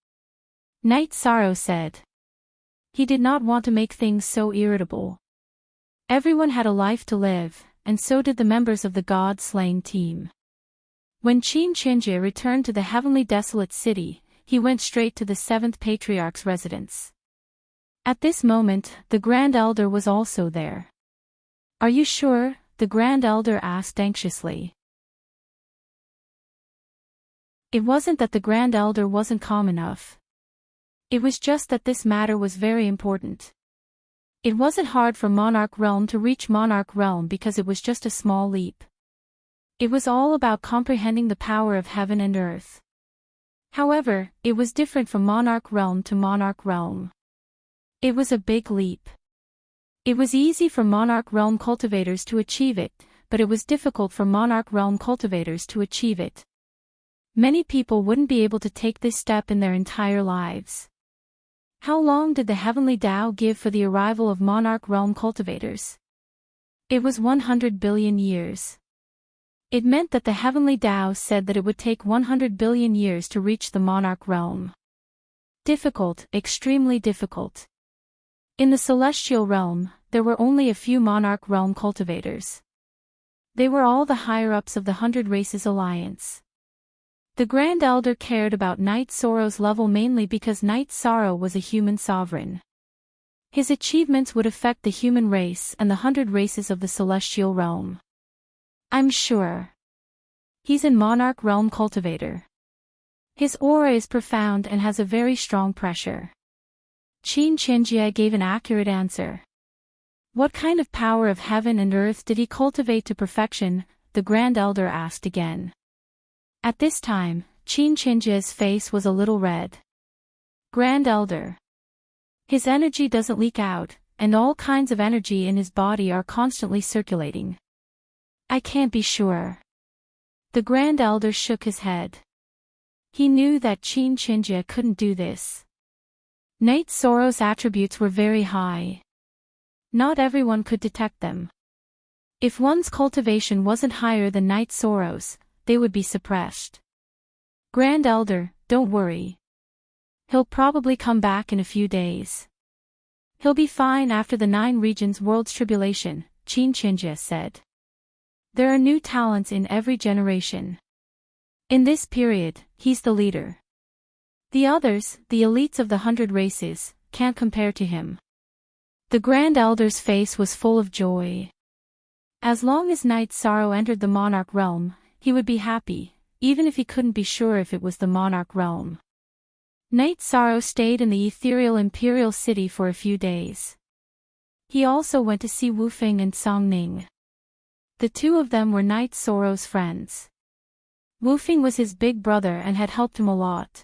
Knight Sorrow said. He did not want to make things so irritable. Everyone had a life to live, and so did the members of the God-slaying team. When Qin Qinjie returned to the Heavenly Desolate City, he went straight to the 7th Patriarch's residence. At this moment, the Grand Elder was also there. Are you sure? the Grand Elder asked anxiously. It wasn't that the Grand Elder wasn't calm enough. It was just that this matter was very important. It wasn't hard for Monarch Realm to reach Monarch Realm because it was just a small leap. It was all about comprehending the power of heaven and earth. However, it was different from Monarch Realm to Monarch Realm. It was a big leap. It was easy for Monarch Realm cultivators to achieve it, but it was difficult for Monarch Realm cultivators to achieve it. Many people wouldn't be able to take this step in their entire lives. How long did the Heavenly Tao give for the arrival of Monarch Realm cultivators? It was 100 billion years. It meant that the Heavenly Tao said that it would take 100 billion years to reach the Monarch Realm. Difficult, extremely difficult. In the Celestial Realm, there were only a few Monarch Realm cultivators. They were all the higher-ups of the 100 Races Alliance. The Grand Elder cared about Night Sorrow's level mainly because Night Sorrow was a human sovereign. His achievements would affect the human race and the 100 races of the Celestial Realm. I'm sure. He's in Monarch Realm cultivator. His aura is profound and has a very strong pressure. Qin Chenjie gave an accurate answer. What kind of power of heaven and earth did he cultivate to perfection? The Grand Elder asked again. At this time, Qin Chenjie's face was a little red. Grand Elder. His energy doesn't leak out, and all kinds of energy in his body are constantly circulating. I can't be sure. The Grand Elder shook his head. He knew that Qin Chenjie couldn't do this. Night Sorrow's attributes were very high. Not everyone could detect them. If one's cultivation wasn't higher than Night Sorrow's, they would be suppressed. Grand Elder, don't worry. He'll probably come back in a few days. He'll be fine after the 9 regions world's tribulation, Qin Chenjie said. There are new talents in every generation. In this period, he's the leader. The others, the elites of the 100 races, can't compare to him. The Grand Elder's face was full of joy. As long as Night Sorrow entered the Monarch Realm, he would be happy, even if he couldn't be sure if it was the Monarch Realm. Night Sorrow stayed in the ethereal Imperial City for a few days. He also went to see Wu Feng and Song Ning. The two of them were Night Sorrow's friends. Wu Feng was his big brother and had helped him a lot.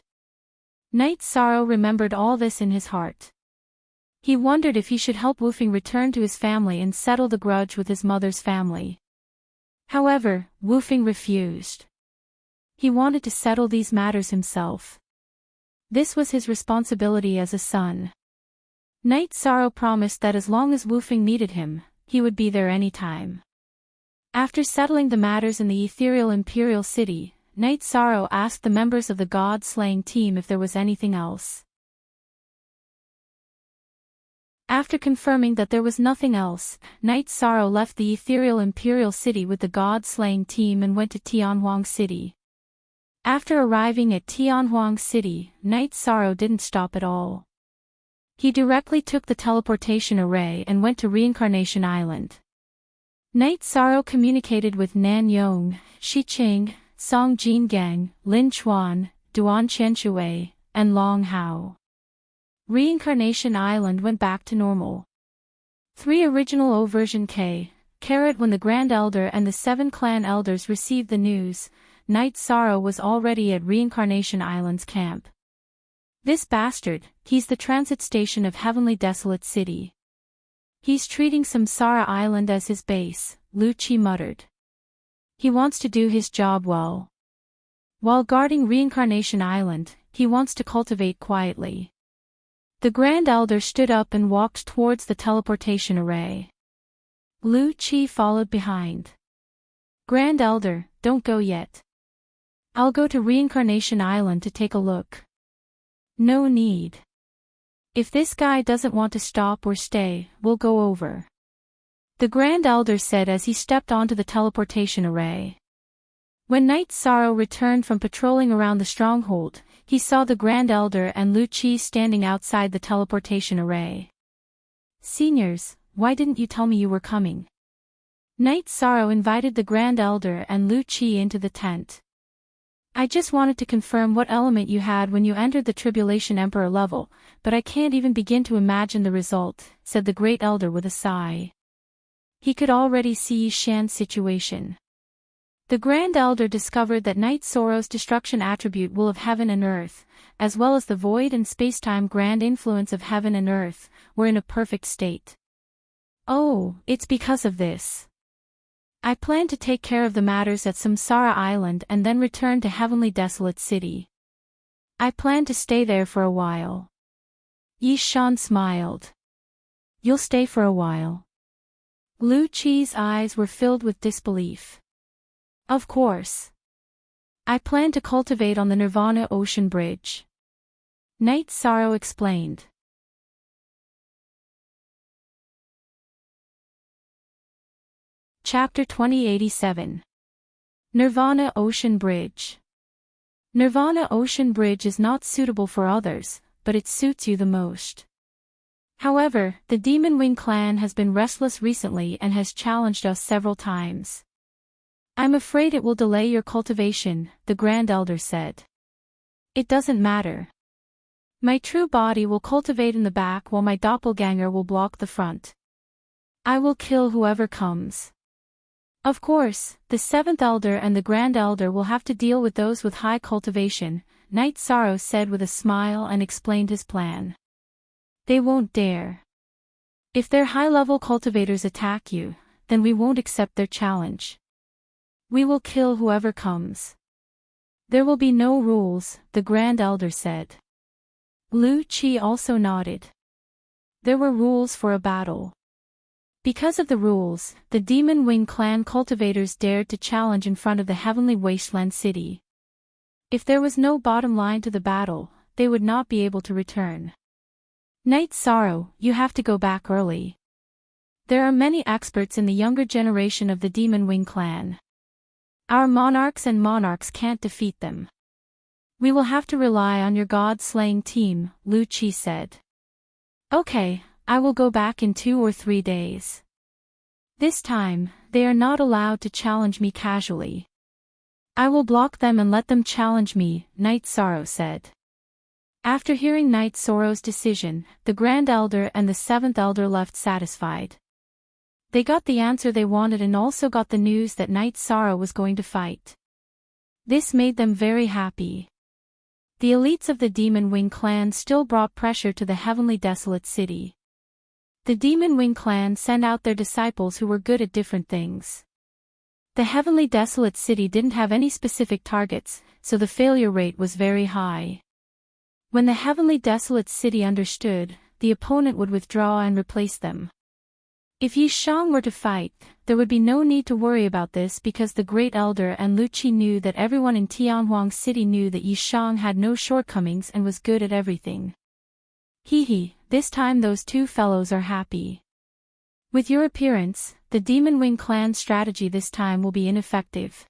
Night Sorrow remembered all this in his heart. He wondered if he should help Wu Feng return to his family and settle the grudge with his mother's family. However, Wu Feng refused. He wanted to settle these matters himself. This was his responsibility as a son. Night Sorrow promised that as long as Wu Feng needed him, he would be there anytime. After settling the matters in the ethereal Imperial City, Night Sorrow asked the members of the God-slaying team if there was anything else. After confirming that there was nothing else, Night Sorrow left the ethereal Imperial City with the God-slaying team and went to Tianhuang City. After arriving at Tianhuang City, Night Sorrow didn't stop at all. He directly took the teleportation array and went to Reincarnation Island. Night Sorrow communicated with Nan Yong, Shi Qing, Song Jingang, Lin Chuan, Duan Qianshui, and Long Hao. Reincarnation Island went back to normal. 3 Original O version K, when the Grand Elder and the 7 clan elders received the news, Night Sorrow was already at Reincarnation Island's camp. This bastard, he's the transit station of Heavenly Desolate City. He's treating Samsara Island as his base, Lu Qi muttered. He wants to do his job well. While guarding Reincarnation Island, he wants to cultivate quietly. The Grand Elder stood up and walked towards the teleportation array. Lu Qi followed behind. Grand Elder, don't go yet. I'll go to Reincarnation Island to take a look. No need. If this guy doesn't want to stop or stay, we'll go over. The Grand Elder said as he stepped onto the teleportation array. When Night Sorrow returned from patrolling around the stronghold, he saw the Grand Elder and Lu Qi standing outside the teleportation array. Seniors, why didn't you tell me you were coming? Night Sorrow invited the Grand Elder and Lu Qi into the tent. I just wanted to confirm what element you had when you entered the Tribulation Emperor level, but I can't even begin to imagine the result, said the Great Elder with a sigh. He could already see Yi Shan's situation. The Grand Elder discovered that Night Sorrow's destruction attribute will of heaven and earth, as well as the void and spacetime grand influence of heaven and earth, were in a perfect state. Oh, it's because of this. I plan to take care of the matters at Samsara Island and then return to Heavenly Desolate City. I plan to stay there for a while. Yi Shan smiled. You'll stay for a while. Lu Qi's eyes were filled with disbelief. Of course. I plan to cultivate on the Nirvana Ocean Bridge. Night Sorrow explained. Chapter 2087. Nirvana Ocean Bridge. Nirvana Ocean Bridge is not suitable for others, but it suits you the most. However, the Demon Wing clan has been restless recently and has challenged us several times. I'm afraid it will delay your cultivation, the Grand Elder said. It doesn't matter. My true body will cultivate in the back while my doppelganger will block the front. I will kill whoever comes. Of course, the Seventh Elder and the Grand Elder will have to deal with those with high cultivation, Night Sorrow said with a smile and explained his plan. They won't dare. If their high-level cultivators attack you, then we won't accept their challenge. We will kill whoever comes. There will be no rules, the Grand Elder said. Lu Qi also nodded. There were rules for a battle. Because of the rules, the Demon Wing clan cultivators dared to challenge in front of the Heavenly Wasteland City. If there was no bottom line to the battle, they would not be able to return. Night Sorrow, you have to go back early. There are many experts in the younger generation of the Demon Wing clan. Our monarchs and monarchs can't defeat them. We will have to rely on your god-slaying team, Lu Qi said. Okay, I will go back in 2 or 3 days. This time, they are not allowed to challenge me casually. I will block them and let them challenge me, Night Sorrow said. After hearing Night Sorrow's decision, the Grand Elder and the Seventh Elder left satisfied. They got the answer they wanted and also got the news that Night Sorrow was going to fight. This made them very happy. The elites of the Demon Wing clan still brought pressure to the Heavenly Desolate City. The Demon Wing clan sent out their disciples who were good at different things. The Heavenly Desolate City didn't have any specific targets, so the failure rate was very high. When the Heavenly Desolate City understood, the opponent would withdraw and replace them. If Yi Shan were to fight, there would be no need to worry about this because the Great Elder and Lu Qi knew that everyone in Tianhuang City knew that Yi Shan had no shortcomings and was good at everything. Hee, this time those two fellows are happy. With your appearance, the Demon Wing clan strategy this time will be ineffective.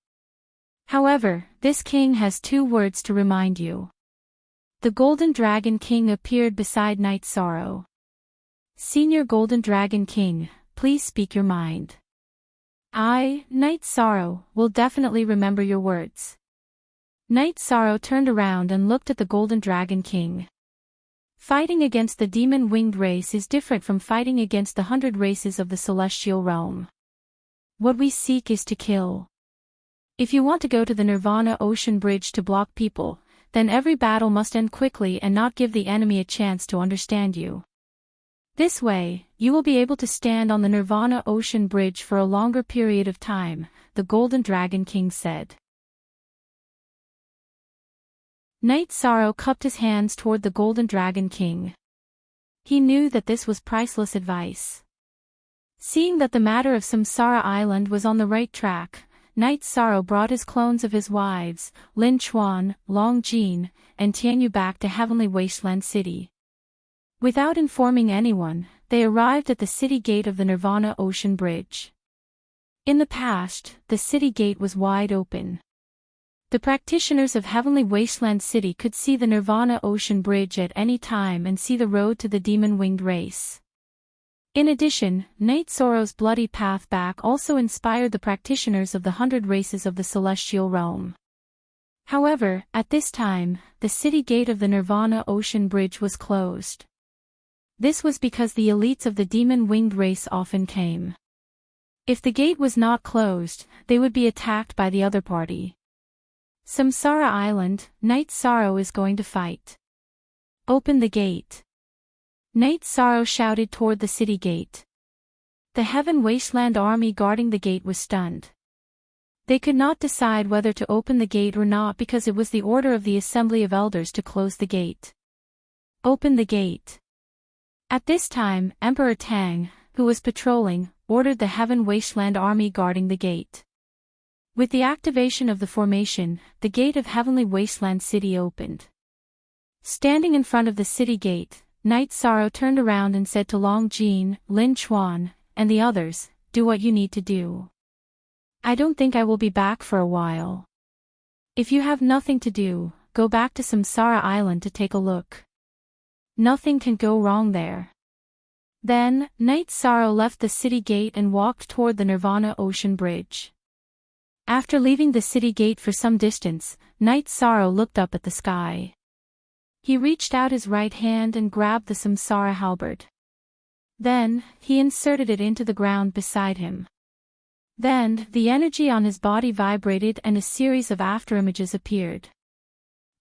However, this king has 2 words to remind you. The Golden Dragon King appeared beside Night Sorrow. Senior Golden Dragon King, please speak your mind. I, Night Sorrow, will definitely remember your words. Night Sorrow turned around and looked at the Golden Dragon King. Fighting against the demon-winged race is different from fighting against the 100 races of the celestial realm. What we seek is to kill. If you want to go to the Nirvana Ocean Bridge to block people, then every battle must end quickly and not give the enemy a chance to understand you. This way, you will be able to stand on the Nirvana Ocean Bridge for a longer period of time, the Golden Dragon King said. Night Sorrow cupped his hands toward the Golden Dragon King. He knew that this was priceless advice. Seeing that the matter of Samsara Island was on the right track, Night Sorrow brought his clones of his wives, Lin Chuan, Long Jin, and Tianyu back to Heavenly Wasteland City. Without informing anyone, they arrived at the city gate of the Nirvana Ocean Bridge. In the past, the city gate was wide open. The practitioners of Heavenly Wasteland City could see the Nirvana Ocean Bridge at any time and see the road to the demon-winged race. In addition, Night Sorrow's bloody path back also inspired the practitioners of the 100 races of the celestial realm. However, at this time, the city gate of the Nirvana Ocean Bridge was closed. This was because the elites of the demon-winged race often came. If the gate was not closed, they would be attacked by the other party. Samsara Island, Night Sorrow is going to fight. Open the gate. Night Sorrow shouted toward the city gate. The Heaven Wasteland army guarding the gate was stunned. They could not decide whether to open the gate or not because it was the order of the Assembly of Elders to close the gate. Open the gate. At this time, Emperor Tang, who was patrolling, ordered the Heaven Wasteland army guarding the gate. With the activation of the formation, the gate of Heavenly Wasteland City opened. Standing in front of the city gate, Night Sorrow turned around and said to Long Jin, Lin Chuan, and the others, "Do what you need to do. I don't think I will be back for a while. If you have nothing to do, go back to Samsara Island to take a look. Nothing can go wrong there." Then, Night Sorrow left the city gate and walked toward the Nirvana Ocean Bridge. After leaving the city gate for some distance, Night Sorrow looked up at the sky. He reached out his right hand and grabbed the Samsara halberd. Then, he inserted it into the ground beside him. Then, the energy on his body vibrated and a series of afterimages appeared.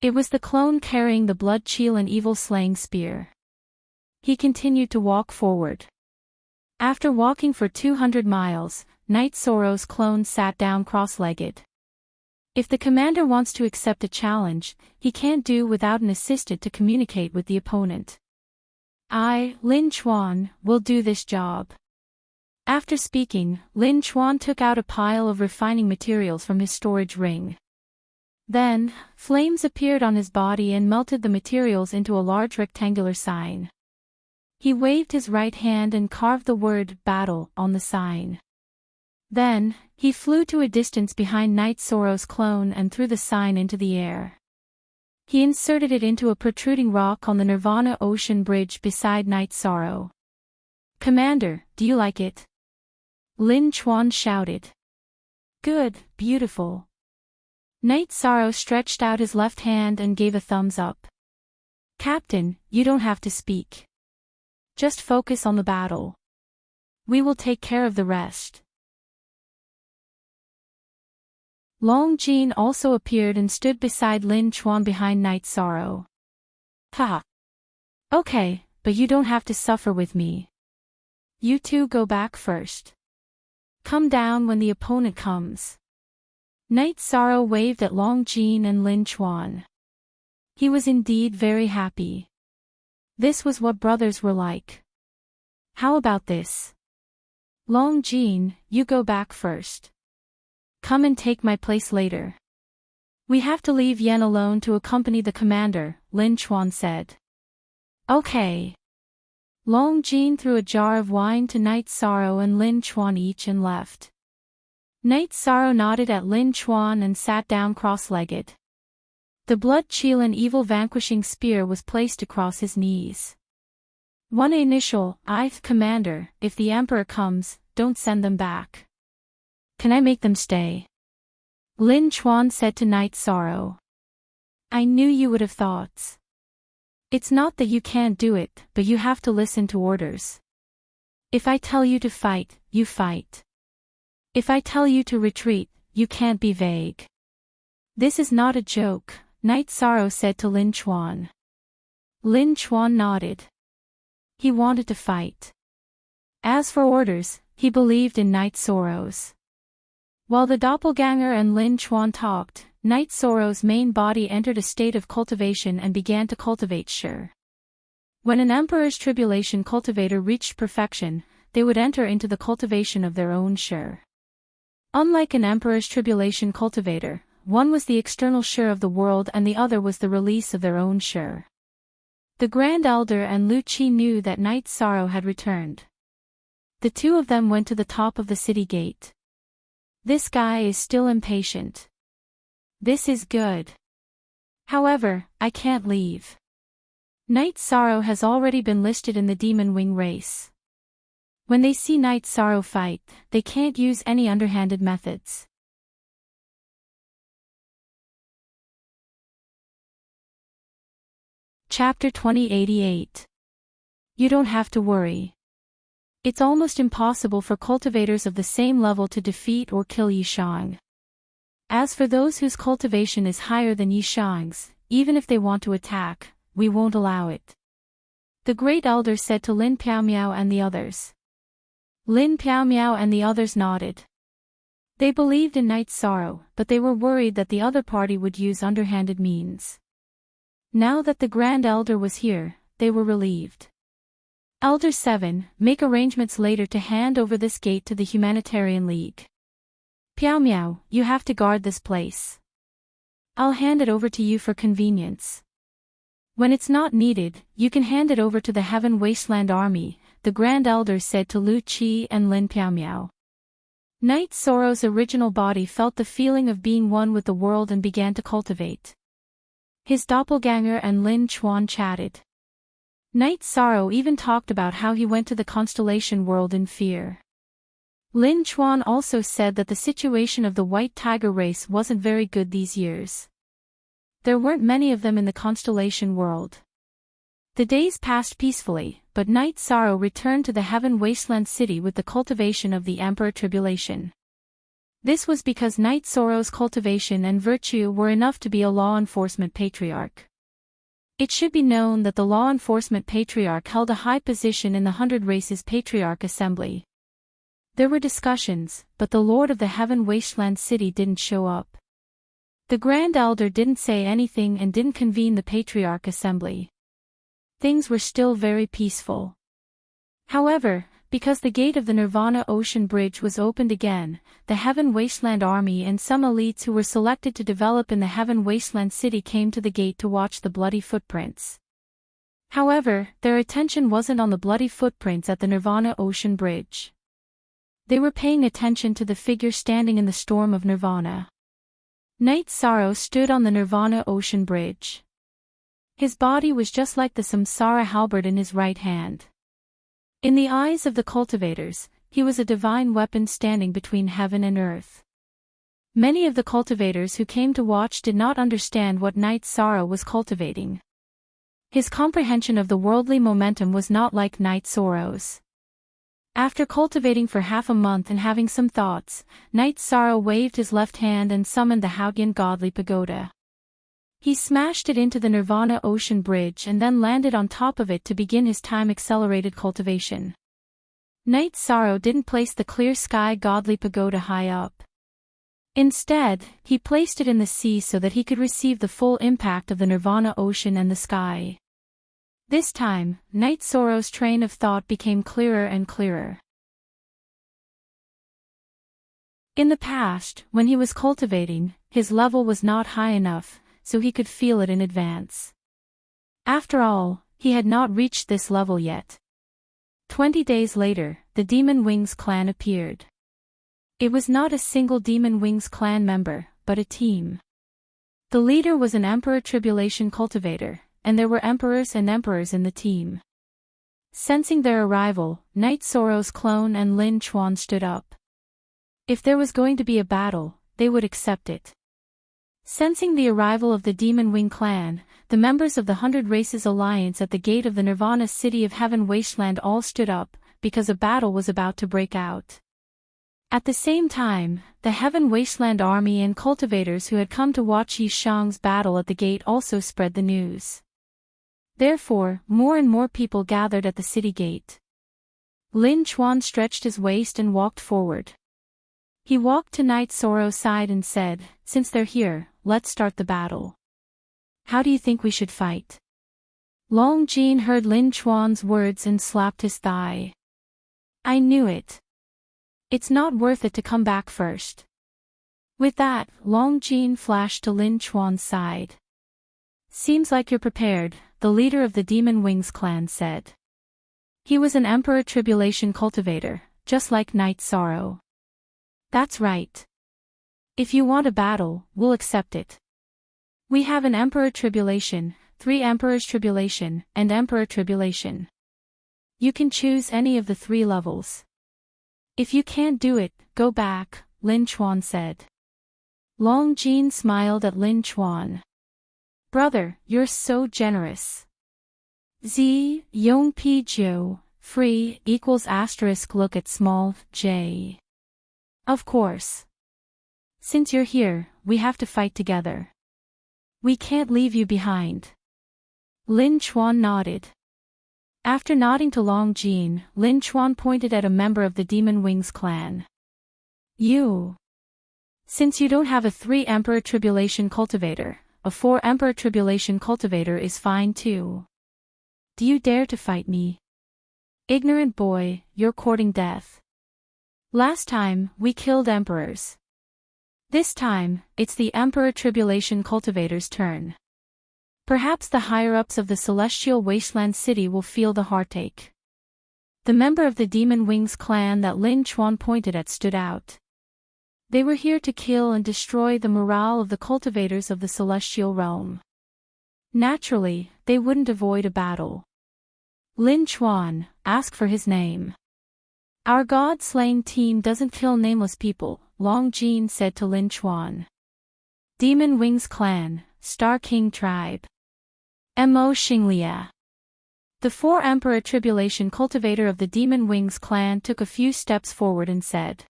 It was the clone carrying the blood chill and evil slaying spear. He continued to walk forward. After walking for 200 miles, Night Sorrow's clone sat down cross-legged. If the commander wants to accept a challenge, he can't do without an assistant to communicate with the opponent. I, Lin Chuan, will do this job. After speaking, Lin Chuan took out a pile of refining materials from his storage ring. Then, flames appeared on his body and melted the materials into a large rectangular sign. He waved his right hand and carved the word "Battle" on the sign. Then, he flew to a distance behind Night Sorrow's clone and threw the sign into the air. He inserted it into a protruding rock on the Nirvana Ocean Bridge beside Night Sorrow. "Commander, do you like it?" Lin Chuan shouted. "Good, beautiful." Night Sorrow stretched out his left hand and gave a thumbs up. "Captain, you don't have to speak. Just focus on the battle. We will take care of the rest." Long Jin also appeared and stood beside Lin Chuan behind Night Sorrow. "Ha! Okay, but you don't have to suffer with me. You two go back first. Come down when the opponent comes." Night Sorrow waved at Long Jin and Lin Chuan. He was indeed very happy. This was what brothers were like. "How about this? Long Jin, you go back first. Come and take my place later. We have to leave Yen alone to accompany the commander," Lin Chuan said. "Okay." Long Jin threw a jar of wine to Night Sorrow and Lin Chuan each and left. Night Sorrow nodded at Lin Chuan and sat down cross-legged. The blood chill and evil vanquishing spear was placed across his knees. "One initial, Commander, if the Emperor comes, don't send them back. Can I make them stay?" Lin Chuan said to Night Sorrow. "I knew you would have thoughts. It's not that you can't do it, but you have to listen to orders. If I tell you to fight, you fight. If I tell you to retreat, you can't be vague." "This is not a joke," Night Sorrow said to Lin Chuan. Lin Chuan nodded. He wanted to fight. As for orders, he believed in Night Sorrow's. While the doppelganger and Lin Chuan talked, Night Sorrow's main body entered a state of cultivation and began to cultivate Shi. When an Emperor's Tribulation cultivator reached perfection, they would enter into the cultivation of their own Shi. Unlike an Emperor's Tribulation cultivator, one was the external Shi of the world and the other was the release of their own Shi. The Grand Elder and Lu Qi knew that Night Sorrow had returned. The two of them went to the top of the city gate. "This guy is still impatient. This is good. However, I can't leave. Night Sorrow has already been listed in the Demon Wing race. When they see Night Sorrow fight, they can't use any underhanded methods. Chapter 2088. You don't have to worry. It's almost impossible for cultivators of the same level to defeat or kill Yishang. As for those whose cultivation is higher than Yishang's, even if they want to attack, we won't allow it. The Great Elder said to Lin Piaomiao and the others. Lin Piaomiao and the others nodded. They believed in Night Sorrow, but they were worried that the other party would use underhanded means. Now that the Grand Elder was here, they were relieved. Elder 7, make arrangements later to hand over this gate to the Humanitarian League. Piaomiao, you have to guard this place. I'll hand it over to you for convenience. When it's not needed, you can hand it over to the Heaven Wasteland Army, the Grand Elder said to Lu Qi and Lin Piaomiao. Night Sorrow's original body felt the feeling of being one with the world and began to cultivate. His doppelganger and Lin Chuan chatted. Night Sorrow even talked about how he went to the constellation world in fear. Lin Chuan also said that the situation of the White Tiger race wasn't very good these years. There weren't many of them in the constellation world. The days passed peacefully, but Night Sorrow returned to the Heaven Wasteland City with the cultivation of the Emperor Tribulation. This was because Night Sorrow's cultivation and virtue were enough to be a law enforcement patriarch. It should be known that the law enforcement patriarch held a high position in the 100 Races Patriarch Assembly. There were discussions, but the Lord of the Heaven Wasteland City didn't show up. The Grand Elder didn't say anything and didn't convene the Patriarch Assembly. Things were still very peaceful. However, because the gate of the Nirvana Ocean Bridge was opened again, the Heaven Wasteland Army and some elites who were selected to develop in the Heaven Wasteland City came to the gate to watch the bloody footprints. However, their attention wasn't on the bloody footprints at the Nirvana Ocean Bridge. They were paying attention to the figure standing in the storm of Nirvana. Night Sorrow stood on the Nirvana Ocean Bridge. His body was just like the Samsara halberd in his right hand. In the eyes of the cultivators, he was a divine weapon standing between heaven and earth. Many of the cultivators who came to watch did not understand what Night Sorrow was cultivating. His comprehension of the worldly momentum was not like Night Sorrow's. After cultivating for half a month and having some thoughts, Night Sorrow waved his left hand and summoned the Haotian godly pagoda. He smashed it into the Nirvana Ocean Bridge and then landed on top of it to begin his time-accelerated cultivation. Night Sorrow didn't place the clear sky godly pagoda high up. Instead, he placed it in the sea so that he could receive the full impact of the Nirvana Ocean and the sky. This time, Night Sorrow's train of thought became clearer and clearer. In the past, when he was cultivating, his level was not high enough, so he could feel it in advance. After all, he had not reached this level yet. 20 days later, the Demon Wings clan appeared. It was not a single Demon Wings clan member, but a team. The leader was an Emperor Tribulation cultivator, and there were emperors and emperors in the team. Sensing their arrival, Night Sorrow's clone and Lin Chuan stood up. If there was going to be a battle, they would accept it. Sensing the arrival of the Demon Wing clan, the members of the 100 Races Alliance at the gate of the Nirvana City of Heaven Wasteland all stood up, because a battle was about to break out. At the same time, the Heaven Wasteland Army and cultivators who had come to watch Yishang's battle at the gate also spread the news. Therefore, more and more people gathered at the city gate. Lin Chuan stretched his waist and walked forward. He walked to Night Sorrow's side and said, "Since they're here, let's start the battle. How do you think we should fight?" Long Jin heard Lin Chuan's words and slapped his thigh. "I knew it. It's not worth it to come back first." With that, Long Jin flashed to Lin Chuan's side. "Seems like you're prepared," the leader of the Demon Wings clan said. He was an Emperor Tribulation cultivator, just like Night Sorrow. "That's right. If you want a battle, we'll accept it. We have an Emperor Tribulation, 3 Emperors Tribulation, and Emperor Tribulation. You can choose any of the 3 levels. If you can't do it, go back, Lin Chuan said. Long Jin smiled at Lin Chuan. Brother, you're so generous. Z, Yong Pi Jiu, free, equals asterisk look at small, j. Of course. Since you're here, we have to fight together. We can't leave you behind. Lin Chuan nodded. After nodding to Long Jin, Lin Chuan pointed at a member of the Demon Wings clan. You. Since you don't have a 3 Emperor Tribulation Cultivator, a 4 Emperor Tribulation Cultivator is fine too. Do you dare to fight me? Ignorant boy, you're courting death. Last time, we killed emperors. This time, it's the Emperor Tribulation Cultivator's turn. Perhaps the higher-ups of the Celestial Wasteland City will feel the heartache. The member of the Demon Wings clan that Lin Chuan pointed at stood out. They were here to kill and destroy the morale of the cultivators of the Celestial Realm. Naturally, they wouldn't avoid a battle. Lin Chuan, ask for his name. Our god-slaying team doesn't kill nameless people, Long Jin said to Lin Chuan. Demon Wings Clan, Star King Tribe. Mo Xinglia. The 4 Emperor Tribulation Cultivator of the Demon Wings clan took a few steps forward and said.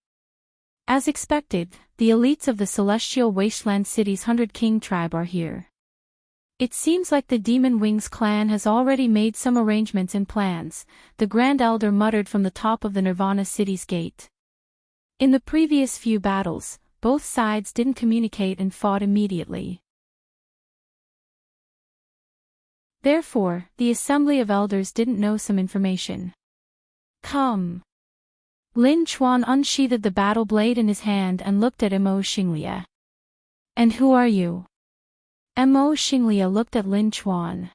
As expected, the elites of the Celestial Wasteland City's 100 King Tribe are here. It seems like the Demon Wings clan has already made some arrangements and plans, the Grand Elder muttered from the top of the Nirvana City's gate. In the previous few battles, both sides didn't communicate and fought immediately. Therefore, the Assembly of Elders didn't know some information. Come. Lin Chuan unsheathed the battle blade in his hand and looked at Mo Xinglia. And who are you? Mo Xinglia looked at Lin Chuan.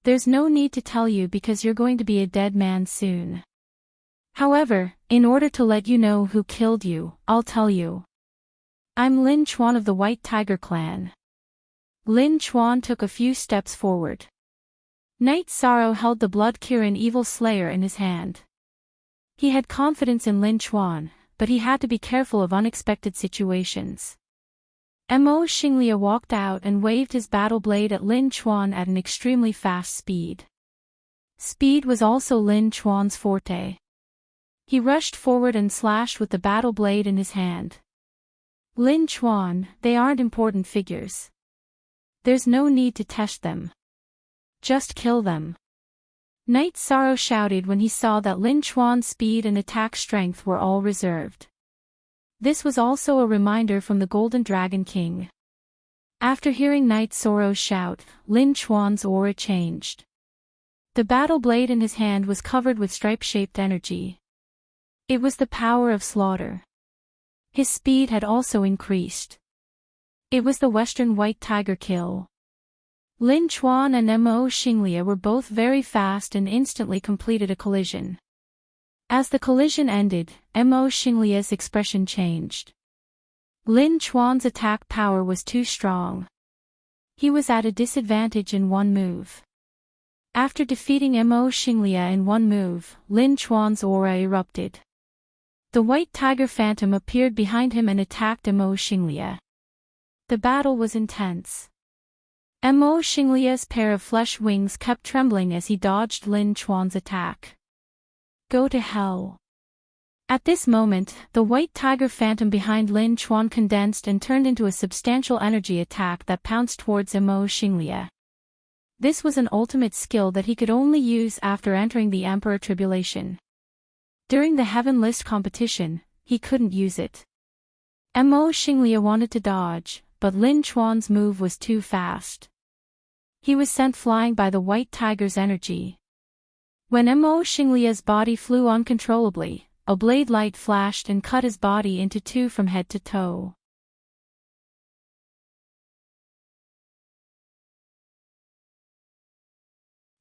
There's no need to tell you because you're going to be a dead man soon. However, in order to let you know who killed you, I'll tell you. I'm Lin Chuan of the White Tiger clan. Lin Chuan took a few steps forward. Knight Sorrow held the Blood Kirin Evil Slayer in his hand. He had confidence in Lin Chuan, but he had to be careful of unexpected situations. Mo Xinglia walked out and waved his battle blade at Lin Chuan at an extremely fast speed. Speed was also Lin Chuan's forte. He rushed forward and slashed with the battle blade in his hand. Lin Chuan, they aren't important figures. There's no need to test them. Just kill them. Knight Sorrow shouted when he saw that Lin Chuan's speed and attack strength were all reserved. This was also a reminder from the Golden Dragon King. After hearing Knight Sorrow's shout, Lin Chuan's aura changed. The battle blade in his hand was covered with stripe-shaped energy. It was the power of slaughter. His speed had also increased. It was the Western White Tiger kill. Lin Chuan and Mo Xinglia were both very fast and instantly completed a collision. As the collision ended, Mo Xinglia's expression changed. Lin Chuan's attack power was too strong. He was at a disadvantage in one move. After defeating Mo Xinglia in one move, Lin Chuan's aura erupted. The White Tiger Phantom appeared behind him and attacked Mo Xinglia. The battle was intense. Mo Xinglia's pair of flesh wings kept trembling as he dodged Lin Chuan's attack. Go to hell. At this moment, the White Tiger Phantom behind Lin Chuan condensed and turned into a substantial energy attack that pounced towards Mo Xinglia. This was an ultimate skill that he could only use after entering the Emperor Tribulation. During the Heaven List competition, he couldn't use it. Mo Xinglia wanted to dodge, but Lin Chuan's move was too fast. He was sent flying by the White Tiger's energy. When Mo Xinglia's body flew uncontrollably, a blade light flashed and cut his body into two from head to toe.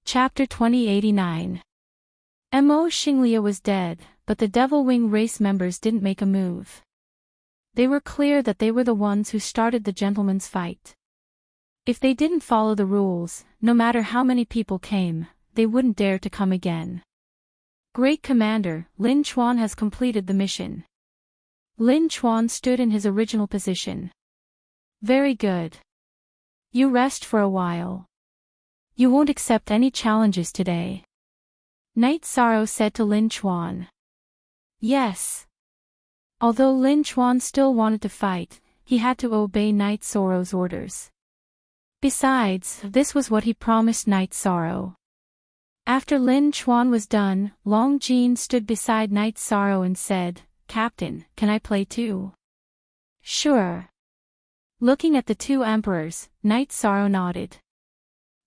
Chapter 2089. Mo Xinglia was dead, but the Devil Wing race members didn't make a move. They were clear that they were the ones who started the gentleman's fight. If they didn't follow the rules, no matter how many people came, they wouldn't dare to come again. Great Commander, Lin Chuan has completed the mission. Lin Chuan stood in his original position. Very good. You rest for a while. You won't accept any challenges today. Night Sorrow said to Lin Chuan. Yes. Although Lin Chuan still wanted to fight, he had to obey Night Sorrow's orders. Besides, this was what he promised Night Sorrow. After Lin Chuan was done, Long Jin stood beside Night Sorrow and said, Captain, can I play too? Sure. Looking at the two emperors, Night Sorrow nodded.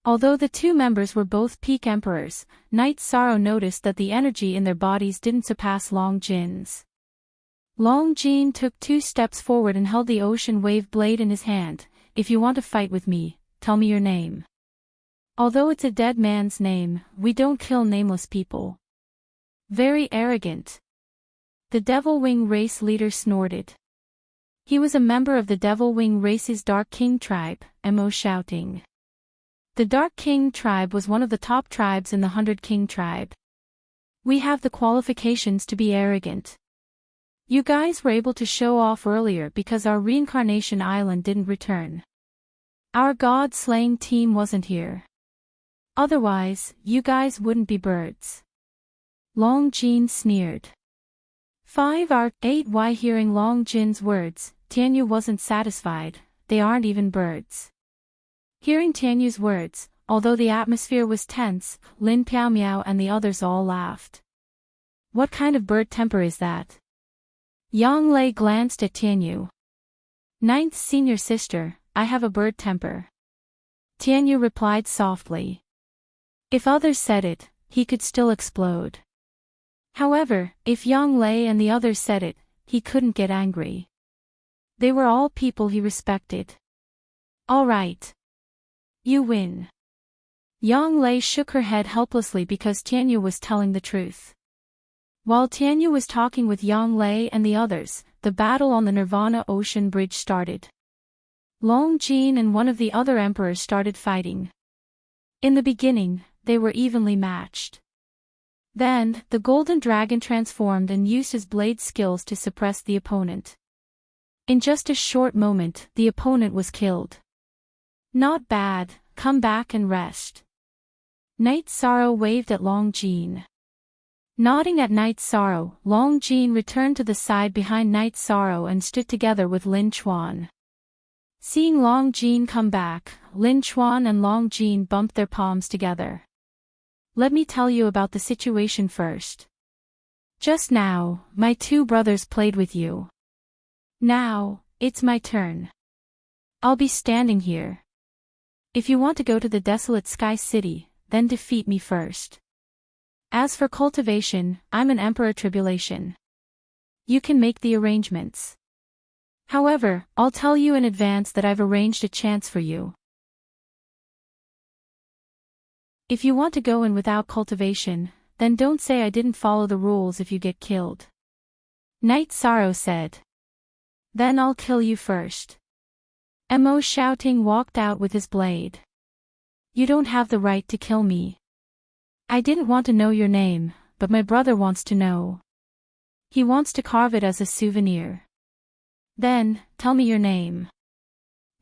Although the two members were both peak emperors, Night Sorrow noticed that the energy in their bodies didn't surpass Long Jin's. Long Jin took 2 steps forward and held the ocean wave blade in his hand. If you want to fight with me, tell me your name. Although it's a dead man's name, we don't kill nameless people. Very arrogant. The Devil Wing race leader snorted. He was a member of the Devil Wing race's Dark King tribe, Shouting. The Dark King tribe was one of the top tribes in the 100 King tribe. We have the qualifications to be arrogant. You guys were able to show off earlier because our reincarnation island didn't return. Our god-slaying team wasn't here. Otherwise, you guys wouldn't be birds. Long Jin sneered. 5/8 Why hearing Long Jin's words, Tianyu wasn't satisfied. They aren't even birds. Hearing Tianyu's words, although the atmosphere was tense, Lin Piaomiao and the others all laughed. What kind of bird temper is that? Yang Lei glanced at Tianyu. Ninth senior sister, I have a bird temper. Tianyu replied softly. If others said it, he could still explode. However, if Yang Lei and the others said it, he couldn't get angry. They were all people he respected. All right. You win. Yang Lei shook her head helplessly because Tianyu was telling the truth. While Tianyu was talking with Yang Lei and the others, the battle on the Nirvana Ocean Bridge started. Long Jin and one of the other emperors started fighting. In the beginning, they were evenly matched. Then, the Golden Dragon transformed and used his blade skills to suppress the opponent. In just a short moment, the opponent was killed. Not bad, come back and rest. Night Sorrow waved at Long Jin. Nodding at Night Sorrow, Long Jin returned to the side behind Night Sorrow and stood together with Lin Chuan. Seeing Long Jin come back, Lin Chuan and Long Jin bumped their palms together. Let me tell you about the situation first. Just now, my 2 brothers played with you. Now, it's my turn. I'll be standing here. If you want to go to the desolate Sky City, then defeat me first. As for cultivation, I'm an Emperor Tribulation. You can make the arrangements. However, I'll tell you in advance that I've arranged a chance for you. If you want to go in without cultivation, then don't say I didn't follow the rules if you get killed. Night Sorrow said. Then I'll kill you first. Shouting walked out with his blade. You don't have the right to kill me. I didn't want to know your name, but my brother wants to know. He wants to carve it as a souvenir. Then, tell me your name.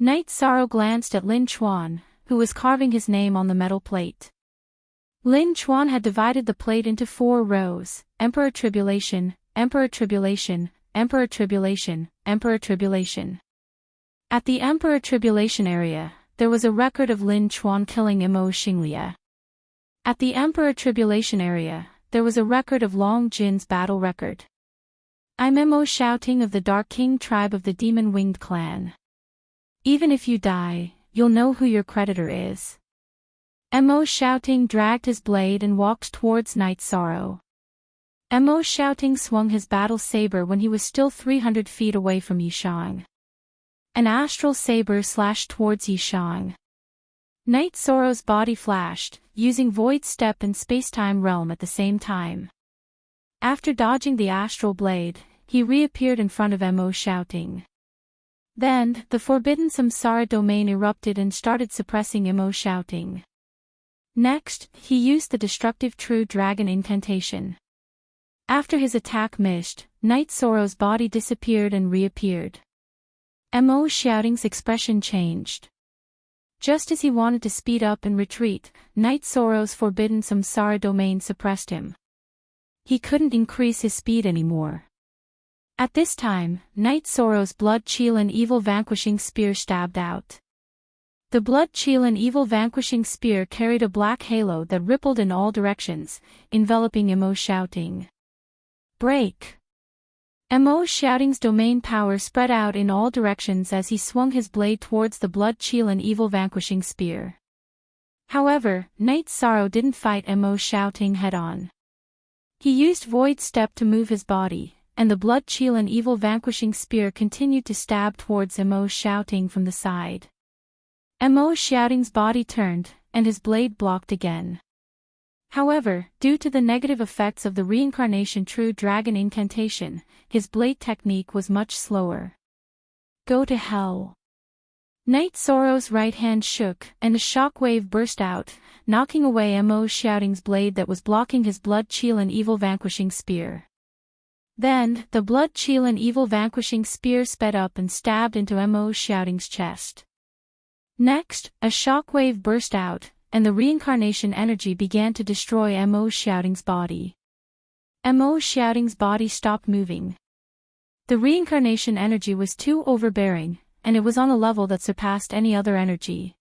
Night Sorrow glanced at Lin Chuan, who was carving his name on the metal plate. Lin Chuan had divided the plate into 4 rows, Emperor Tribulation, Emperor Tribulation, Emperor Tribulation, Emperor Tribulation. At the Emperor Tribulation area, there was a record of Lin Chuan killing Imo Xinglia. At the Emperor Tribulation area, there was a record of Long Jin's battle record. I'm Imo Shouting of the Dark King tribe of the Demon Winged clan. Even if you die, you'll know who your creditor is. Imo Shouting dragged his blade and walked towards Night Sorrow. Imo Shouting swung his battle saber when he was still 300 feet away from Yishang. An astral saber slashed towards Yishang. Night Sorrow's body flashed, using Void Step and Spacetime Realm at the same time. After dodging the astral blade, he reappeared in front of Imo Shouting. Then, the forbidden Samsara domain erupted and started suppressing Imo Shouting. Next, he used the destructive True Dragon incantation. After his attack missed, Night Sorrow's body disappeared and reappeared. Mo Xiaoting's expression changed. Just as he wanted to speed up and retreat, Night Sorrow's forbidden samsara domain suppressed him. He couldn't increase his speed anymore. At this time, Night Sorrow's blood Qilin evil vanquishing spear stabbed out. The blood Qilin evil vanquishing spear carried a black halo that rippled in all directions, enveloping Mo Xiaoting. Break! Mo Xiaoting's domain power spread out in all directions as he swung his blade towards the blood Qilin evil vanquishing spear. However, Night Sorrow didn't fight Mo Xiaoting head-on. He used Void Step to move his body, and the blood Qilin evil vanquishing spear continued to stab towards Mo Xiaoting from the side. Mo Xiaoting's body turned, and his blade blocked again. However, due to the negative effects of the reincarnation True Dragon incantation, his blade technique was much slower. Go to hell. Night Sorrow's right hand shook, and a shockwave burst out, knocking away Mo Xiaoting's blade that was blocking his blood Qilin evil vanquishing spear. Then, the blood Qilin evil vanquishing spear sped up and stabbed into Mo Xiaoting's chest. Next, a shockwave burst out, and the reincarnation energy began to destroy Mo Xiaoting's body. Mo Xiaoting's body stopped moving. The reincarnation energy was too overbearing, and it was on a level that surpassed any other energy.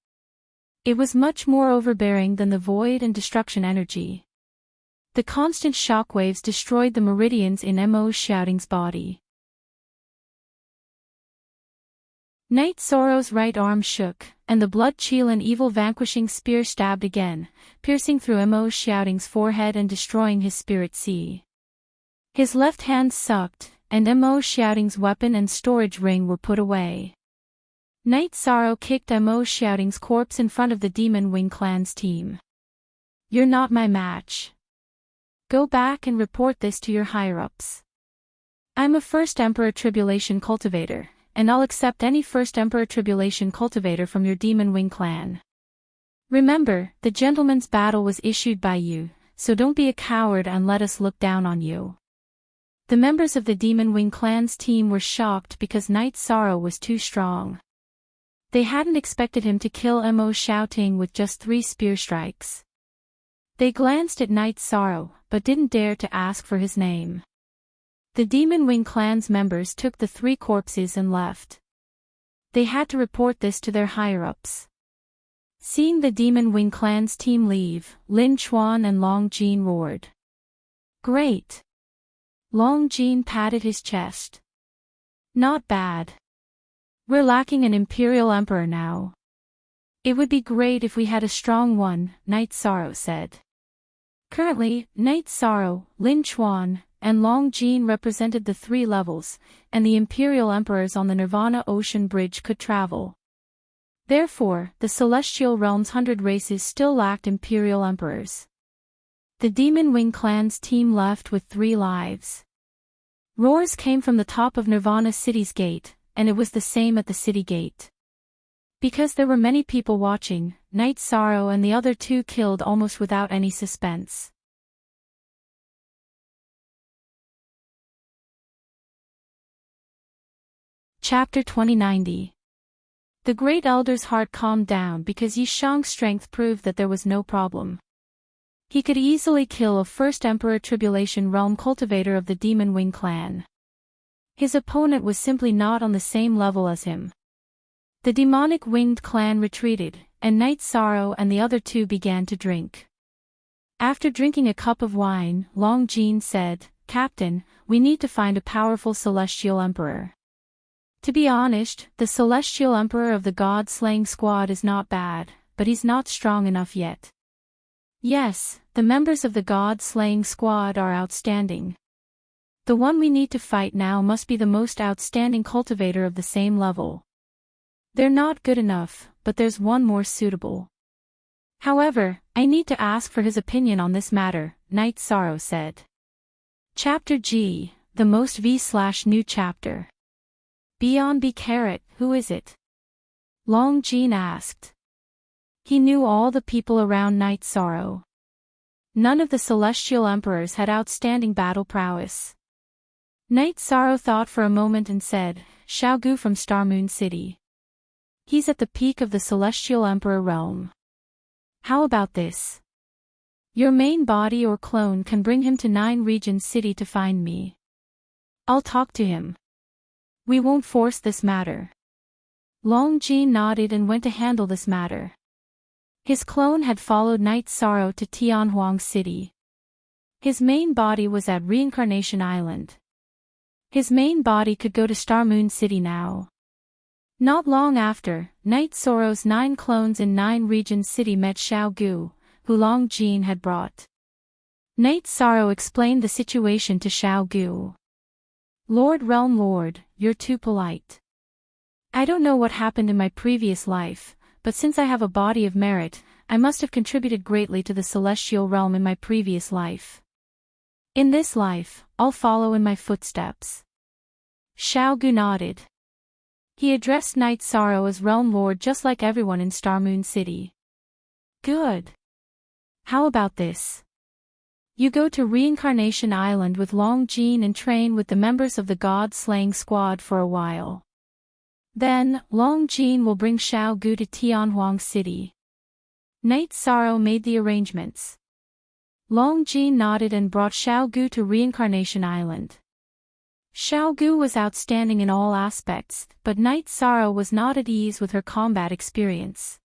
It was much more overbearing than the void and destruction energy. The constant shockwaves destroyed the meridians in Mo Xiaoting's body. Night Sorrow's right arm shook, and the blood Qilin evil vanquishing spear stabbed again, piercing through Mo Xiaoting's forehead and destroying his spirit sea. His left hand sucked, and Mo Xiaoting's weapon and storage ring were put away. Night Sorrow kicked Mo Xiaoting's corpse in front of the Demon Wing Clan's team. You're not my match. Go back and report this to your higher-ups. I'm a First Emperor Tribulation cultivator, and I'll accept any First Emperor Tribulation cultivator from your Demon Wing Clan. Remember, the gentleman's battle was issued by you, so don't be a coward and let us look down on you. The members of the Demon Wing Clan's team were shocked because Night Sorrow was too strong. They hadn't expected him to kill Mo Xiaoting with just 3 spear strikes. They glanced at Night Sorrow, but didn't dare to ask for his name. The Demon Wing Clan's members took the 3 corpses and left. They had to report this to their higher-ups. Seeing the Demon Wing Clan's team leave, Lin Chuan and Long Jin roared. Great! Long Jin patted his chest. Not bad. We're lacking an Imperial Emperor now. It would be great if we had a strong one, Night Sorrow said. Currently, Night Sorrow, Lin Chuan, and Long Jin represented the 3 levels, and the Imperial Emperors on the Nirvana Ocean Bridge could travel. Therefore, the Celestial Realm's 100 races still lacked Imperial Emperors. The Demon Wing Clan's team left with 3 lives. Roars came from the top of Nirvana City's gate, and it was the same at the city gate. Because there were many people watching, Night Sorrow and the other 2 killed almost without any suspense. Chapter 2090. The Great Elder's heart calmed down because Yishang's strength proved that there was no problem. He could easily kill a First Emperor Tribulation Realm cultivator of the Demon Wing Clan. His opponent was simply not on the same level as him. The Demonic Winged Clan retreated, and Night Sorrow and the other 2 began to drink. After drinking a cup of wine, Long Jin said, Captain, we need to find a powerful Celestial Emperor. To be honest, the Celestial Emperor of the God-Slaying Squad is not bad, but he's not strong enough yet. Yes, the members of the God-Slaying Squad are outstanding. The one we need to fight now must be the most outstanding cultivator of the same level. They're not good enough, but there's one more suitable. However, I need to ask for his opinion on this matter, Night Sorrow said. Chapter G, the most V/new chapter. Beyond B. Who is it? Long Jin asked. He knew all the people around Night Sorrow. None of the celestial emperors had outstanding battle prowess. Night Sorrow thought for a moment and said, Xiao Gu from Star Moon City. He's at the peak of the celestial emperor realm. How about this? Your main body or clone can bring him to 9 Regions City to find me. I'll talk to him. We won't force this matter. Long Jin nodded and went to handle this matter. His clone had followed Night Sorrow to Tianhuang City. His main body was at Reincarnation Island. His main body could go to Star Moon City now. Not long after, Night Sorrow's 9 clones in 9 Regions City met Xiao Gu, who Long Jin had brought. Night Sorrow explained the situation to Xiao Gu. Lord Realm Lord, you're too polite. I don't know what happened in my previous life, but since I have a body of merit, I must have contributed greatly to the celestial realm in my previous life. In this life, I'll follow in my footsteps. Xiao Gu nodded. He addressed Night Sorrow as Realm Lord just like everyone in Star Moon City. Good. How about this? You go to Reincarnation Island with Long Jin and train with the members of the God-slaying squad for a while. Then, Long Jin will bring Xiao Gu to Tianhuang City. Night Sorrow made the arrangements. Long Jin nodded and brought Xiao Gu to Reincarnation Island. Xiao Gu was outstanding in all aspects, but Night Sorrow was not at ease with her combat experience.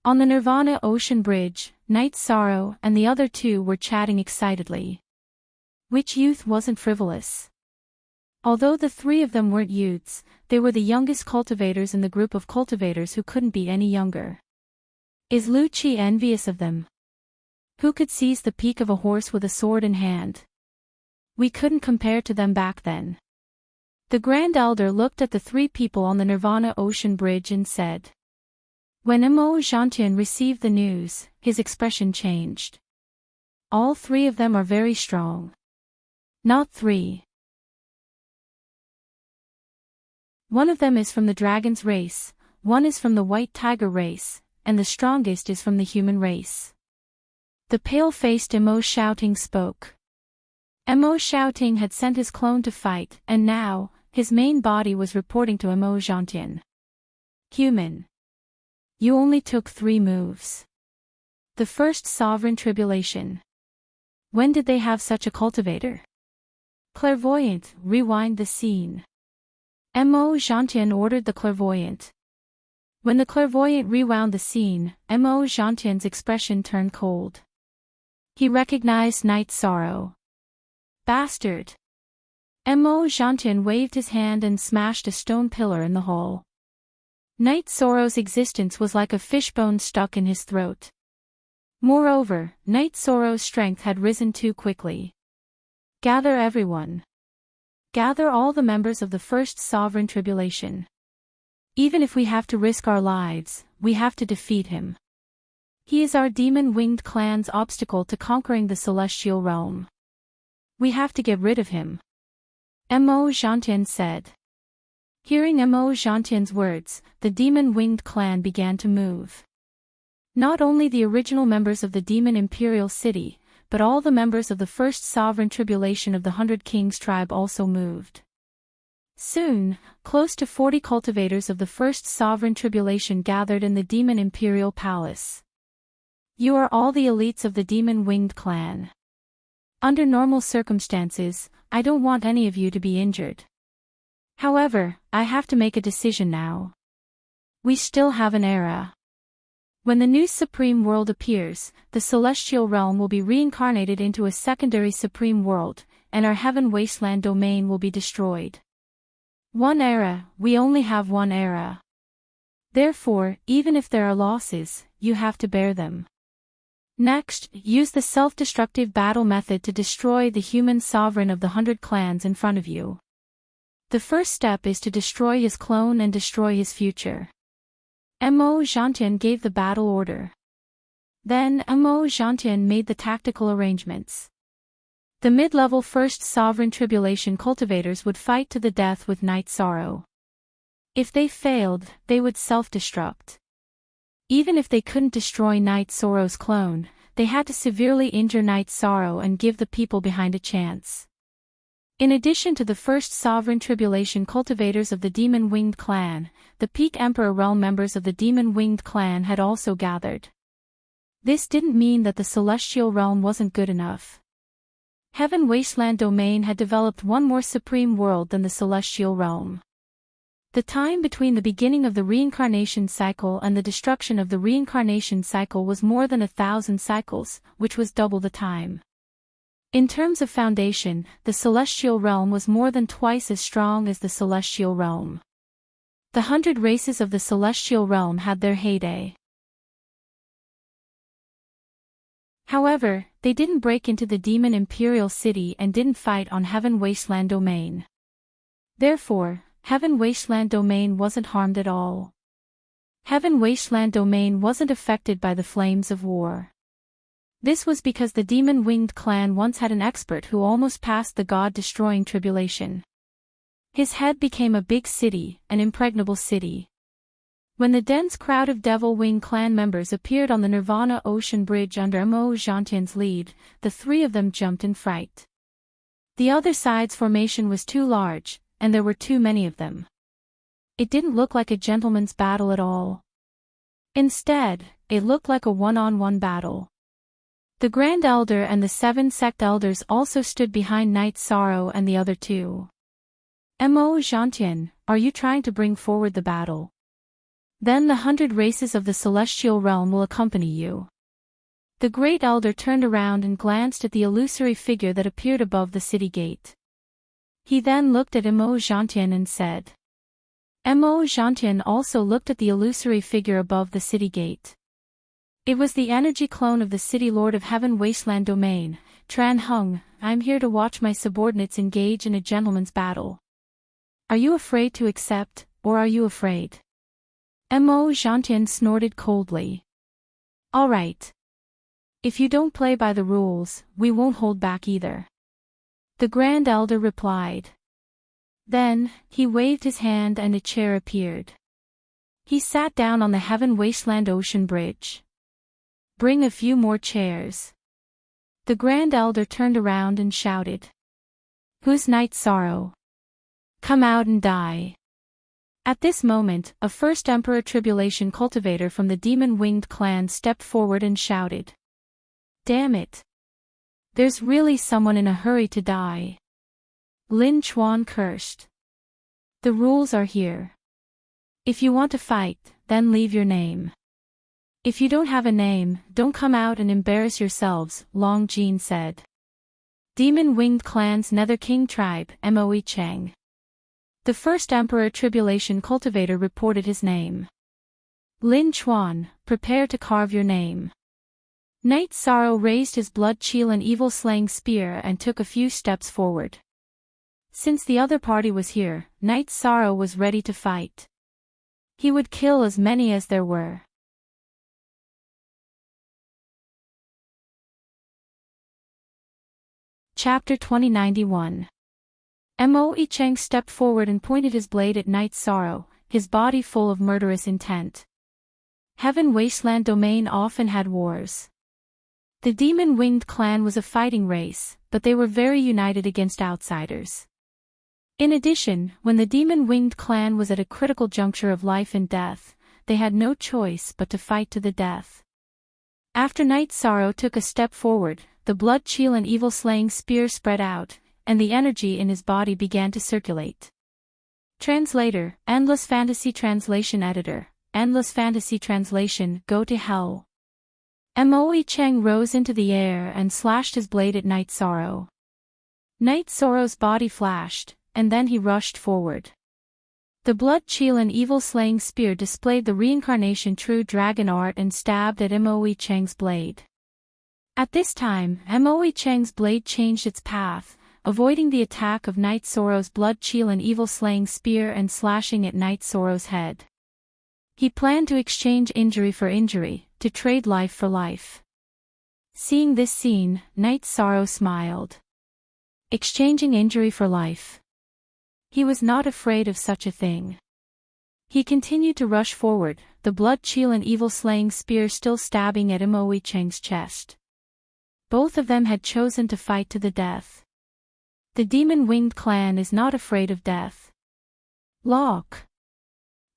On the Nirvana Ocean Bridge, Night Sorrow and the other 2 were chatting excitedly. Which youth wasn't frivolous? Although the 3 of them weren't youths, they were the youngest cultivators in the group of cultivators who couldn't be any younger. Is Lu Qi envious of them? Who could seize the peak of a horse with a sword in hand? We couldn't compare to them back then. The Grand Elder looked at the 3 people on the Nirvana Ocean Bridge and said. When Mo Zhantian received the news, his expression changed. All 3 of them are very strong. Not 3. One of them is from the dragon's race, one is from the white tiger race, and the strongest is from the human race. The pale-faced Mo Zhantian spoke. Mo Zhantian had sent his clone to fight, and now, his main body was reporting to Mo Zhantian. Human. You only took 3 moves. The first sovereign tribulation. When did they have such a cultivator? Clairvoyant, rewind the scene. Mo Zhantian ordered the clairvoyant. When the clairvoyant rewound the scene, Mo Zhantian's expression turned cold. He recognized Night Sorrow. Bastard! Mo Zhantian waved his hand and smashed a stone pillar in the hall. Night Sorrow's existence was like a fishbone stuck in his throat. Moreover, Night Sorrow's strength had risen too quickly. Gather everyone. Gather all the members of the first sovereign tribulation. Even if we have to risk our lives, we have to defeat him. He is our demon-winged clan's obstacle to conquering the celestial realm. We have to get rid of him. Mo Zhantian said. Hearing Mo Zhantian's words, the demon-winged clan began to move. Not only the original members of the Demon Imperial City, but all the members of the first sovereign tribulation of the 100 Kings tribe also moved. Soon, close to 40 cultivators of the first sovereign tribulation gathered in the Demon Imperial Palace. You are all the elites of the demon-winged clan. Under normal circumstances, I don't want any of you to be injured. However, I have to make a decision now. We still have an era. When the new Supreme World appears, the celestial realm will be reincarnated into a secondary Supreme World, and our Heaven Wasteland domain will be destroyed. One era, we only have one era. Therefore, even if there are losses, you have to bear them. Next, use the self-destructive battle method to destroy the human sovereign of the 100 clans in front of you. The first step is to destroy his clone and destroy his future. Mo Zhantian gave the battle order. Then Mo Zhantian made the tactical arrangements. The mid-level first sovereign tribulation cultivators would fight to the death with Night Sorrow. If they failed, they would self-destruct. Even if they couldn't destroy Night Sorrow's clone, they had to severely injure Night Sorrow and give the people behind a chance. In addition to the first sovereign tribulation cultivators of the Demon-Winged Clan, the Peak Emperor Realm members of the Demon-Winged Clan had also gathered. This didn't mean that the Celestial Realm wasn't good enough. Heaven Wasteland Domain had developed one more supreme world than the Celestial Realm. The time between the beginning of the reincarnation cycle and the destruction of the reincarnation cycle was more than 1,000 cycles, which was double the time. In terms of foundation, the Celestial Realm was more than twice as strong as the Celestial Realm. The 100 races of the Celestial Realm had their heyday. However, they didn't break into the Demon Imperial City and didn't fight on Heaven Wasteland Domain. Therefore, Heaven Wasteland Domain wasn't harmed at all. Heaven Wasteland Domain wasn't affected by the flames of war. This was because the Demon-Winged Clan once had an expert who almost passed the god-destroying tribulation. His head became a big city, an impregnable city. When the dense crowd of Devil Wing Clan members appeared on the Nirvana Ocean Bridge under Mo Jantian's lead, the three of them jumped in fright. The other side's formation was too large, and there were too many of them. It didn't look like a gentleman's battle at all. Instead, it looked like a one-on-one battle. The Grand Elder and the 7 Sect Elders also stood behind Night Sorrow and the other two. Mo Jantian, are you trying to bring forward the battle? Then the 100 races of the Celestial Realm will accompany you. The Great Elder turned around and glanced at the illusory figure that appeared above the city gate. He then looked at Mo Jantian and said. Mo Jantian also looked at the illusory figure above the city gate. It was the energy clone of the City Lord of Heaven Wasteland Domain, Tran Hung. I'm here to watch my subordinates engage in a gentleman's battle. Are you afraid to accept, or are you afraid? Mo Jantian snorted coldly. All right. If you don't play by the rules, we won't hold back either. The Grand Elder replied. Then, he waved his hand and a chair appeared. He sat down on the Heaven Wasteland Ocean Bridge. Bring a few more chairs. The Grand Elder turned around and shouted. Who's Night Sorrow? Come out and die. At this moment, a First Emperor Tribulation cultivator from the Demon-Winged Clan stepped forward and shouted. Damn it. There's really someone in a hurry to die. Lin Chuan cursed. The rules are here. If you want to fight, then leave your name. If you don't have a name, don't come out and embarrass yourselves, Long Jin said. Demon-Winged Clan's Nether King Tribe, Moe Cheng. The First Emperor Tribulation cultivator reported his name. Lin Chuan, prepare to carve your name. Night Sorrow raised his blood-chill and evil-slaying spear and took a few steps forward. Since the other party was here, Night Sorrow was ready to fight. He would kill as many as there were. Chapter 2091. Moe Cheng stepped forward and pointed his blade at Night Sorrow, his body full of murderous intent. Heaven Wasteland Domain often had wars. The Demon-Winged Clan was a fighting race, but they were very united against outsiders. In addition, when the Demon-Winged Clan was at a critical juncture of life and death, they had no choice but to fight to the death. After Night Sorrow took a step forward, the blood-chill and evil-slaying spear spread out, and the energy in his body began to circulate. Translator, Endless Fantasy Translation Editor, Endless Fantasy Translation, go to hell. Moe Cheng rose into the air and slashed his blade at Night Sorrow. Night Sorrow's body flashed, and then he rushed forward. The blood-chill and evil-slaying spear displayed the reincarnation true dragon art and stabbed at Moe Cheng's blade. At this time, Moe Cheng's blade changed its path, avoiding the attack of Night Sorrow's blood-chill and evil-slaying spear and slashing at Night Sorrow's head. He planned to exchange injury for injury, to trade life for life. Seeing this scene, Night Sorrow smiled. Exchanging injury for life. He was not afraid of such a thing. He continued to rush forward, the blood-chill and evil-slaying spear still stabbing at Moe Cheng's chest. both of them had chosen to fight to the death. The demon-winged clan is not afraid of death. Lock.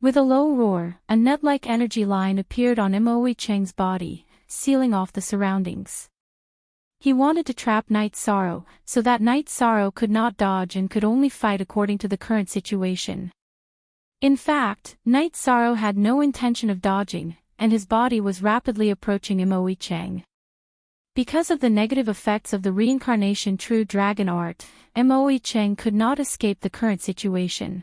With a low roar, a net-like energy line appeared on Mo Cheng's body, sealing off the surroundings. He wanted to trap Night Sorrow, so that Night Sorrow could not dodge and could only fight according to the current situation. In fact, Night Sorrow had no intention of dodging, and his body was rapidly approaching Mo Cheng. Because of the negative effects of the reincarnation true dragon art, Mo Cheng could not escape the current situation.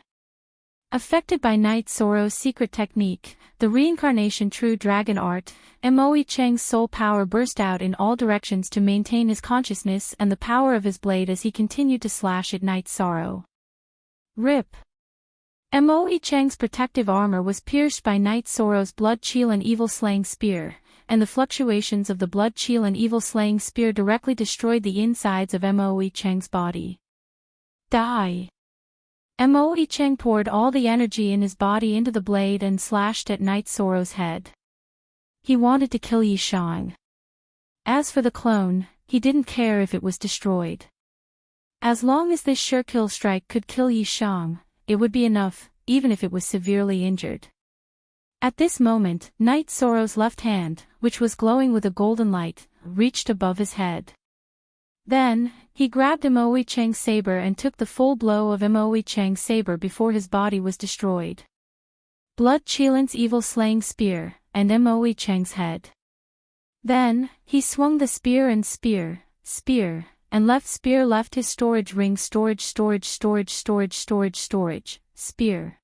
Affected by Night Sorrow's secret technique, the reincarnation true dragon art, Mo Cheng's soul power burst out in all directions to maintain his consciousness and the power of his blade as he continued to slash at Night Sorrow. Rip. Mo Cheng's protective armor was pierced by Night Sorrow's blood chill and evil slaying spear, and the fluctuations of the blood chill and evil slaying spear directly destroyed the insides of Mo Cheng's body. Die. Mo Cheng poured all the energy in his body into the blade and slashed at Night Sorrow's head. He wanted to kill Yi Shang. As for the clone, he didn't care if it was destroyed. As long as this sure kill strike could kill Yi Shang, it would be enough, even if it was severely injured. At this moment, Night Sorrow's left hand, which was glowing with a golden light, reached above his head. Then, he grabbed Mo Cheng's saber and took the full blow of Mo Cheng's saber before his body was destroyed. Blood Chilin's evil slaying spear, and Mo Cheng's head. Then, he swung the spear and spear, and left spear left his storage ring storage, spear.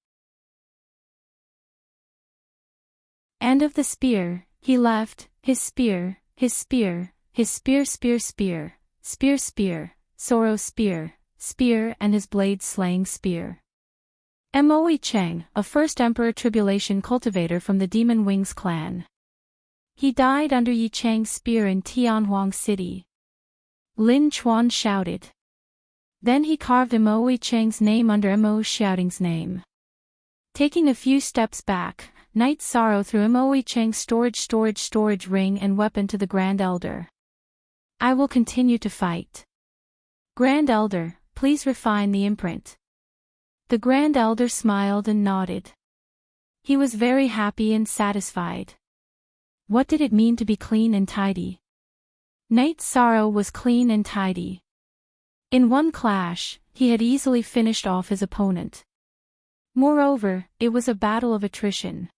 End of the spear, he left, his spear, Sorrow spear, and his blade slaying spear. Mo Cheng, a first Emperor Tribulation cultivator from the Demon Wings clan. He died under Yi Chang's spear in Tianhuang City. Lin Chuan shouted. Then he carved Mo Cheng's name under Mo Xiaoting's name. Taking a few steps back, Night Sorrow threw Mo Cheng's storage ring and weapon to the Grand Elder. I will continue to fight. Grand Elder, please refine the imprint. The Grand Elder smiled and nodded. He was very happy and satisfied. What did it mean to be clean and tidy? Night Sorrow was clean and tidy. In one clash, he had easily finished off his opponent. Moreover, it was a battle of attrition.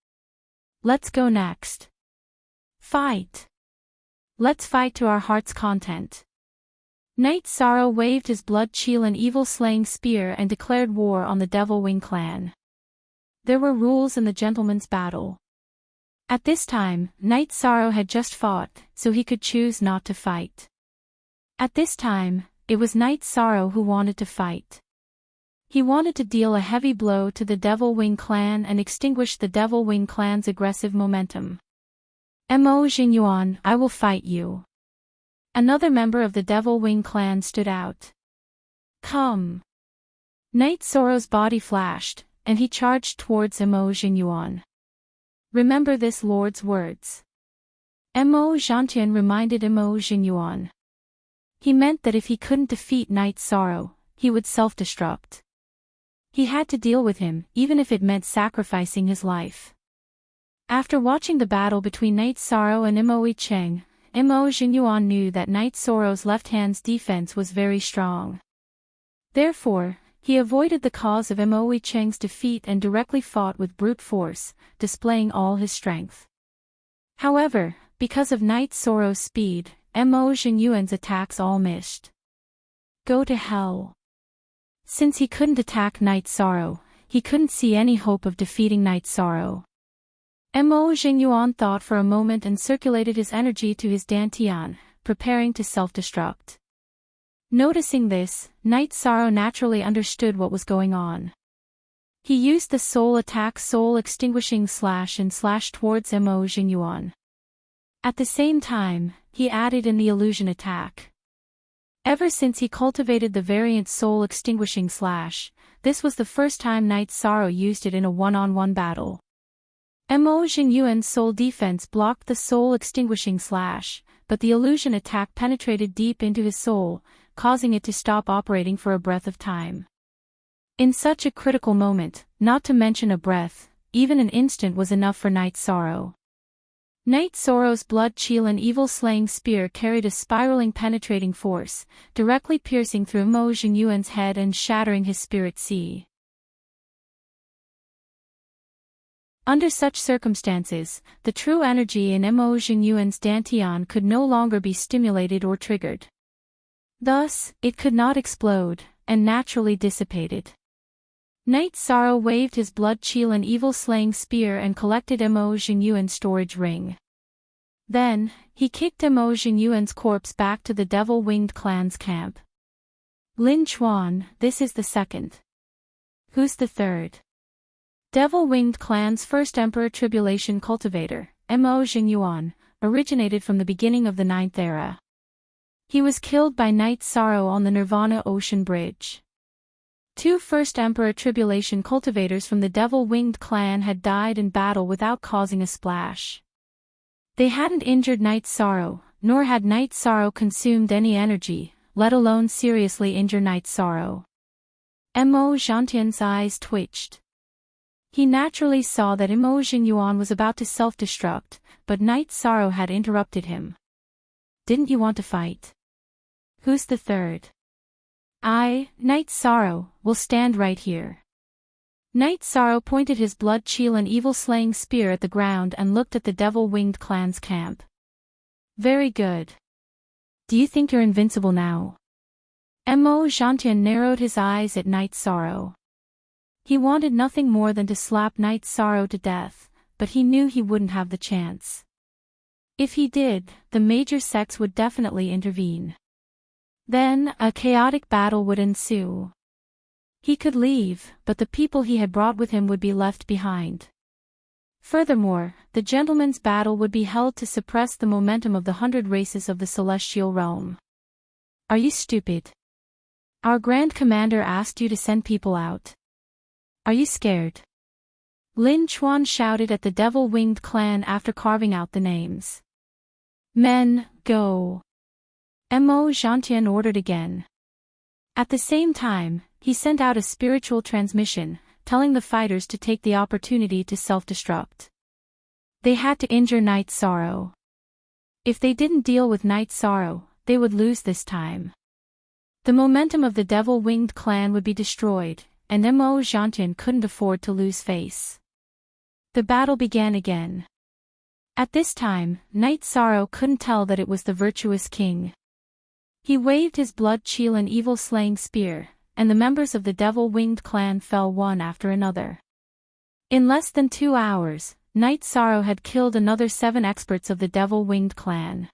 Let's go next. Fight. Let's fight to our heart's content. Night Sorrow waved his blood chill and evil slaying spear and declared war on the Devil Wing clan. There were rules in the gentleman's battle. At this time, Night Sorrow had just fought, so he could choose not to fight. At this time, it was Night Sorrow who wanted to fight. He wanted to deal a heavy blow to the Devil Wing clan and extinguish the Devil Wing clan's aggressive momentum. Mo Xingyuan, I will fight you. Another member of the Devil Wing clan stood out. Come. Night Sorrow's body flashed, and he charged towards Mo Xingyuan. Remember this Lord's words. Mo Zhantian reminded Mo Xingyuan. He meant that if he couldn't defeat Night Sorrow, he would self-destruct. He had to deal with him, even if it meant sacrificing his life. After watching the battle between Night Sorrow and Mo Cheng, Mo Xingyuan knew that Night Sorrow's left hand's defense was very strong. Therefore, he avoided the cause of Mo Cheng's defeat and directly fought with brute force, displaying all his strength. However, because of Night Sorrow's speed, Mo Xingyuan's attacks all missed. Go to hell. Since he couldn't attack Night Sorrow, he couldn't see any hope of defeating Night Sorrow. Mo Xingyuan thought for a moment and circulated his energy to his dantian, preparing to self-destruct. Noticing this, Night Sorrow naturally understood what was going on. He used the soul attack soul extinguishing slash and slashed towards Mo Xingyuan. At the same time, he added in the illusion attack. Ever since he cultivated the variant soul extinguishing slash, this was the first time Night Sorrow used it in a one-on-one battle. Mo Xingyuan's soul defense blocked the soul extinguishing slash, but the illusion attack penetrated deep into his soul, causing it to stop operating for a breath of time. In such a critical moment, not to mention a breath, even an instant was enough for Night Sorrow. Night Sorrow's blood-chilling evil-slaying spear carried a spiraling penetrating force, directly piercing through Mo Xingyuan's head and shattering his spirit sea. Under such circumstances, the true energy in Mo Xingyuan's dantian could no longer be stimulated or triggered. Thus, it could not explode, and naturally dissipated. Night Sorrow waved his blood-chilling evil-slaying spear and collected Mo Xingyuan's storage ring. Then, he kicked Mo Xingyuan's corpse back to the Devil-Winged Clan's camp. Lin Chuan, this is the second. Who's the third? Devil-Winged Clan's first Emperor Tribulation cultivator, Mo Xingyuan, originated from the beginning of the Ninth Era. He was killed by Night Sorrow on the Nirvana Ocean Bridge. Two first Emperor Tribulation cultivators from the Devil-Winged Clan had died in battle without causing a splash. They hadn't injured Night Sorrow, nor had Night Sorrow consumed any energy, let alone seriously injure Night Sorrow. Mo Xantian's eyes twitched. He naturally saw that Mo Xingyuan was about to self-destruct, but Night Sorrow had interrupted him. Didn't you want to fight? Who's the third? I, Night Sorrow, will stand right here. Night Sorrow pointed his blood-chilling evil-slaying spear at the ground and looked at the Devil-Winged Clan's camp. Very good. Do you think you're invincible now? Mo Xantian narrowed his eyes at Night Sorrow. He wanted nothing more than to slap Night Sorrow to death, but he knew he wouldn't have the chance. If he did, the major sects would definitely intervene. Then, a chaotic battle would ensue. He could leave, but the people he had brought with him would be left behind. Furthermore, the gentlemen's battle would be held to suppress the momentum of the 100 races of the celestial realm. Are you stupid? Our Grand Commander asked you to send people out. Are you scared? Lin Chuan shouted at the Devil-Winged Clan after carving out the names. Men, go. Mo Xantian ordered again. At the same time, he sent out a spiritual transmission, telling the fighters to take the opportunity to self-destruct. They had to injure Night Sorrow. If they didn't deal with Night Sorrow, they would lose this time. The momentum of the Devil-Winged Clan would be destroyed, and Mo Xantian couldn't afford to lose face. The battle began again. At this time, Night Sorrow couldn't tell that it was the virtuous king. He waved his blood-chilling evil-slaying spear, and the members of the Devil-Winged Clan fell one after another. In less than 2 hours, Night Sorrow had killed another 7 experts of the Devil-Winged Clan.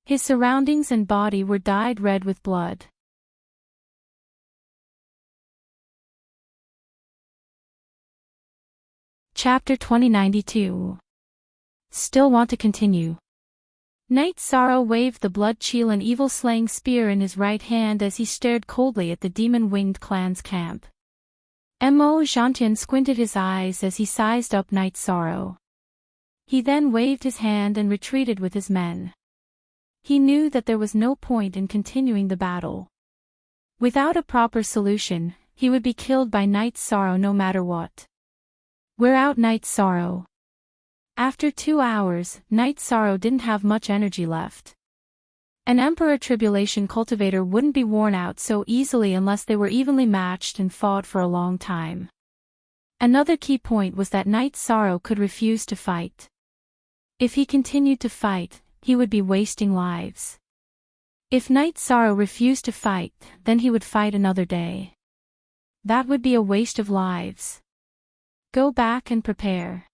His surroundings and body were dyed red with blood. Chapter 2092. Still want to continue. Night Sorrow waved the blood-chilling evil-slaying spear in his right hand as he stared coldly at the Demon-Winged Clan's camp. Mo Xantian squinted his eyes as he sized up Night Sorrow. He then waved his hand and retreated with his men. He knew that there was no point in continuing the battle. Without a proper solution, he would be killed by Night Sorrow no matter what. Wear out Night Sorrow. After 2 hours, Night Sorrow didn't have much energy left. An Emperor Tribulation cultivator wouldn't be worn out so easily unless they were evenly matched and fought for a long time. Another key point was that Night Sorrow could refuse to fight. If he continued to fight, he would be wasting lives. If Night Sorrow refused to fight, then he would fight another day. That would be a waste of lives. Go back and prepare.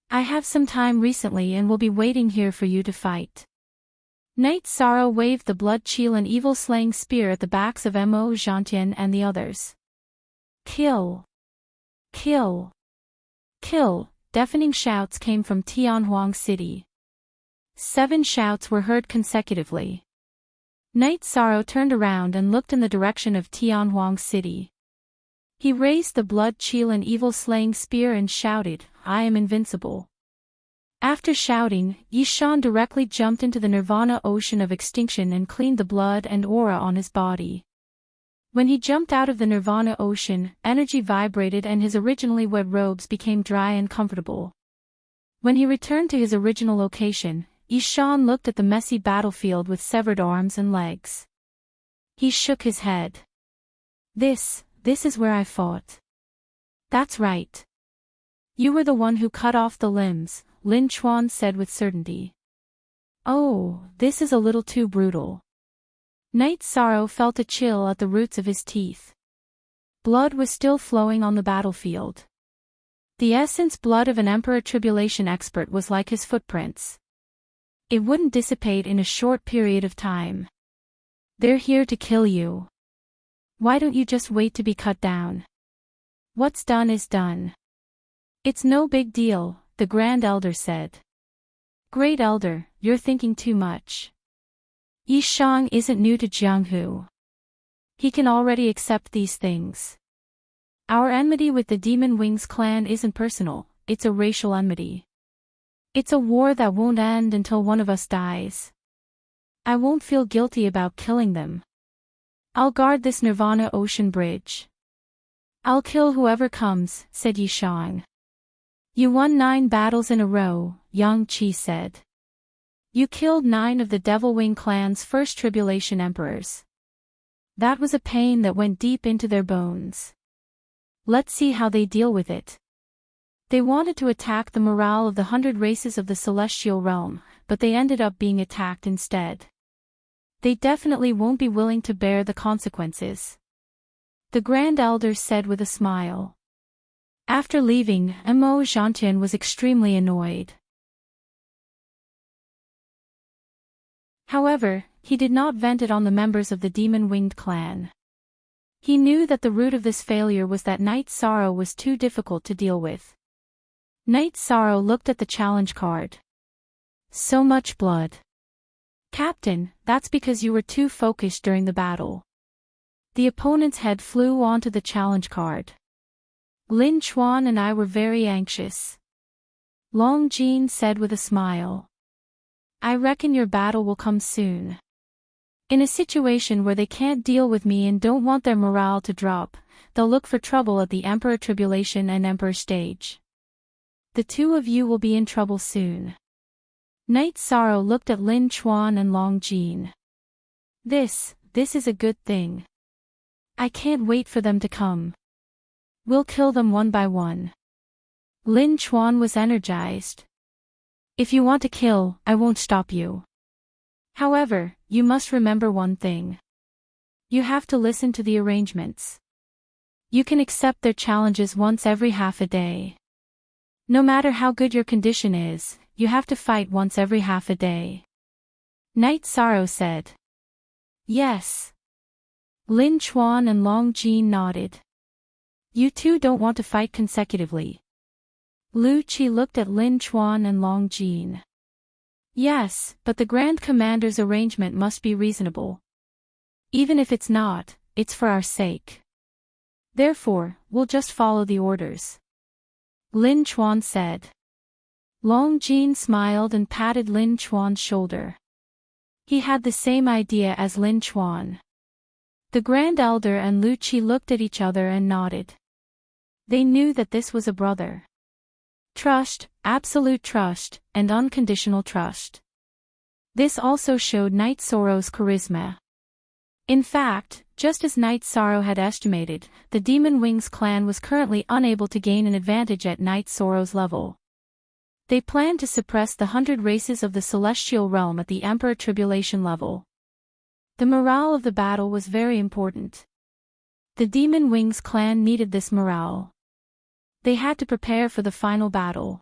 I have some time recently and will be waiting here for you to fight. Night Sorrow waved the blood-chilling evil-slaying spear at the backs of Mo Xantian and the others. Kill! Kill! Kill! Deafening shouts came from Tianhuang City. 7 shouts were heard consecutively. Night Sorrow turned around and looked in the direction of Tianhuang City. He raised the blood-chilling evil-slaying spear and shouted, I am invincible. After shouting, Yi Shan directly jumped into the nirvana ocean of extinction and cleaned the blood and aura on his body. When he jumped out of the nirvana ocean, energy vibrated and his originally wet robes became dry and comfortable. When he returned to his original location, Yi Shan looked at the messy battlefield with severed arms and legs. He shook his head. This is where I fought. That's right. You were the one who cut off the limbs, Lin Chuan said with certainty. Oh, this is a little too brutal. Night Sorrow felt a chill at the roots of his teeth. Blood was still flowing on the battlefield. The essence blood of an Emperor Tribulation expert was like his footprints. It wouldn't dissipate in a short period of time. They're here to kill you. Why don't you just wait to be cut down? What's done is done. It's no big deal, the Grand Elder said. Great Elder, you're thinking too much. Yi Shan isn't new to Jianghu. He can already accept these things. Our enmity with the Demon Wings clan isn't personal, it's a racial enmity. It's a war that won't end until one of us dies. I won't feel guilty about killing them. I'll guard this Nirvana Ocean Bridge. I'll kill whoever comes, said Yi Shan. You won 9 battles in a row, Yang Qi said. You killed 9 of the Devil Wing clan's first Tribulation Emperors. That was a pain that went deep into their bones. Let's see how they deal with it. They wanted to attack the morale of the 100 races of the Celestial Realm, but they ended up being attacked instead. They definitely won't be willing to bear the consequences. The Grand Elder said with a smile. After leaving, Mo Zhantian was extremely annoyed. However, he did not vent it on the members of the Demon-Winged clan. He knew that the root of this failure was that Night Sorrow was too difficult to deal with. Night Sorrow looked at the challenge card. So much blood. Captain, that's because you were too focused during the battle. The opponent's head flew onto the challenge card. Lin Chuan and I were very anxious. Long Jin said with a smile. I reckon your battle will come soon. In a situation where they can't deal with me and don't want their morale to drop, they'll look for trouble at the Emperor Tribulation and Emperor stage. The two of you will be in trouble soon. Night Sorrow looked at Lin Chuan and Long Jin. This is a good thing. I can't wait for them to come. We'll kill them one by one. Lin Chuan was energized. If you want to kill, I won't stop you. However, you must remember one thing. You have to listen to the arrangements. You can accept their challenges once every half a day. No matter how good your condition is, you have to fight once every half a day. Night Sorrow said. Yes. Lin Chuan and Long Jin nodded. You two don't want to fight consecutively. Lu Qi looked at Lin Chuan and Long Jin. Yes, but the Grand Commander's arrangement must be reasonable. Even if it's not, it's for our sake. Therefore, we'll just follow the orders. Lin Chuan said. Long Jin smiled and patted Lin Chuan's shoulder. He had the same idea as Lin Chuan. The Grand Elder and Lu Qi looked at each other and nodded. They knew that this was a brother. Trust, absolute trust, and unconditional trust. This also showed Night Sorrow's charisma. In fact, just as Night Sorrow had estimated, the Demon Wings clan was currently unable to gain an advantage at Night Sorrow's level. They planned to suppress the 100 races of the Celestial Realm at the Emperor Tribulation level. The morale of the battle was very important. The Demon Wings clan needed this morale. They had to prepare for the final battle.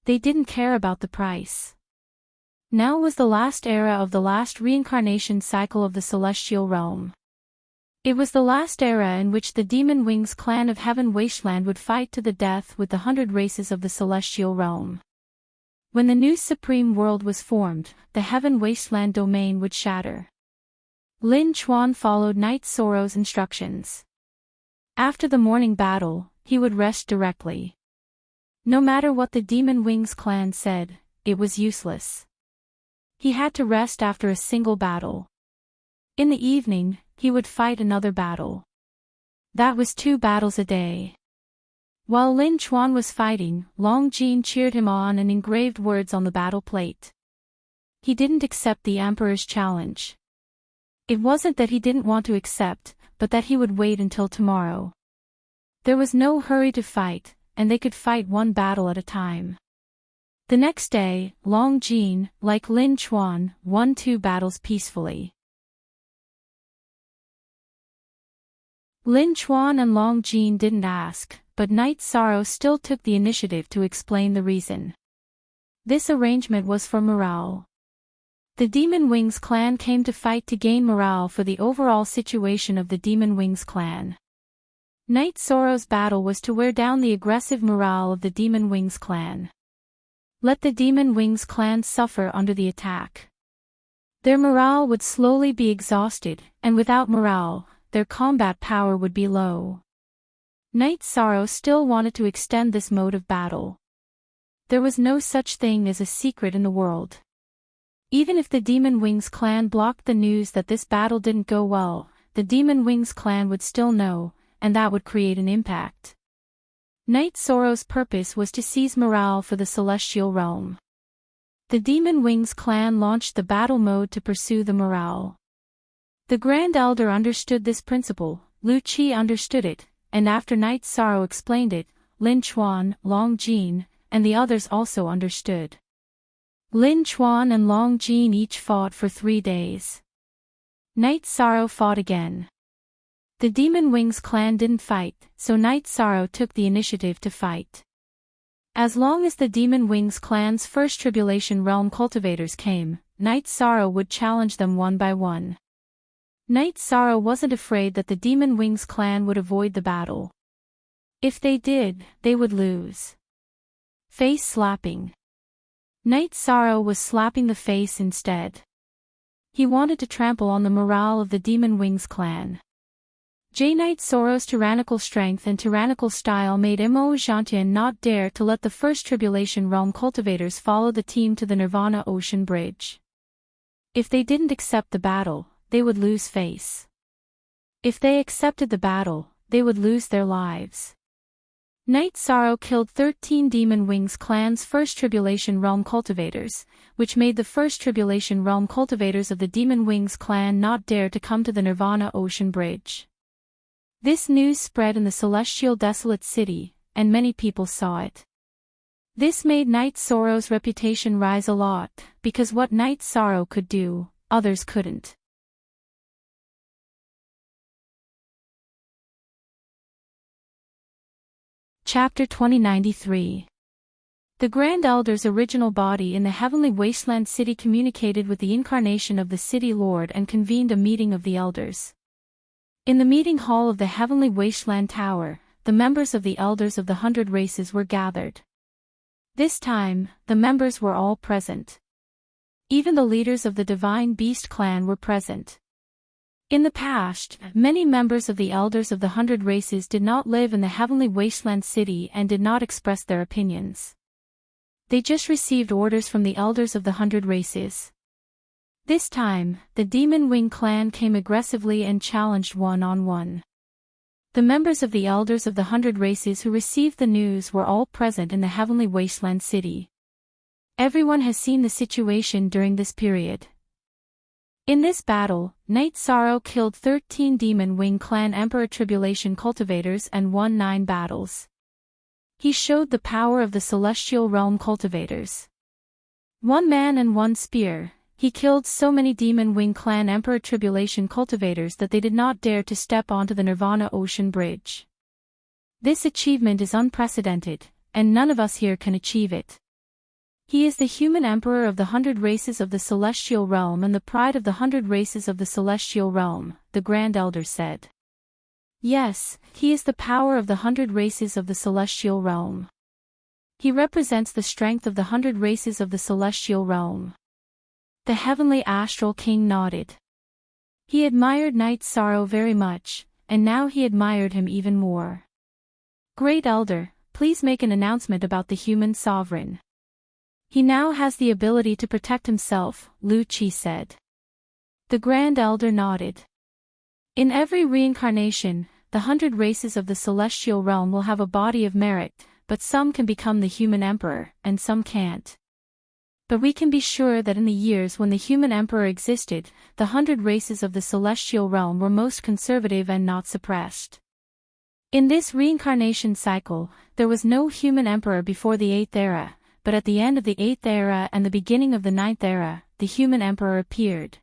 They didn't care about the price. Now was the last era of the last reincarnation cycle of the Celestial Realm. It was the last era in which the Demon Wings clan of Heaven Wasteland would fight to the death with the 100 races of the Celestial Realm. When the new Supreme World was formed, the Heaven Wasteland domain would shatter. Lin Chuan followed Night Sorrow's instructions. After the morning battle, he would rest directly. No matter what the Demon Wings clan said, it was useless. He had to rest after a single battle. In the evening, he would fight another battle. That was 2 battles a day. While Lin Chuan was fighting, Long Jin cheered him on and engraved words on the battle plate. He didn't accept the Emperor's challenge. It wasn't that he didn't want to accept, but that he would wait until tomorrow. There was no hurry to fight, and they could fight 1 battle at a time. The next day, Long Jin, like Lin Chuan, won 2 battles peacefully. Lin Chuan and Long Jin didn't ask, but Night Sorrow still took the initiative to explain the reason. This arrangement was for morale. The Demon Wings clan came to fight to gain morale for the overall situation of the Demon Wings clan. Night Sorrow's battle was to wear down the aggressive morale of the Demon Wings clan. Let the Demon Wings clan suffer under the attack. Their morale would slowly be exhausted, and without morale, their combat power would be low. Night Sorrow still wanted to extend this mode of battle. There was no such thing as a secret in the world. Even if the Demon Wings clan blocked the news that this battle didn't go well, the Demon Wings clan would still know, and that would create an impact. Night Sorrow's purpose was to seize morale for the celestial realm. The Demon Wings clan launched the battle mode to pursue the morale. The Grand Elder understood this principle, Lu Qi understood it, and after Night Sorrow explained it, Lin Chuan, Long Jin, and the others also understood. Lin Chuan and Long Jin each fought for 3 days. Night Sorrow fought again. The Demon Wings clan didn't fight, so Night Sorrow took the initiative to fight. As long as the Demon Wings clan's first Tribulation Realm cultivators came, Night Sorrow would challenge them one by one. Night Sorrow wasn't afraid that the Demon Wings clan would avoid the battle. If they did, they would lose. Face slapping. Night Sorrow was slapping the face instead. He wanted to trample on the morale of the Demon Wings clan. Night Sorrow's tyrannical strength and tyrannical style made Enchanting not dare to let the first Tribulation Realm cultivators follow the team to the Nirvana Ocean Bridge. If they didn't accept the battle, they would lose face. If they accepted the battle, they would lose their lives. Night Sorrow killed 13 Demon Wings clan's first Tribulation Realm cultivators, which made the first Tribulation Realm cultivators of the Demon Wings clan not dare to come to the Nirvana Ocean Bridge. This news spread in the celestial desolate city, and many people saw it. This made Night Sorrow's reputation rise a lot, because what Night Sorrow could do, others couldn't. Chapter 2093. The Grand Elder's original body in the Heavenly Wasteland City communicated with the incarnation of the City Lord and convened a meeting of the Elders. In the meeting hall of the Heavenly Wasteland Tower, the members of the Elders of the 100 Races were gathered. This time, the members were all present. Even the leaders of the Divine Beast clan were present. In the past, many members of the Elders of the 100 Races did not live in the Heavenly Wasteland City and did not express their opinions. They just received orders from the Elders of the 100 Races. This time, the Demon Wing clan came aggressively and challenged one-on-one. The members of the Elders of the 100 Races who received the news were all present in the Heavenly Wasteland City. Everyone has seen the situation during this period. In this battle, Night Sorrow killed 13 Demon Wing clan Emperor Tribulation cultivators and won 9 battles. He showed the power of the Celestial Realm cultivators. 1 man and 1 spear, he killed so many Demon Wing clan Emperor Tribulation cultivators that they did not dare to step onto the Nirvana Ocean Bridge. This achievement is unprecedented, and none of us here can achieve it. He is the human emperor of the 100 Races of the Celestial Realm and the pride of the 100 Races of the Celestial Realm, the Grand Elder said. Yes, he is the power of the 100 Races of the Celestial Realm. He represents the strength of the 100 Races of the Celestial Realm. The Heavenly Astral King nodded. He admired Night Sorrow very much, and now he admired him even more. Great Elder, please make an announcement about the human sovereign. He now has the ability to protect himself, Lu Qi said. The Grand Elder nodded. In every reincarnation, the 100 races of the celestial realm will have a body of merit, but some can become the human emperor, and some can't. But we can be sure that in the years when the human emperor existed, the 100 races of the celestial realm were most conservative and not suppressed. In this reincarnation cycle, there was no human emperor before the 8th era, but at the end of the 8th era and the beginning of the 9th era, the human emperor appeared.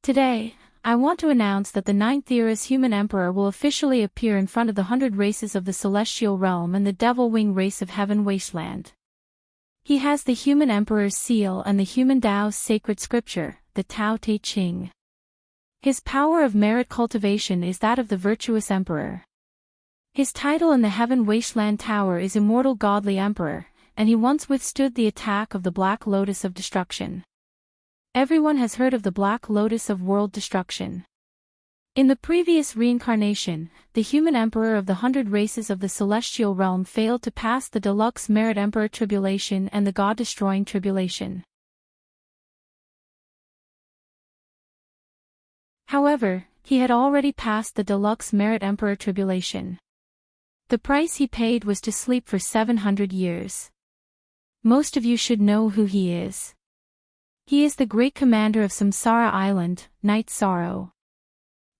Today, I want to announce that the 9th era's human emperor will officially appear in front of the 100 races of the celestial realm and the devil wing race of heaven wasteland. He has the human emperor's seal and the human Tao's sacred scripture, the Tao Te Ching. His power of merit cultivation is that of the virtuous emperor. His title in the heaven wasteland tower is Immortal Godly Emperor, and he once withstood the attack of the Black Lotus of Destruction. Everyone has heard of the Black Lotus of World Destruction. In the previous reincarnation, the human emperor of the 100 races of the celestial realm failed to pass the deluxe merit emperor tribulation and the god-destroying tribulation. However, he had already passed the deluxe merit emperor tribulation. The price he paid was to sleep for 700 years. Most of you should know who he is. He is the great commander of Samsara Island, Night Sorrow.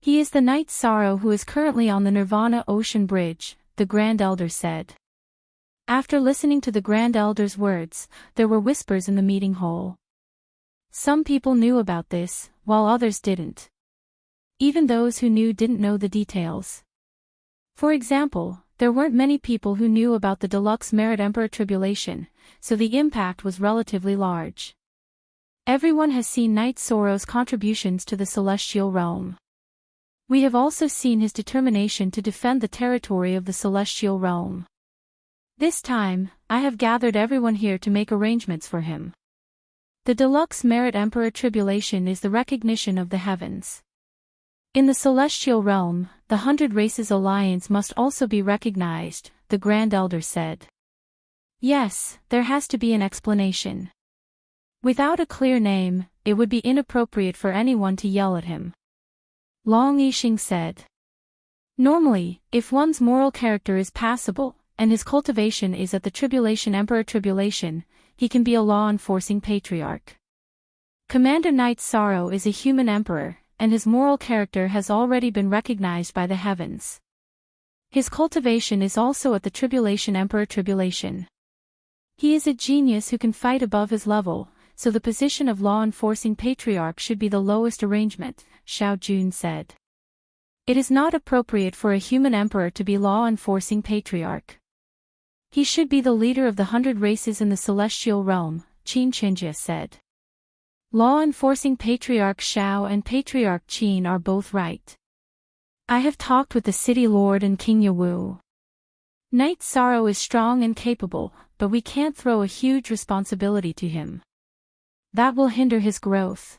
He is the Night Sorrow who is currently on the Nirvana Ocean Bridge, the Grand Elder said. After listening to the Grand Elder's words, there were whispers in the meeting hall. Some people knew about this, while others didn't. Even those who knew didn't know the details. For example, there weren't many people who knew about the deluxe merit emperor tribulation, so the impact was relatively large. Everyone has seen Night Sorrow's contributions to the celestial realm. We have also seen his determination to defend the territory of the celestial realm. This time, I have gathered everyone here to make arrangements for him. The deluxe merit emperor tribulation is the recognition of the heavens. In the celestial realm, the 100 Races Alliance must also be recognized, the Grand Elder said. Yes, there has to be an explanation. Without a clear name, it would be inappropriate for anyone to yell at him. Long Yixing said. Normally, if one's moral character is passable, and his cultivation is at the Tribulation Emperor Tribulation, he can be a law-enforcing patriarch. Commander Night Sorrow is a human emperor, and his moral character has already been recognized by the heavens. His cultivation is also at the Tribulation Emperor Tribulation. He is a genius who can fight above his level, so the position of law-enforcing patriarch should be the lowest arrangement, Xiao Jun said. It is not appropriate for a human emperor to be law-enforcing patriarch. He should be the leader of the 100 races in the celestial realm, Qin Chenjia said. Law-enforcing Patriarch Xiao and Patriarch Qin are both right. I have talked with the city lord and King Yawu. Night Sorrow is strong and capable, but we can't throw a huge responsibility to him. That will hinder his growth.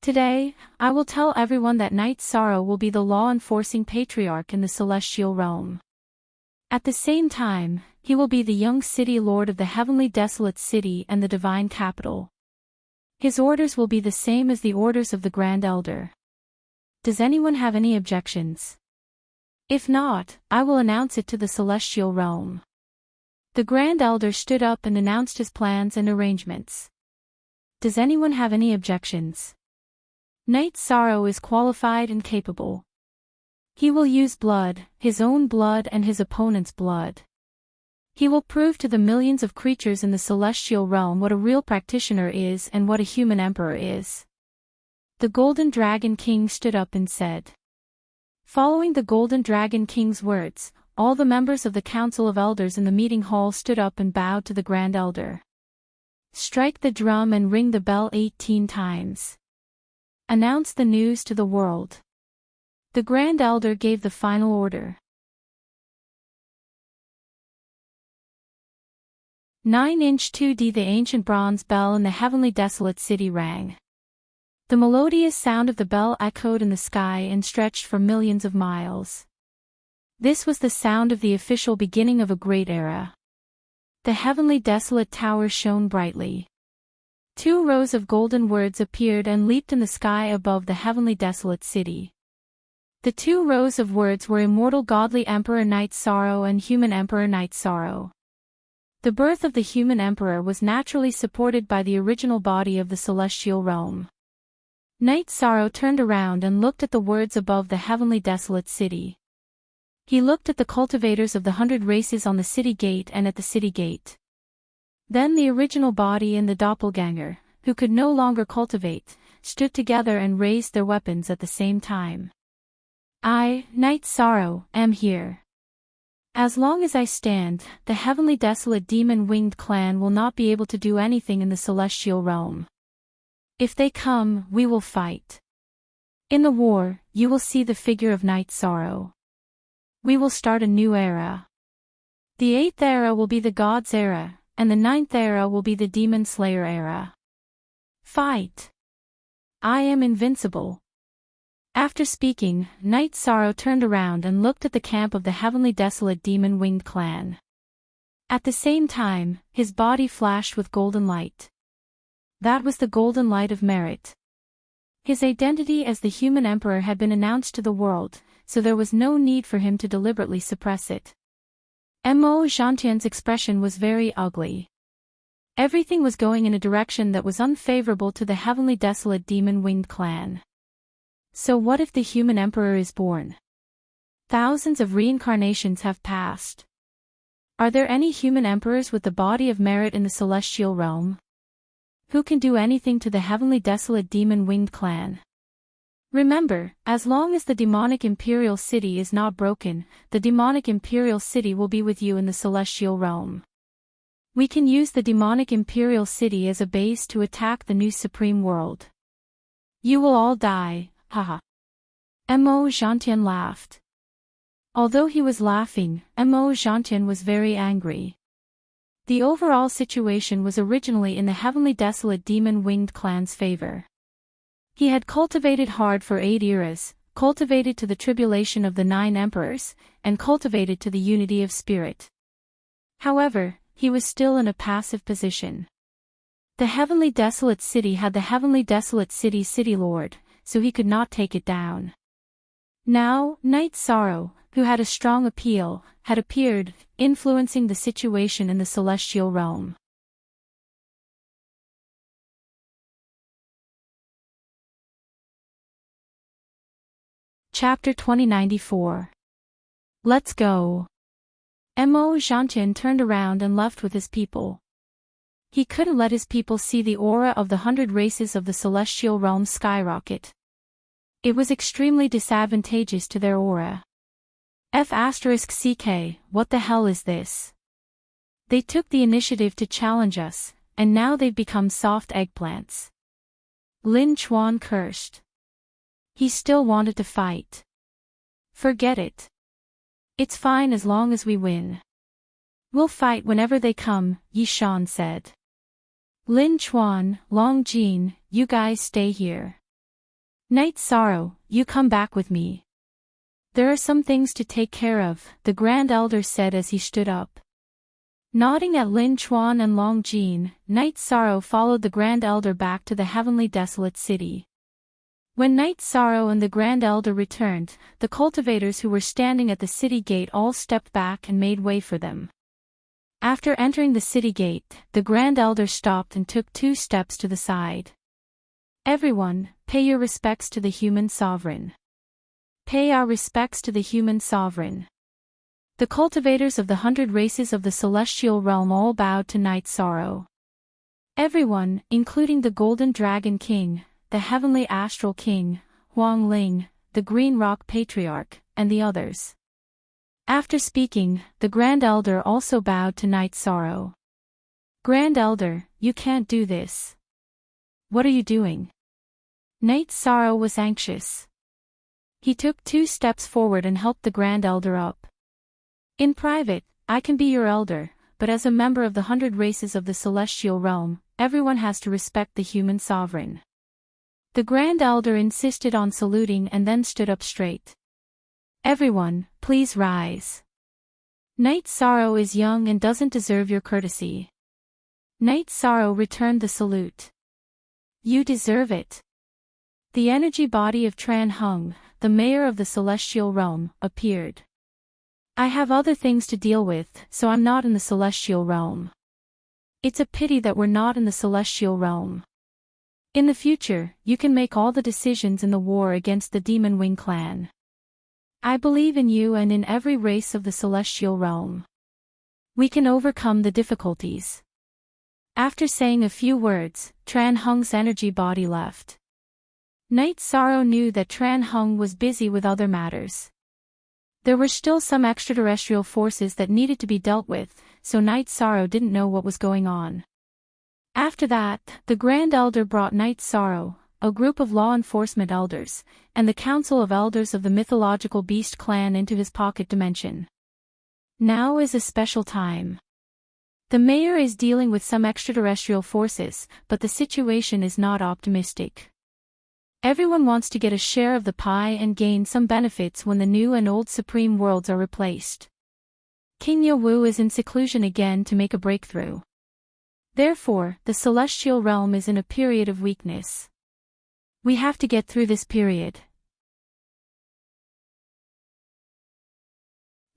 Today, I will tell everyone that Night Sorrow will be the law-enforcing patriarch in the celestial realm. At the same time, he will be the young city lord of the heavenly desolate city and the divine capital. His orders will be the same as the orders of the Grand Elder. Does anyone have any objections? If not, I will announce it to the celestial realm. The Grand Elder stood up and announced his plans and arrangements. Does anyone have any objections? Night Sorrow is qualified and capable. He will use blood, his own blood and his opponent's blood. He will prove to the millions of creatures in the celestial realm what a real practitioner is and what a human emperor is. The Golden Dragon King stood up and said. Following the Golden Dragon King's words, all the members of the Council of Elders in the meeting hall stood up and bowed to the Grand Elder. Strike the drum and ring the bell 18 times. Announce the news to the world. The Grand Elder gave the final order. 9-inch 2D. The ancient bronze bell in the heavenly desolate city rang. The melodious sound of the bell echoed in the sky and stretched for millions of miles. This was the sound of the official beginning of a great era. The heavenly desolate tower shone brightly. 2 rows of golden words appeared and leaped in the sky above the heavenly desolate city. The 2 rows of words were immortal godly Emperor Night Sorrow and human Emperor Night Sorrow. The birth of the human emperor was naturally supported by the original body of the celestial realm. Night Sorrow turned around and looked at the words above the heavenly desolate city. He looked at the cultivators of the 100 races on the city gate and at the city gate. Then the original body and the doppelganger, who could no longer cultivate, stood together and raised their weapons at the same time. I, Night Sorrow, am here. As long as I stand, the heavenly desolate demon-winged clan will not be able to do anything in the celestial realm. If they come, we will fight. In the war, you will see the figure of Night Sorrow. We will start a new era. The 8th era will be the God's era, and the 9th era will be the Demon Slayer era. Fight! I am invincible. After speaking, Night Sorrow turned around and looked at the camp of the heavenly desolate demon-winged clan. At the same time, his body flashed with golden light. That was the golden light of merit. His identity as the human emperor had been announced to the world, so there was no need for him to deliberately suppress it. Enchanting's expression was very ugly. Everything was going in a direction that was unfavorable to the heavenly desolate demon-winged clan. So what if the human emperor is born? Thousands of reincarnations have passed. Are there any human emperors with the body of merit in the celestial realm? Who can do anything to the heavenly desolate demon-winged clan? Remember, as long as the demonic imperial city is not broken, the demonic imperial city will be with you in the celestial realm. We can use the demonic imperial city as a base to attack the new supreme world. You will all die, haha. Enchanting laughed. Although he was laughing, Enchanting was very angry. The overall situation was originally in the heavenly desolate demon-winged clan's favor. He had cultivated hard for 8 eras, cultivated to the tribulation of the 9 emperors, and cultivated to the unity of spirit. However, he was still in a passive position. The heavenly desolate city had the heavenly desolate city lord, so he could not take it down. Now, Night Sorrow, who had a strong appeal, had appeared, influencing the situation in the celestial realm. Chapter 2094. Let's go. Enchanting turned around and left with his people. He couldn't let his people see the aura of the 100 races of the celestial realm skyrocket. It was extremely disadvantageous to their aura. F***ck, what the hell is this? They took the initiative to challenge us, and now they've become soft eggplants. Lin Chuan cursed. He still wanted to fight. Forget it. It's fine as long as we win. We'll fight whenever they come, Yi Shan said. Lin Chuan, Long Jin, you guys stay here. Night Sorrow, you come back with me. There are some things to take care of, the Grand Elder said as he stood up. Nodding at Lin Chuan and Long Jin, Night Sorrow followed the Grand Elder back to the heavenly desolate city. When Night Sorrow and the Grand Elder returned, the cultivators who were standing at the city gate all stepped back and made way for them. After entering the city gate, the Grand Elder stopped and took 2 steps to the side. Everyone, pay your respects to the human sovereign. Pay our respects to the human sovereign. The cultivators of the 100 races of the celestial realm all bowed to Night Sorrow. Everyone, including the Golden Dragon King, the Heavenly Astral King, Huang Ling, the Green Rock Patriarch, and the others. After speaking, the Grand Elder also bowed to Night Sorrow. Grand Elder, you can't do this. What are you doing? Night Sorrow was anxious. He took 2 steps forward and helped the Grand Elder up. In private, I can be your elder, but as a member of the 100 races of the celestial realm, everyone has to respect the human sovereign. The Grand Elder insisted on saluting and then stood up straight. Everyone, please rise. Night Sorrow is young and doesn't deserve your courtesy. Night Sorrow returned the salute. You deserve it. The energy body of Tran Hung, the mayor of the celestial realm, appeared. I have other things to deal with, so I'm not in the celestial realm. It's a pity that we're not in the celestial realm. In the future, you can make all the decisions in the war against the Demon Wing clan. I believe in you and in every race of the celestial realm. We can overcome the difficulties. After saying a few words, Tran Hung's energy body left. Night Sorrow knew that Tran Hung was busy with other matters. There were still some extraterrestrial forces that needed to be dealt with, so Night Sorrow didn't know what was going on. After that, the Grand Elder brought Night Sorrow, a group of law enforcement elders, and the Council of Elders of the mythological beast clan into his pocket dimension. Now is a special time. The mayor is dealing with some extraterrestrial forces, but the situation is not optimistic. Everyone wants to get a share of the pie and gain some benefits when the new and old supreme worlds are replaced. King Yawu is in seclusion again to make a breakthrough. Therefore, the celestial realm is in a period of weakness. We have to get through this period.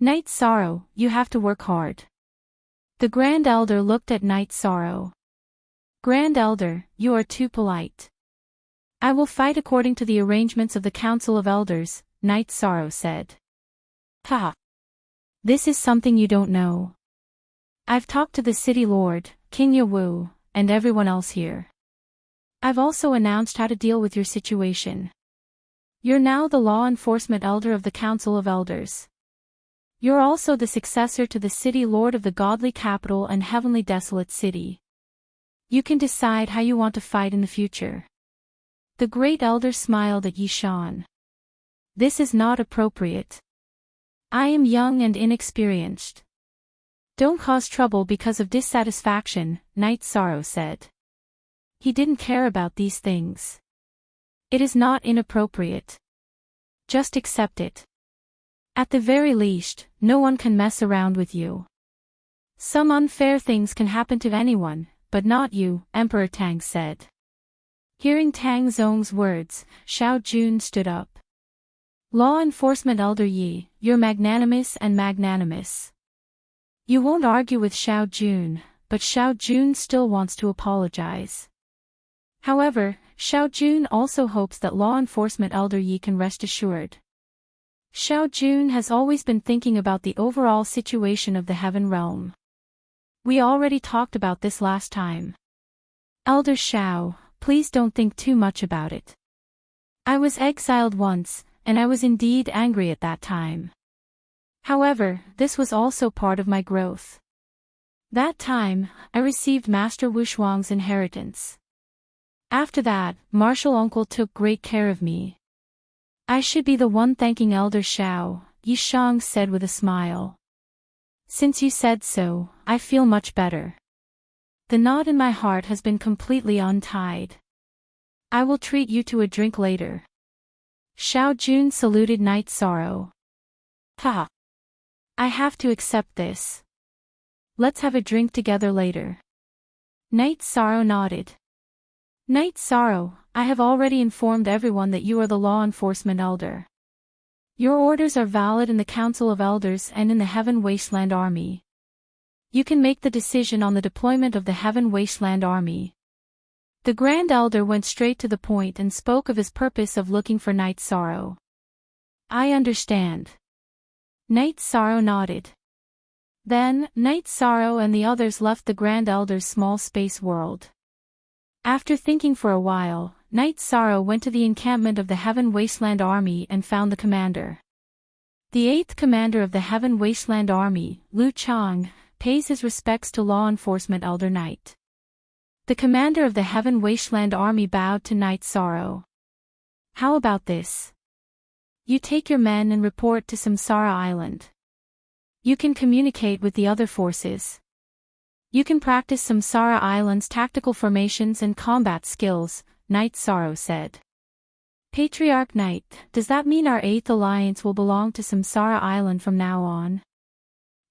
Night Sorrow, you have to work hard. The Grand Elder looked at Night Sorrow. Grand Elder, you are too polite. I will fight according to the arrangements of the Council of Elders, Night Sorrow said. Ha! This is something you don't know. I've talked to the City Lord, King Yawu, and everyone else here. I've also announced how to deal with your situation. You're now the law enforcement elder of the Council of Elders. You're also the successor to the City Lord of the Godly Capital and Heavenly Desolate City. You can decide how you want to fight in the future. The Great Elder smiled at Yishan. This is not appropriate. I am young and inexperienced. Don't cause trouble because of dissatisfaction, Night Sorrow said. He didn't care about these things. It is not inappropriate. Just accept it. At the very least, no one can mess around with you. Some unfair things can happen to anyone, but not you, Emperor Tang said. Hearing Tang Zong's words, Xiao Jun stood up. Law Enforcement Elder Yi, you're magnanimous and magnanimous. You won't argue with Xiao Jun, but Xiao Jun still wants to apologize. However, Xiao Jun also hopes that Law Enforcement Elder Yi can rest assured. Xiao Jun has always been thinking about the overall situation of the Heaven Realm. We already talked about this last time. Elder Xiao, please don't think too much about it. I was exiled once, and I was indeed angry at that time. However, this was also part of my growth. That time, I received Master Wushuang's inheritance. After that, Martial Uncle took great care of me. I should be the one thanking Elder Xiao, Yishang said with a smile. Since you said so, I feel much better. The knot in my heart has been completely untied. I will treat you to a drink later. Xiao Jun saluted Night Sorrow. Ha! I have to accept this. Let's have a drink together later. Night Sorrow nodded. Night Sorrow, I have already informed everyone that you are the law enforcement elder. Your orders are valid in the Council of Elders and in the Heaven Wasteland Army. You can make the decision on the deployment of the Heaven Wasteland Army. The Grand Elder went straight to the point and spoke of his purpose of looking for Night Sorrow. I understand. Night Sorrow nodded. Then, Night Sorrow and the others left the Grand Elder's small space world. After thinking for a while, Night Sorrow went to the encampment of the Heaven Wasteland Army and found the commander. The 8th commander of the Heaven Wasteland Army, Lu Chang, pays his respects to Law Enforcement Elder Knight. The commander of the Heaven Wasteland Army bowed to Night Sorrow. How about this? You take your men and report to Samsara Island. You can communicate with the other forces. You can practice Samsara Island's tactical formations and combat skills, Night Sorrow said. Patriarch Knight, does that mean our 8th alliance will belong to Samsara Island from now on?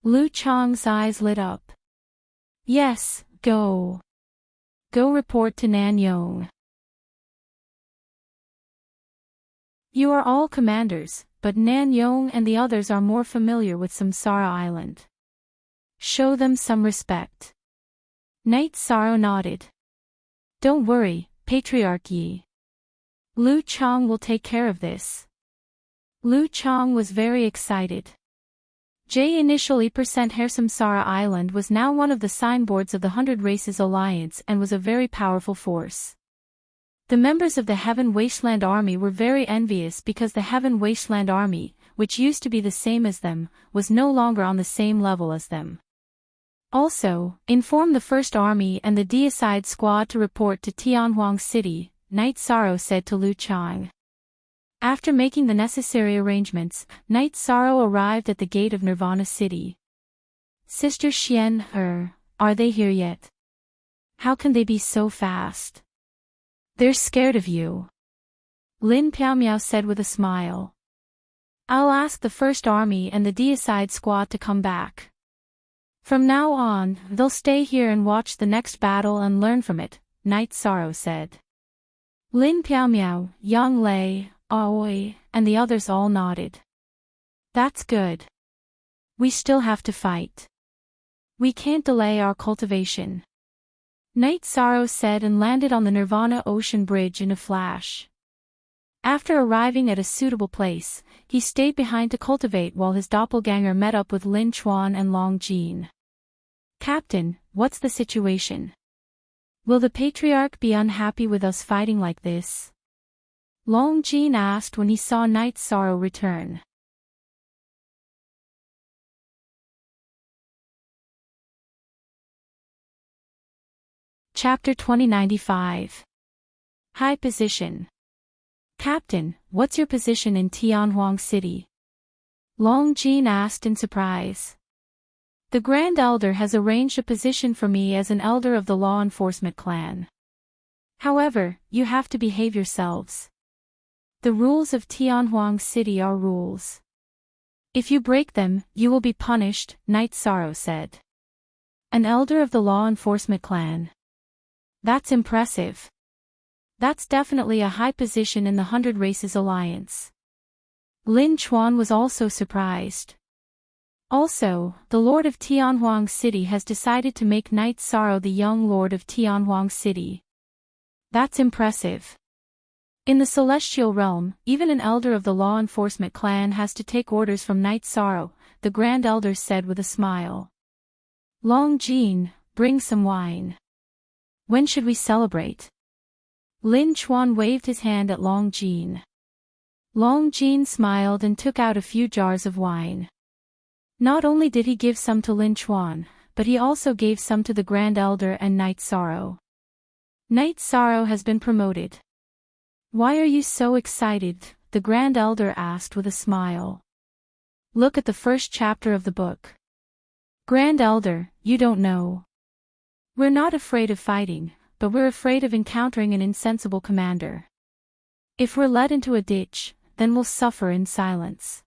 Lu Chang's eyes lit up. Yes, go. Go report to Nan Yong. You are all commanders, but Nan Yong and the others are more familiar with Samsara Island. Show them some respect. Knight Sorrow nodded. Don't worry, Patriarch Yi. Lu Chang will take care of this. Lu Chang was very excited. J initially percent Hair Samsara Island was now one of the signboards of the 100 Races Alliance and was a very powerful force. The members of the Heaven Wasteland Army were very envious because the Heaven Wasteland Army, which used to be the same as them, was no longer on the same level as them. Also, inform the First Army and the Deicide Squad to report to Tianhuang City, Knight Sorrow said to Lu Chang. After making the necessary arrangements, Knight Sorrow arrived at the gate of Nirvana City. Sister Xian, are they here yet? How can they be so fast? They're scared of you. Lin Piaomiao said with a smile. I'll ask the First Army and the Deicide Squad to come back. From now on, they'll stay here and watch the next battle and learn from it, Knight Sorrow said. Lin Piaomiao, Yang Lei, Aoi, and the others all nodded. That's good. We still have to fight. We can't delay our cultivation. Knight Sorrow said and landed on the Nirvana Ocean Bridge in a flash. After arriving at a suitable place, he stayed behind to cultivate while his doppelganger met up with Lin Chuan and Long Jin. Captain, what's the situation? Will the Patriarch be unhappy with us fighting like this? Long Jin asked when he saw Knight Sorrow return. Chapter 2095. High Position. Captain, what's your position in Tianhuang City? Long Jin asked in surprise. The Grand Elder has arranged a position for me as an elder of the law enforcement clan. However, you have to behave yourselves. The rules of Tianhuang City are rules. If you break them, you will be punished, Knight Sorrow said. An elder of the law enforcement clan. That's impressive. That's definitely a high position in the 100 Races Alliance. Lin Chuan was also surprised. Also, the Lord of Tianhuang City has decided to make Knight Sorrow the young Lord of Tianhuang City. That's impressive. In the Celestial Realm, even an elder of the law enforcement clan has to take orders from Knight Sorrow, the Grand Elder said with a smile. Long Jin, bring some wine. When should we celebrate? Lin Chuan waved his hand at Long Jin. Long Jin smiled and took out a few jars of wine. Not only did he give some to Lin Chuan, but he also gave some to the Grand Elder and Knight Sorrow. Knight Sorrow has been promoted. Why are you so excited? The Grand Elder asked with a smile. Look at the first chapter of the book. Grand Elder, you don't know. We're not afraid of fighting, but we're afraid of encountering an insensible commander. If we're led into a ditch, then we'll suffer in silence.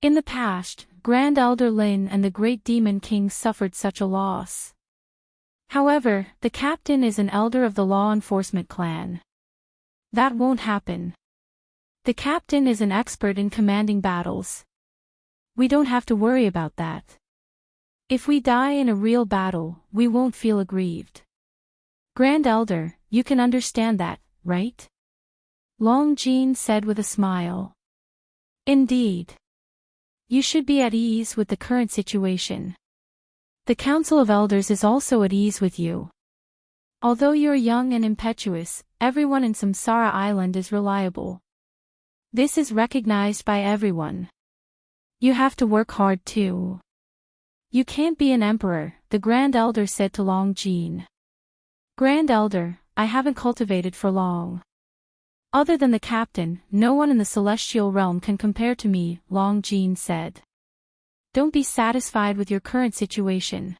In the past, Grand Elder Lin and the Great Demon King suffered such a loss. However, the captain is an elder of the law enforcement clan. That won't happen. The captain is an expert in commanding battles. We don't have to worry about that. If we die in a real battle, we won't feel aggrieved. Grand Elder, you can understand that, right? Long Jin said with a smile. Indeed. You should be at ease with the current situation. The Council of Elders is also at ease with you. Although you're young and impetuous, everyone in Samsara Island is reliable. This is recognized by everyone. You have to work hard too. You can't be an emperor, the Grand Elder said to Long Jin. Grand Elder, I haven't cultivated for long. Other than the captain, no one in the celestial realm can compare to me, Long Jin said. Don't be satisfied with your current situation.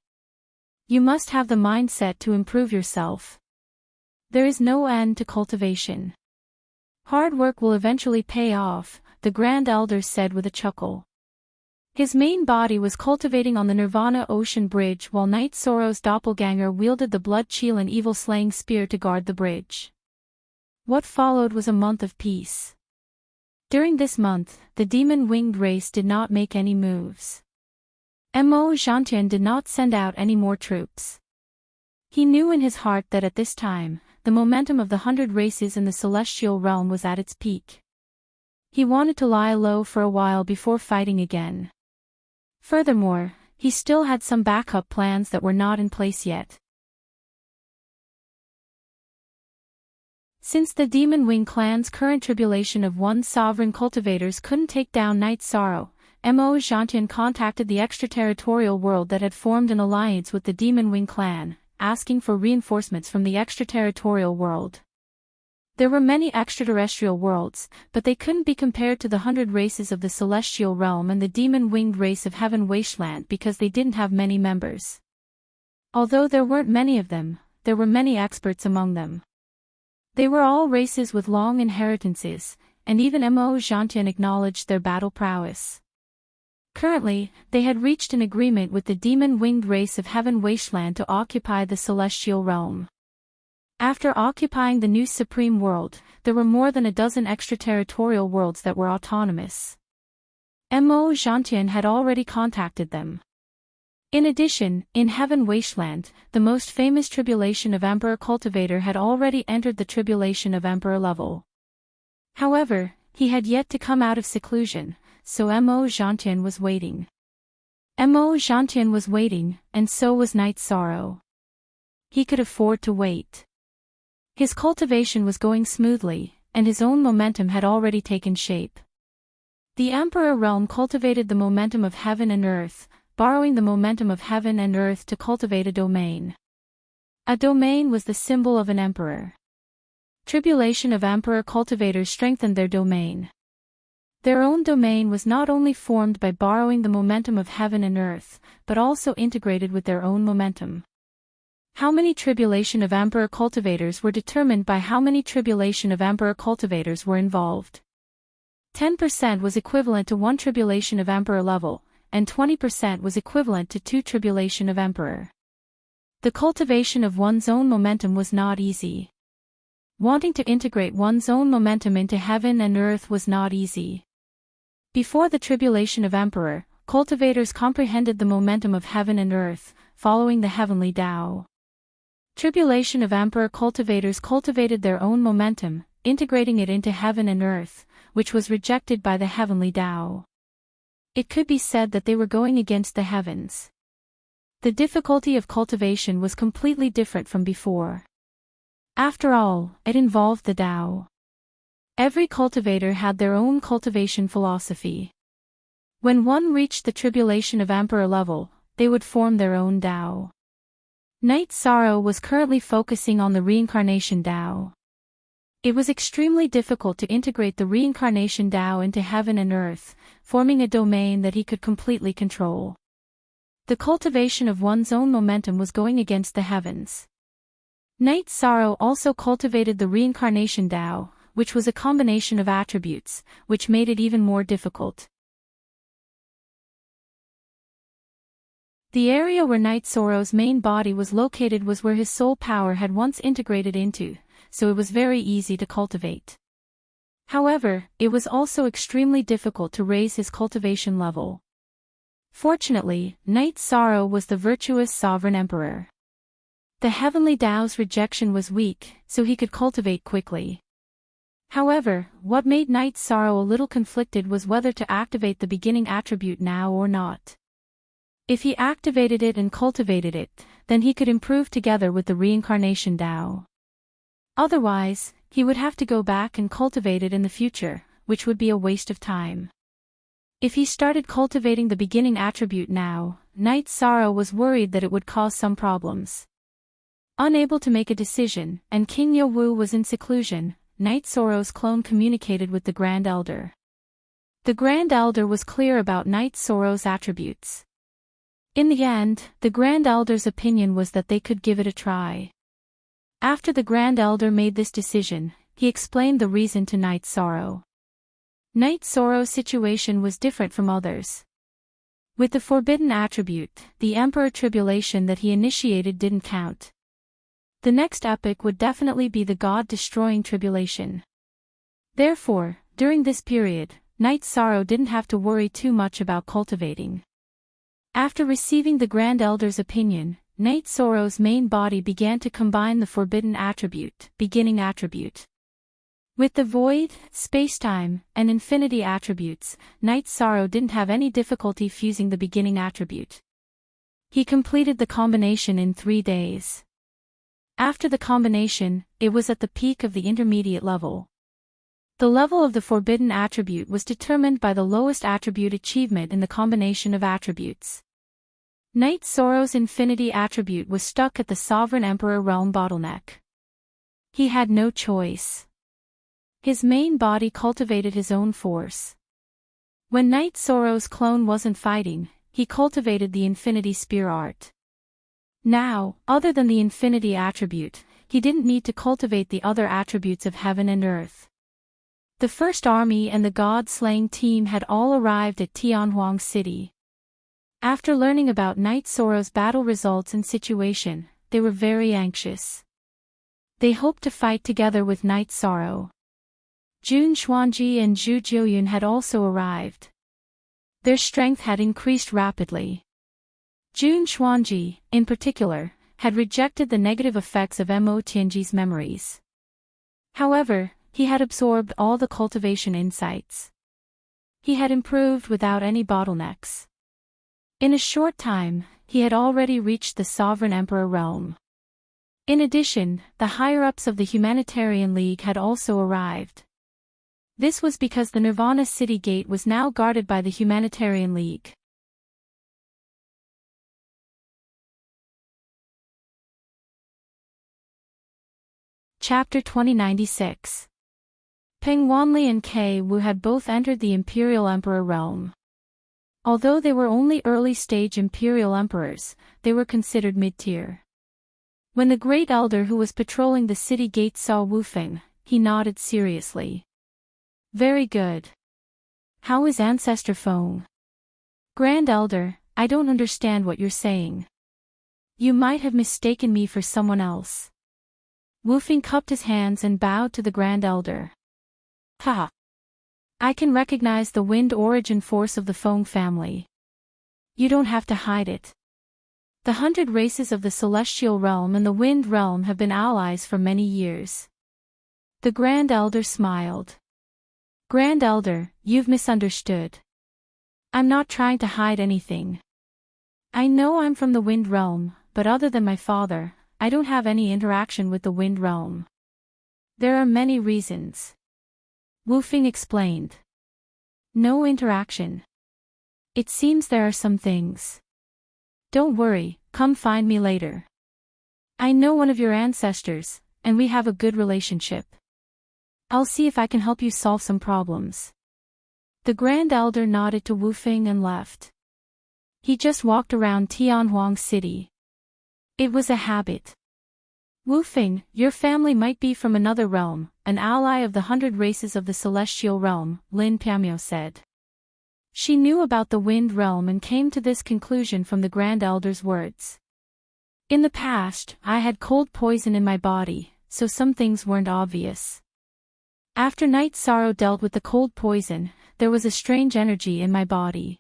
You must have the mindset to improve yourself. There is no end to cultivation. Hard work will eventually pay off, the Grand Elder said with a chuckle. His main body was cultivating on the Nirvana Ocean Bridge while Night Sorrow's doppelganger wielded the blood chill and evil-slaying spear to guard the bridge. What followed was a month of peace. During this month, the demon-winged race did not make any moves. Enchanting did not send out any more troops. He knew in his heart that at this time, the momentum of the 100 races in the celestial realm was at its peak. He wanted to lie low for a while before fighting again. Furthermore, he still had some backup plans that were not in place yet. Since the Demon Wing clan's current tribulation of one sovereign cultivators couldn't take down Night Sorrow, Enchanting contacted the extraterritorial world that had formed an alliance with the Demon Wing clan, asking for reinforcements from the extraterritorial world. There were many extraterrestrial worlds, but they couldn't be compared to the 100 races of the celestial realm and the demon-winged race of Heaven Wasteland because they didn't have many members. Although there weren't many of them, there were many experts among them. They were all races with long inheritances, and even Enchanting acknowledged their battle prowess. Currently, they had reached an agreement with the demon-winged race of Heaven Wasteland to occupy the celestial realm. After occupying the new supreme world, there were more than a dozen extraterritorial worlds that were autonomous. Enchanting had already contacted them. In addition, in Heaven Wasteland, the most famous tribulation of Emperor Cultivator had already entered the tribulation of Emperor level. However, he had yet to come out of seclusion, so Enchanting was waiting. Enchanting was waiting, and so was Night Sorrow. He could afford to wait. His cultivation was going smoothly, and his own momentum had already taken shape. The Emperor realm cultivated the momentum of heaven and earth, borrowing the momentum of heaven and earth to cultivate a domain. A domain was the symbol of an emperor. Tribulation of Emperor cultivators strengthened their domain. Their own domain was not only formed by borrowing the momentum of heaven and earth, but also integrated with their own momentum. How many tribulation of Emperor cultivators were determined by how many tribulation of Emperor cultivators were involved. 10% was equivalent to 1 tribulation of Emperor level, and 20% was equivalent to 2 tribulation of Emperor. The cultivation of one's own momentum was not easy. Wanting to integrate one's own momentum into heaven and earth was not easy. Before the tribulation of Emperor, cultivators comprehended the momentum of heaven and earth, following the heavenly Tao. Tribulation of Emperor cultivators cultivated their own momentum, integrating it into heaven and earth, which was rejected by the heavenly Tao. It could be said that they were going against the heavens. The difficulty of cultivation was completely different from before. After all, it involved the Tao. Every cultivator had their own cultivation philosophy. When one reached the tribulation of Emperor level, they would form their own Tao. Night Sorrow was currently focusing on the reincarnation Tao. It was extremely difficult to integrate the reincarnation Tao into heaven and earth, forming a domain that he could completely control. The cultivation of one's own momentum was going against the heavens. Night Sorrow also cultivated the reincarnation Tao, which was a combination of attributes, which made it even more difficult. The area where Night Sorrow's main body was located was where his soul power had once integrated into, so it was very easy to cultivate. However, it was also extremely difficult to raise his cultivation level. Fortunately, Night Sorrow was the virtuous sovereign emperor. The heavenly Tao's rejection was weak, so he could cultivate quickly. However, what made Night Sorrow a little conflicted was whether to activate the beginning attribute now or not. If he activated it and cultivated it, then he could improve together with the reincarnation Tao. Otherwise, he would have to go back and cultivate it in the future, which would be a waste of time. If he started cultivating the beginning attribute now, Night Sorrow was worried that it would cause some problems. Unable to make a decision, and King Yowu was in seclusion, Night Sorrow's clone communicated with the Grand Elder. The Grand Elder was clear about Night Sorrow's attributes. In the end, the Grand Elder's opinion was that they could give it a try. After the Grand Elder made this decision, he explained the reason to Night Sorrow. Night Sorrow's situation was different from others. With the forbidden attribute, the Emperor Tribulation that he initiated didn't count. The next epoch would definitely be the God-destroying tribulation. Therefore, during this period, Night Sorrow didn't have to worry too much about cultivating. After receiving the Grand Elder's opinion, Night Sorrow's main body began to combine the forbidden attribute, beginning attribute. With the void, spacetime, and infinity attributes, Night Sorrow didn't have any difficulty fusing the beginning attribute. He completed the combination in 3 days. After the combination, it was at the peak of the intermediate level. The level of the forbidden attribute was determined by the lowest attribute achievement in the combination of attributes. Night Sorrow's infinity attribute was stuck at the Sovereign Emperor realm bottleneck. He had no choice. His main body cultivated his own force. When Night Sorrow's clone wasn't fighting, he cultivated the Infinity Spear art. Now, other than the Infinity attribute, he didn't need to cultivate the other attributes of heaven and earth. The First Army and the God-slaying team had all arrived at Tianhuang City. After learning about Night Sorrow's battle results and situation, they were very anxious. They hoped to fight together with Night Sorrow. Jun Xuanji and Zhu Jiuyun had also arrived. Their strength had increased rapidly. Jun Xuanji, in particular, had rejected the negative effects of Mo Tianji's memories. However, he had absorbed all the cultivation insights. He had improved without any bottlenecks. In a short time, he had already reached the Sovereign Emperor realm. In addition, the higher-ups of the Humanitarian League had also arrived. This was because the Nirvana City Gate was now guarded by the Humanitarian League. Chapter 2096. Peng Wanli and Kei Wu had both entered the Imperial Emperor realm. Although they were only early-stage Imperial Emperors, they were considered mid-tier. When the Great Elder who was patrolling the city gate saw Wu Feng, he nodded seriously. Very good. How is Ancestor Feng? Grand Elder, I don't understand what you're saying. You might have mistaken me for someone else. Wu Feng cupped his hands and bowed to the Grand Elder. Haha. I can recognize the wind origin force of the Feng family. You don't have to hide it. The 100 races of the Celestial Realm and the Wind Realm have been allies for many years. The Grand Elder smiled. Grand Elder, you've misunderstood. I'm not trying to hide anything. I know I'm from the Wind Realm, but other than my father, I don't have any interaction with the Wind Realm. There are many reasons. Wu Feng explained. No interaction. It seems there are some things. Don't worry, come find me later. I know one of your ancestors, and we have a good relationship. I'll see if I can help you solve some problems. The Grand Elder nodded to Wu Feng and left. He just walked around Tianhuang City. It was a habit. Wu Feng, your family might be from another realm, an ally of the 100 races of the Celestial Realm, Lin Piamio said. She knew about the Wind Realm and came to this conclusion from the Grand Elder's words. In the past, I had cold poison in my body, so some things weren't obvious. After Night Sorrow dealt with the cold poison, there was a strange energy in my body.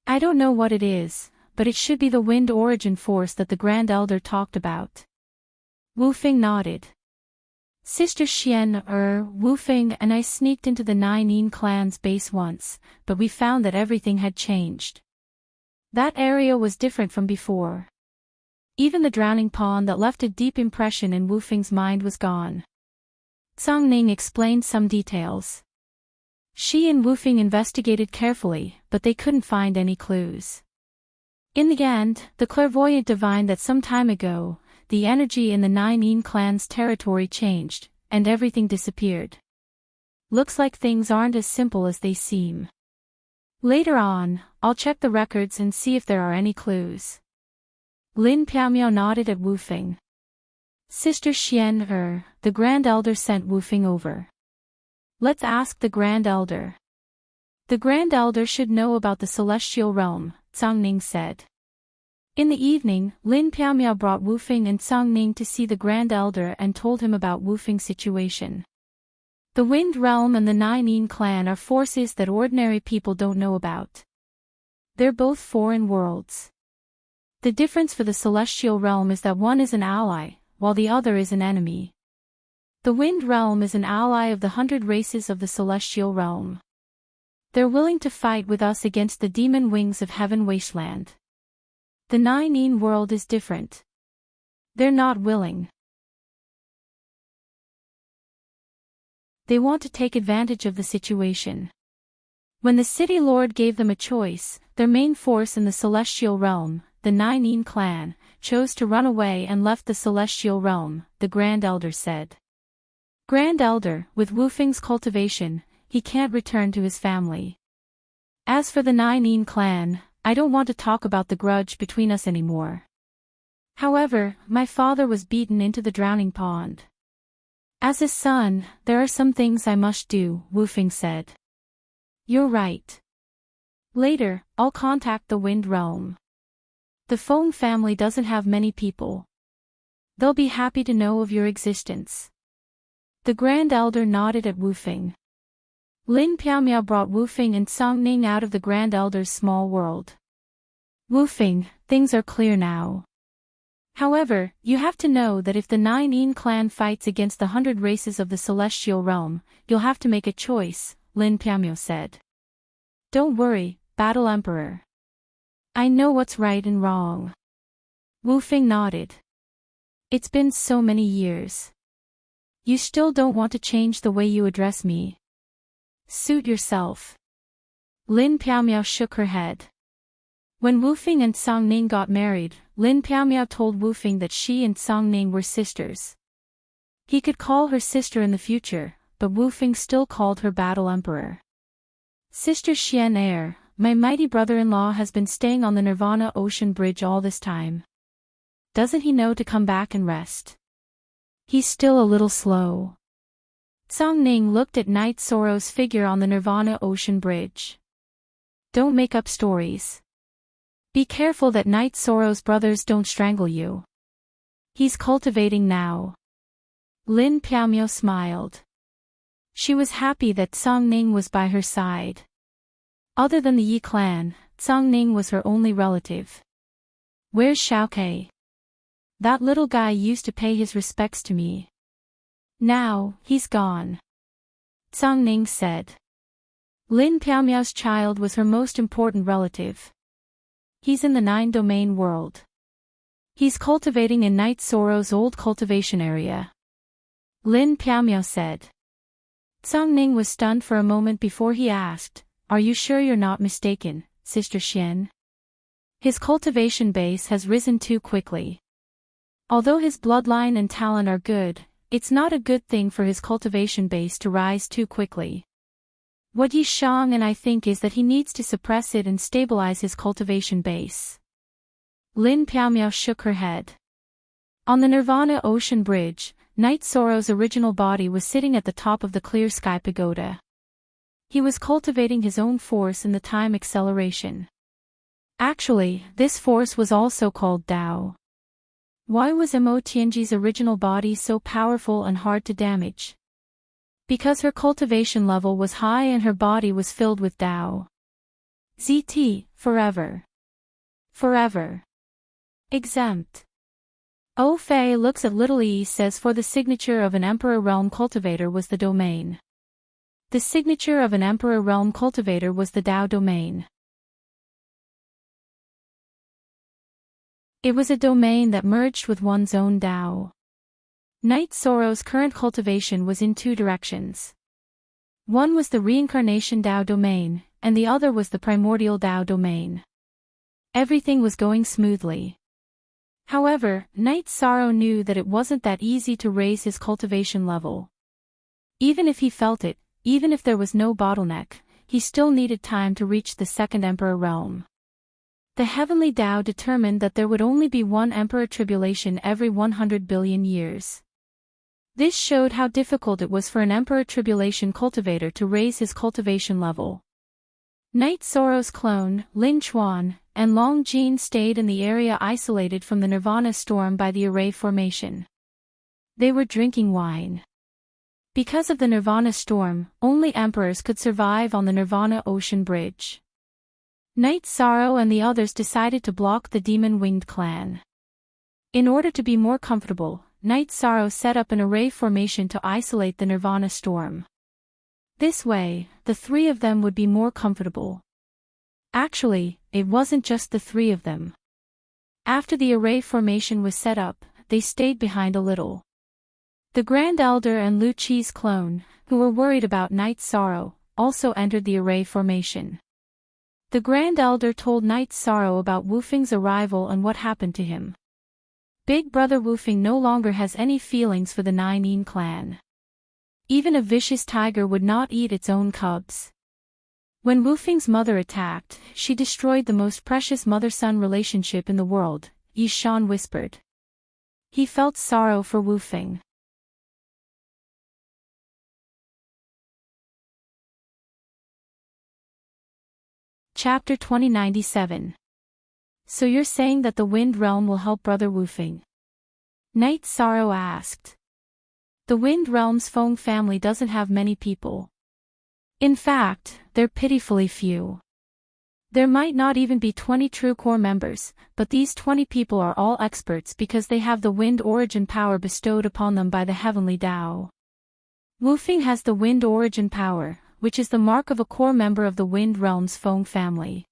I don't know what it is, but it should be the wind origin force that the Grand Elder talked about. Wu Feng nodded. Sister Xian, Wu Feng and I sneaked into the Nine Yin clan's base once, but we found that everything had changed. That area was different from before. Even the drowning pond that left a deep impression in Wu Feng's mind was gone. Zhang Ning explained some details. She and Wu Feng investigated carefully, but they couldn't find any clues. In the end, the clairvoyant divined that some time ago, the energy in the Nine Yin clan's territory changed, and everything disappeared. Looks like things aren't as simple as they seem. Later on, I'll check the records and see if there are any clues. Lin Piamio nodded at Wu Feng. Sister Xian the Grand Elder sent Wu Fing over. Let's ask the Grand Elder. The Grand Elder should know about the celestial realm, Cao Ning said. In the evening, Lin Piaomiao brought Wu Fing and Cao Ning to see the Grand Elder and told him about Wu Fing's situation. The Wind Realm and the Nine Yin clan are forces that ordinary people don't know about. They're both foreign worlds. The difference for the celestial realm is that one is an ally, while the other is an enemy. The Wind Realm is an ally of the 100 races of the celestial realm. They're willing to fight with us against the demon wings of Heaven Wasteland. The Nine Yin world is different. They're not willing. They want to take advantage of the situation. When the City Lord gave them a choice, their main force in the celestial realm, the Nine Yin clan, chose to run away and left the celestial realm, the Grand Elder said. Grand Elder, with Wu Fing's cultivation, he can't return to his family. As for the Nine Yin clan, I don't want to talk about the grudge between us anymore. However, my father was beaten into the drowning pond. As his son, there are some things I must do, Wu Fing said. You're right. Later, I'll contact the Wind Realm. The Feng family doesn't have many people. They'll be happy to know of your existence. The Grand Elder nodded at Wu Fing. Lin Piaomiao brought Wu Fing and Cao Ning out of the Grand Elder's small world. Wu Fing, things are clear now. However, you have to know that if the Nine Yin clan fights against the 100 races of the celestial realm, you'll have to make a choice, Lin Piaomiao said. Don't worry, Battle Emperor. I know what's right and wrong. Wu Fing nodded. It's been so many years. You still don't want to change the way you address me. Suit yourself. Lin Piaomiao shook her head. When Wu Fing and Cao Ning got married, Lin Piaomiao told Wu Fing that she and Cao Ning were sisters. He could call her sister in the future, but Wu Fing still called her Battle Emperor. Sister Xian my mighty brother-in-law has been staying on the Nirvana Ocean Bridge all this time. Doesn't he know to come back and rest? He's still a little slow. Cao Ning looked at Knight Sorrow's figure on the Nirvana Ocean Bridge. Don't make up stories. Be careful that Knight Sorrow's brothers don't strangle you. He's cultivating now. Lin Piaomiao smiled. She was happy that Cao Ning was by her side. Other than the Yi clan, Cao Ning was her only relative. Where's Xiaokei? That little guy used to pay his respects to me. Now, he's gone. Cao Ning said. Lin Piaomiao's child was her most important relative. He's in the 9-domain world. He's cultivating in Knight Sorrow's old cultivation area. Lin Piaomiao said. Cao Ning was stunned for a moment before he asked, Are you sure you're not mistaken, Sister Xian? His cultivation base has risen too quickly. Although his bloodline and talent are good, it's not a good thing for his cultivation base to rise too quickly. What Yi Shang and I think is that he needs to suppress it and stabilize his cultivation base. Lin Piaomiao shook her head. On the Nirvana Ocean Bridge, Knight Sorrow's original body was sitting at the top of the Clear Sky Pagoda. He was cultivating his own force in the time acceleration. Actually, this force was also called Tao. Why was Mo Tianji's original body so powerful and hard to damage? Because her cultivation level was high and her body was filled with Tao. ZT, forever. Forever. Exempt. O Fei looks at little E says for the signature of an Emperor Realm Cultivator was the domain. The signature of an Emperor Realm Cultivator was the Tao domain. It was a domain that merged with one's own Tao. Knight Sorrow's current cultivation was in two directions. One was the Reincarnation Tao domain, and the other was the Primordial Tao domain. Everything was going smoothly. However, Knight Sorrow knew that it wasn't that easy to raise his cultivation level. Even if he felt it, even if there was no bottleneck, he still needed time to reach the second Emperor realm. The heavenly Tao determined that there would only be one emperor tribulation every 100 billion years. This showed how difficult it was for an emperor tribulation cultivator to raise his cultivation level. Night Sorrow's clone, Lin Chuan, and Long Jin stayed in the area isolated from the Nirvana storm by the Array formation. They were drinking wine. Because of the Nirvana storm, only emperors could survive on the Nirvana ocean bridge. Night Sorrow and the others decided to block the demon-winged clan. In order to be more comfortable, Night Sorrow set up an array formation to isolate the Nirvana storm. This way, the three of them would be more comfortable. Actually, it wasn't just the three of them. After the array formation was set up, they stayed behind a little. The Grand Elder and Lu Qi's clone, who were worried about Night Sorrow, also entered the array formation. The Grand Elder told Night Sorrow about Wu Feng's arrival and what happened to him. Big brother Wu Feng no longer has any feelings for the Nine Yin clan. Even a vicious tiger would not eat its own cubs. When Wu Feng's mother attacked, she destroyed the most precious mother-son relationship in the world, Yi Shan whispered. He felt sorrow for Wu Feng. Chapter 2097. So you're saying that the Wind Realm will help Brother Wu Feng? Night Sorrow asked. The Wind Realm's Feng family doesn't have many people. In fact, they're pitifully few. There might not even be 20 true core members, but these 20 people are all experts because they have the wind origin power bestowed upon them by the heavenly Tao. Wu Feng has the wind origin power, which is the mark of a core member of the Wind Realm's Feng family.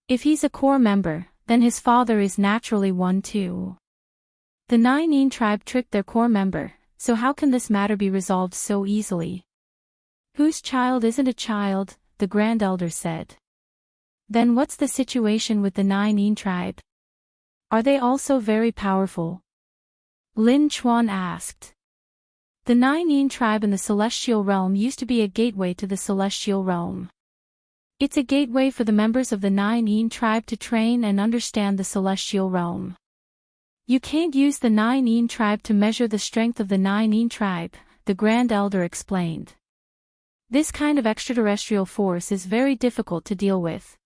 If he's a core member, then his father is naturally one too. The Nine Yin tribe tricked their core member, so how can this matter be resolved so easily? Whose child isn't a child, the Grand Elder said. Then what's the situation with the Nine Yin tribe? Are they also very powerful? Lin Chuan asked. The Nine Yin tribe in the Celestial Realm used to be a gateway to the Celestial Realm. It's a gateway for the members of the Nine Yin tribe to train and understand the Celestial Realm. You can't use the Nine Yin tribe to measure the strength of the Nine Yin tribe, the Grand Elder explained. This kind of extraterrestrial force is very difficult to deal with.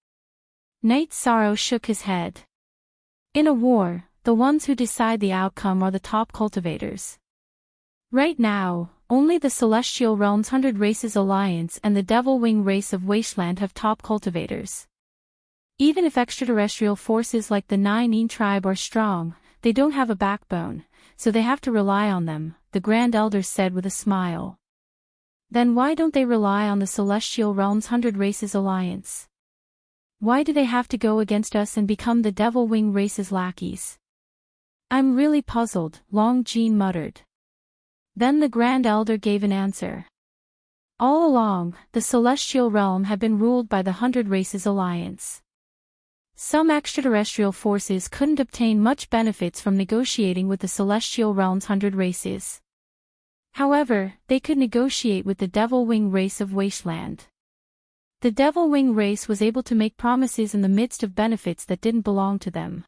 Night Sorrow shook his head. In a war, the ones who decide the outcome are the top cultivators. Right now, only the Celestial Realm's 100 Races Alliance and the Devil Wing race of Wasteland have top cultivators. Even if extraterrestrial forces like the Nine Yin tribe are strong, they don't have a backbone, so they have to rely on them, the Grand Elder said with a smile. Then why don't they rely on the Celestial Realm's 100 Races Alliance? Why do they have to go against us and become the Devil Wing race's lackeys? I'm really puzzled, Long Jin muttered. Then the Grand Elder gave an answer. All along, the Celestial Realm had been ruled by the 100 Races Alliance. Some extraterrestrial forces couldn't obtain much benefits from negotiating with the Celestial Realm's 100 races. However, they could negotiate with the Devil Wing race of Wasteland. The Devil Wing race was able to make promises in the midst of benefits that didn't belong to them.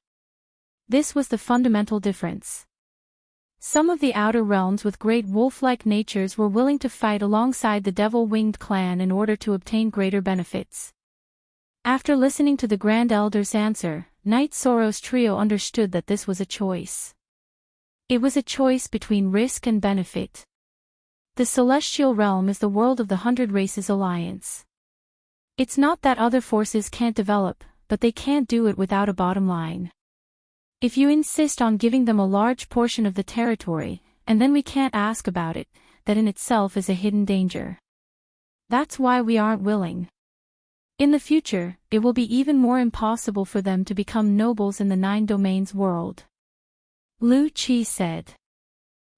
This was the fundamental difference. Some of the outer realms with great wolf-like natures were willing to fight alongside the Devil-Winged clan in order to obtain greater benefits. After listening to the Grand Elder's answer, Night Sorrow's trio understood that this was a choice. It was a choice between risk and benefit. The Celestial Realm is the world of the 100 Races Alliance. It's not that other forces can't develop, but they can't do it without a bottom line. If you insist on giving them a large portion of the territory, and then we can't ask about it, that in itself is a hidden danger. That's why we aren't willing. In the future, it will be even more impossible for them to become nobles in the 9 domains world. Lu Qi said.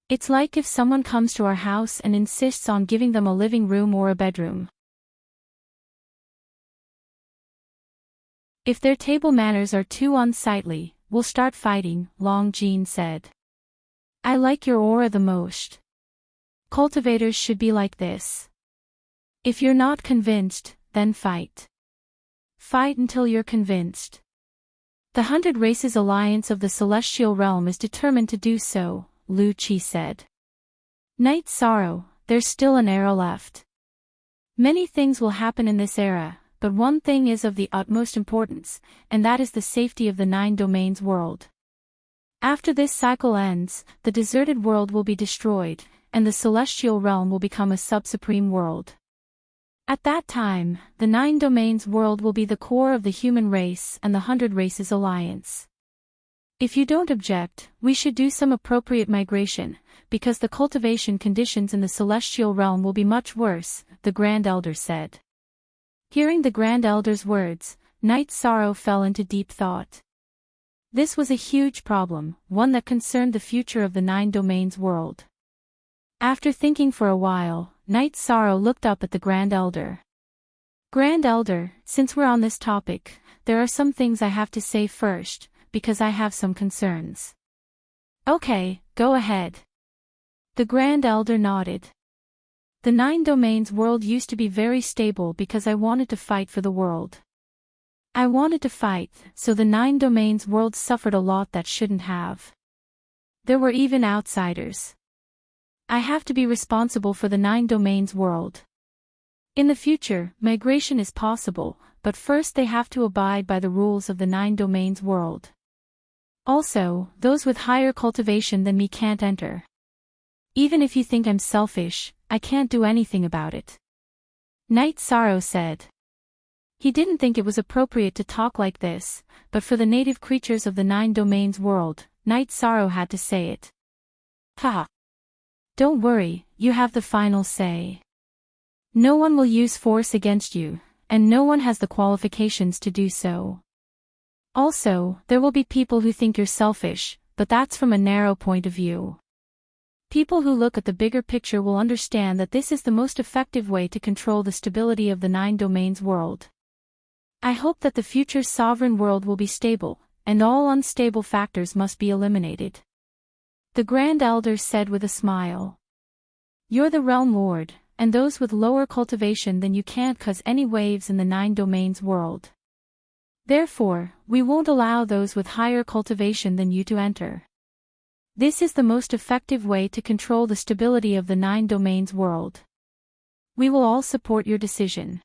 It's like if someone comes to our house and insists on giving them a living room or a bedroom. If their table manners are too unsightly, we'll start fighting, Long Jin said. I like your aura the most. Cultivators should be like this. If you're not convinced, then fight. Fight until you're convinced. The 100 Races Alliance of the Celestial Realm is determined to do so, Lu Qi said. Night Sorrow, there's still an era left. Many things will happen in this era, but one thing is of the utmost importance, and that is the safety of the 9 Domains world. After this cycle ends, the deserted world will be destroyed, and the celestial realm will become a sub-supreme world. At that time, the 9 Domains world will be the core of the human race and the 100 Races Alliance. If you don't object, we should do some appropriate migration, because the cultivation conditions in the celestial realm will be much worse, the Grand Elder said. Hearing the Grand Elder's words, Night Sorrow fell into deep thought. This was a huge problem, one that concerned the future of the 9 Domains world. After thinking for a while, Night Sorrow looked up at the Grand Elder. Grand Elder, since we're on this topic, there are some things I have to say first, because I have some concerns. Okay, go ahead. The Grand Elder nodded. The 9 Domains world used to be very stable because I wanted to fight for the world. I wanted to fight, so the 9 Domains world suffered a lot that shouldn't have. There were even outsiders. I have to be responsible for the 9 Domains world. In the future, migration is possible, but first they have to abide by the rules of the 9 Domains world. Also, those with higher cultivation than me can't enter. Even if you think I'm selfish, I can't do anything about it. Night Sorrow said. He didn't think it was appropriate to talk like this, but for the native creatures of the 9 Domains world, Night Sorrow had to say it. Haha. Don't worry, you have the final say. No one will use force against you, and no one has the qualifications to do so. Also, there will be people who think you're selfish, but that's from a narrow point of view. People who look at the bigger picture will understand that this is the most effective way to control the stability of the 9 Domains world. I hope that the future sovereign world will be stable, and all unstable factors must be eliminated. The Grand Elder said with a smile. You're the Realm Lord, and those with lower cultivation than you can't cause any waves in the 9 Domains world. Therefore, we won't allow those with higher cultivation than you to enter. This is the most effective way to control the stability of the 9 Domains world. We will all support your decision.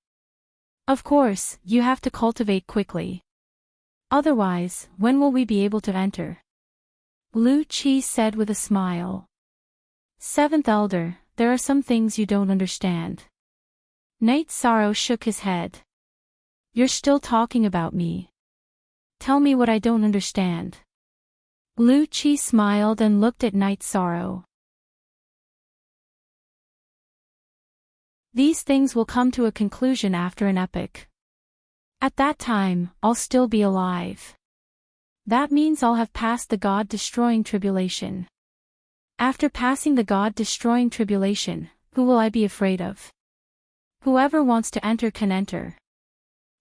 Of course, you have to cultivate quickly. Otherwise, when will we be able to enter? Lu Qi said with a smile. 7th Elder, there are some things you don't understand. Night Sorrow shook his head. You're still talking about me. Tell me what I don't understand. Lu Qi smiled and looked at Night Sorrow. These things will come to a conclusion after an epoch. At that time, I'll still be alive. That means I'll have passed the God-destroying tribulation. After passing the God-destroying tribulation, who will I be afraid of? Whoever wants to enter can enter.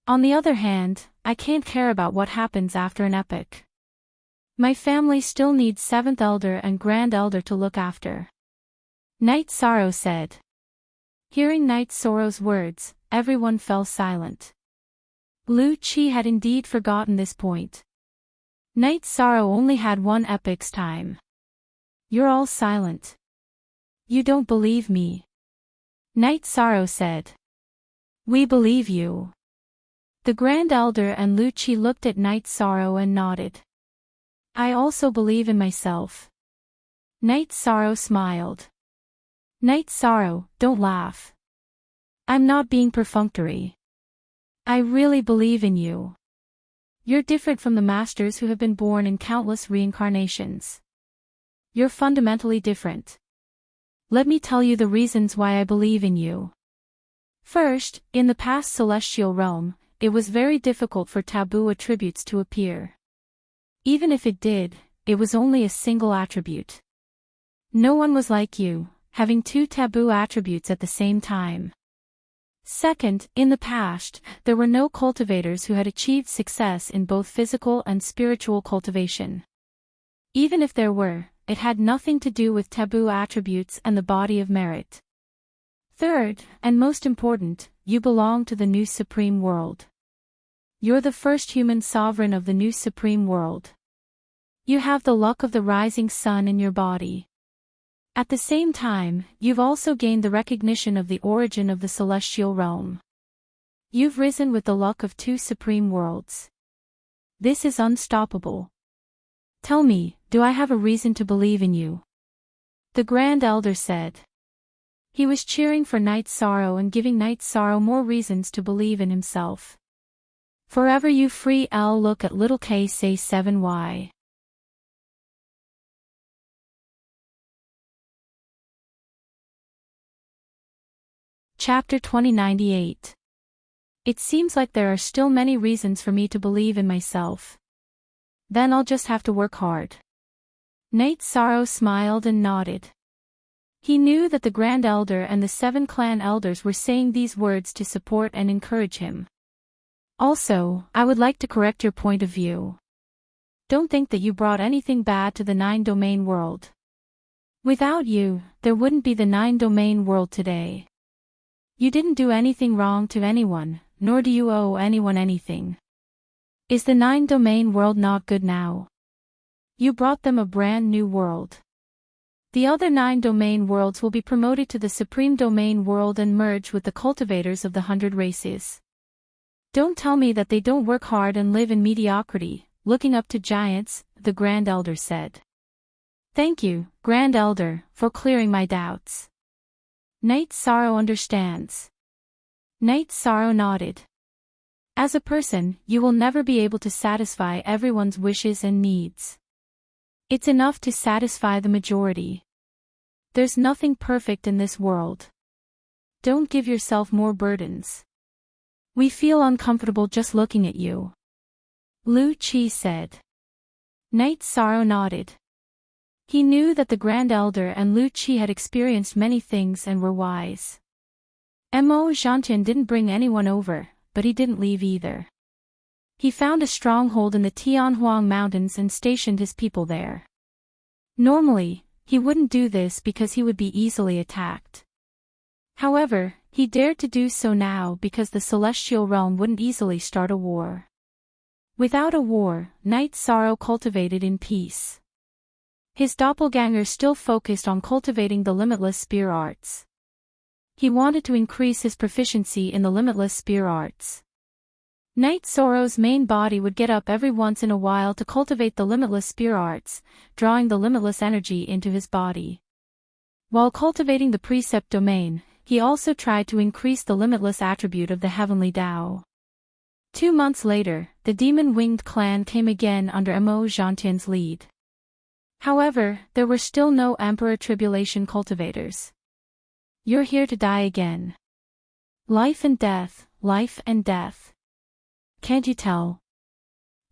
On the other hand, I can't care about what happens after an epoch. My family still needs 7th Elder and Grand Elder to look after. Night Sorrow said. Hearing Night Sorrow's words, everyone fell silent. Lu Qi had indeed forgotten this point. Night Sorrow only had one epoch's time. You're all silent. You don't believe me. Night Sorrow said. We believe you. The Grand Elder and Lu Qi looked at Night Sorrow and nodded. I also believe in myself. Night Sorrow smiled. Night Sorrow, don't laugh. I'm not being perfunctory. I really believe in you. You're different from the masters who have been born in countless reincarnations. You're fundamentally different. Let me tell you the reasons why I believe in you. First, in the past celestial realm, it was very difficult for taboo attributes to appear. Even if it did, it was only a single attribute. No one was like you, having 2 taboo attributes at the same time. Second, in the past, there were no cultivators who had achieved success in both physical and spiritual cultivation. Even if there were, it had nothing to do with taboo attributes and the body of merit. Third, and most important, you belong to the new supreme world. You're the first human sovereign of the new supreme world. You have the luck of the rising sun in your body. At the same time, you've also gained the recognition of the origin of the celestial realm. You've risen with the luck of 2 supreme worlds. This is unstoppable. Tell me, do I have a reason to believe in you? The Grand Elder said. He was cheering for Night Sorrow and giving Night Sorrow more reasons to believe in himself. Forever you free L. Look at little K say 7Y. Chapter 2098. It seems like there are still many reasons for me to believe in myself. Then I'll just have to work hard. Night Sorrow smiled and nodded. He knew that the Grand Elder and the 7 clan elders were saying these words to support and encourage him. Also, I would like to correct your point of view. Don't think that you brought anything bad to the 9-domain world. Without you, there wouldn't be the 9-domain world today. You didn't do anything wrong to anyone, nor do you owe anyone anything. Is the 9-domain world not good now? You brought them a brand new world. The other 9 domain worlds will be promoted to the Supreme Domain world and merge with the cultivators of the 100 races. Don't tell me that they don't work hard and live in mediocrity, looking up to giants, the Grand Elder said. Thank you, Grand Elder, for clearing my doubts. Night Sorrow understands. Night Sorrow nodded. As a person, you will never be able to satisfy everyone's wishes and needs. It's enough to satisfy the majority. There's nothing perfect in this world. Don't give yourself more burdens. We feel uncomfortable just looking at you. Lu Chi said. Night Sorrow nodded. He knew that the Grand Elder and Lu Chi had experienced many things and were wise. Enchanting didn't bring anyone over, but he didn't leave either. He found a stronghold in the Tianhuang Mountains and stationed his people there. Normally, he wouldn't do this because he would be easily attacked. However, he dared to do so now because the celestial realm wouldn't easily start a war. Without a war, Night Sorrow cultivated in peace. His doppelganger still focused on cultivating the limitless spear arts. He wanted to increase his proficiency in the limitless spear arts. Night Sorrow's main body would get up every once in a while to cultivate the limitless spear arts, drawing the limitless energy into his body. While cultivating the precept domain, he also tried to increase the limitless attribute of the heavenly Tao. 2 months later, the demon-winged clan came again under Enchanting's lead. However, there were still no Emperor Tribulation cultivators. You're here to die again. Life and death, life and death. Can't you tell?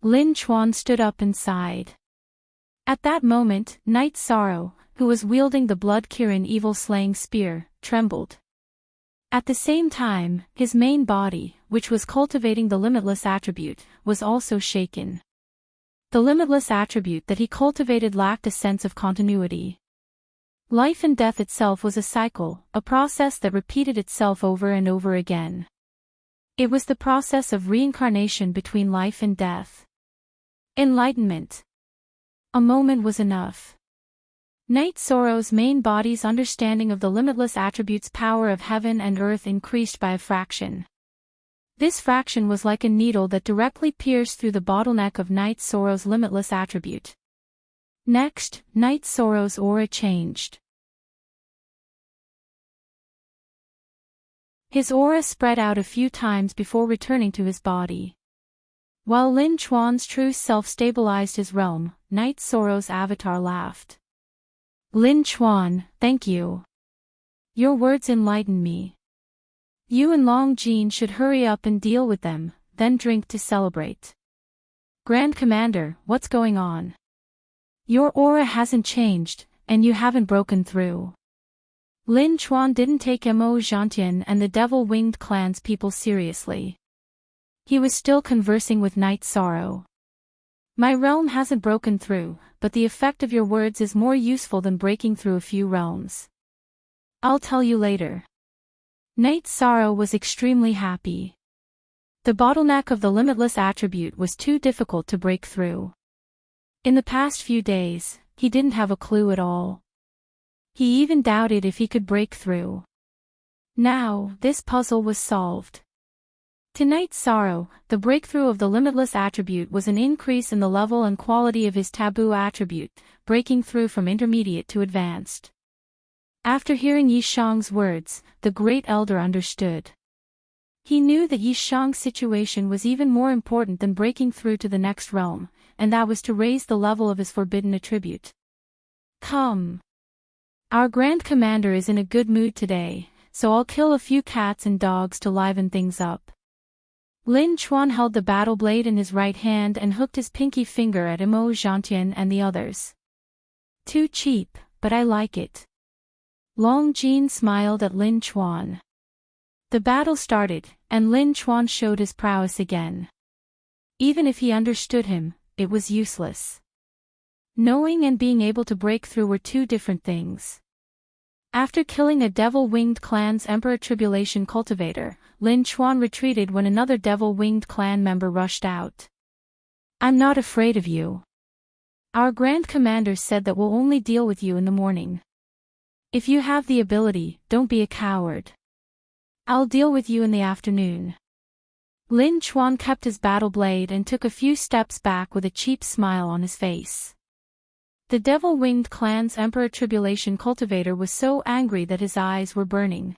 Lin Chuan stood up and sighed. At that moment, Night Sorrow, who was wielding the Blood Kirin evil-slaying spear, trembled. At the same time, his main body, which was cultivating the limitless attribute, was also shaken. The limitless attribute that he cultivated lacked a sense of continuity. Life and death itself was a cycle, a process that repeated itself over and over again. It was the process of reincarnation between life and death. Enlightenment. A moment was enough. Night Sorrow's main body's understanding of the limitless attribute's power of heaven and earth increased by a fraction. This fraction was like a needle that directly pierced through the bottleneck of Night Sorrow's limitless attribute. Next, Night Sorrow's aura changed. His aura spread out a few times before returning to his body. While Lin Chuan's true self stabilized his realm, Night Sorrow's avatar laughed. Lin Chuan, thank you. Your words enlighten me. You and Long Jin should hurry up and deal with them, then drink to celebrate. Grand Commander, what's going on? Your aura hasn't changed, and you haven't broken through. Lin Chuan didn't take Enchanting and the Devil-Winged Clan's people seriously. He was still conversing with Night Sorrow. My realm hasn't broken through, but the effect of your words is more useful than breaking through a few realms. I'll tell you later. Night Sorrow was extremely happy. The bottleneck of the limitless attribute was too difficult to break through. In the past few days, he didn't have a clue at all. He even doubted if he could break through. Now, this puzzle was solved. To Knight's sorrow, the breakthrough of the limitless attribute was an increase in the level and quality of his taboo attribute, breaking through from intermediate to advanced. After hearing Yishang's words, the great elder understood. He knew that Yishang's situation was even more important than breaking through to the next realm, and that was to raise the level of his forbidden attribute. Come. Our Grand Commander is in a good mood today, so I'll kill a few cats and dogs to liven things up. Lin Chuan held the battle blade in his right hand and hooked his pinky finger at Enchanting and the others. Too cheap, but I like it. Long Jin smiled at Lin Chuan. The battle started, and Lin Chuan showed his prowess again. Even if he understood him, it was useless. Knowing and being able to break through were two different things. After killing a devil-winged clan's Emperor Tribulation cultivator, Lin Chuan retreated when another devil-winged clan member rushed out. I'm not afraid of you. Our Grand Commander said that we'll only deal with you in the morning. If you have the ability, don't be a coward. I'll deal with you in the afternoon. Lin Chuan kept his battle blade and took a few steps back with a cheap smile on his face. The devil-winged clan's Emperor Tribulation cultivator was so angry that his eyes were burning.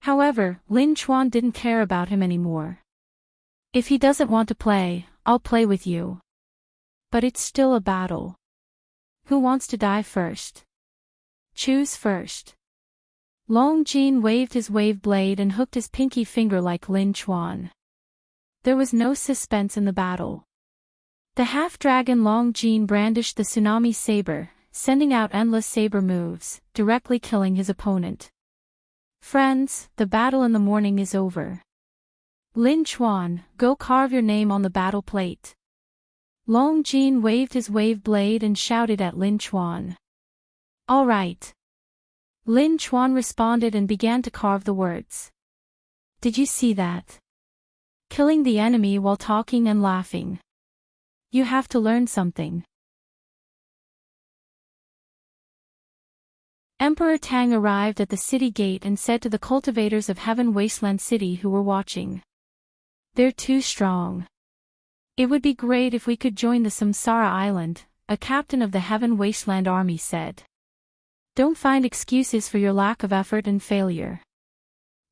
However, Lin Chuan didn't care about him anymore. If he doesn't want to play, I'll play with you. But it's still a battle. Who wants to die first? Choose first. Long Jin waved his wave blade and hooked his pinky finger like Lin Chuan. There was no suspense in the battle. The half-dragon Long Jin brandished the tsunami saber, sending out endless saber moves, directly killing his opponent. Friends, the battle in the morning is over. Lin Chuan, go carve your name on the battle plate. Long Jin waved his wave blade and shouted at Lin Chuan. All right. Lin Chuan responded and began to carve the words. Did you see that? Killing the enemy while talking and laughing. You have to learn something. Emperor Tang arrived at the city gate and said to the cultivators of Heaven Wasteland City who were watching. They're too strong. It would be great if we could join the Samsara Island, a captain of the Heaven Wasteland army said. Don't find excuses for your lack of effort and failure.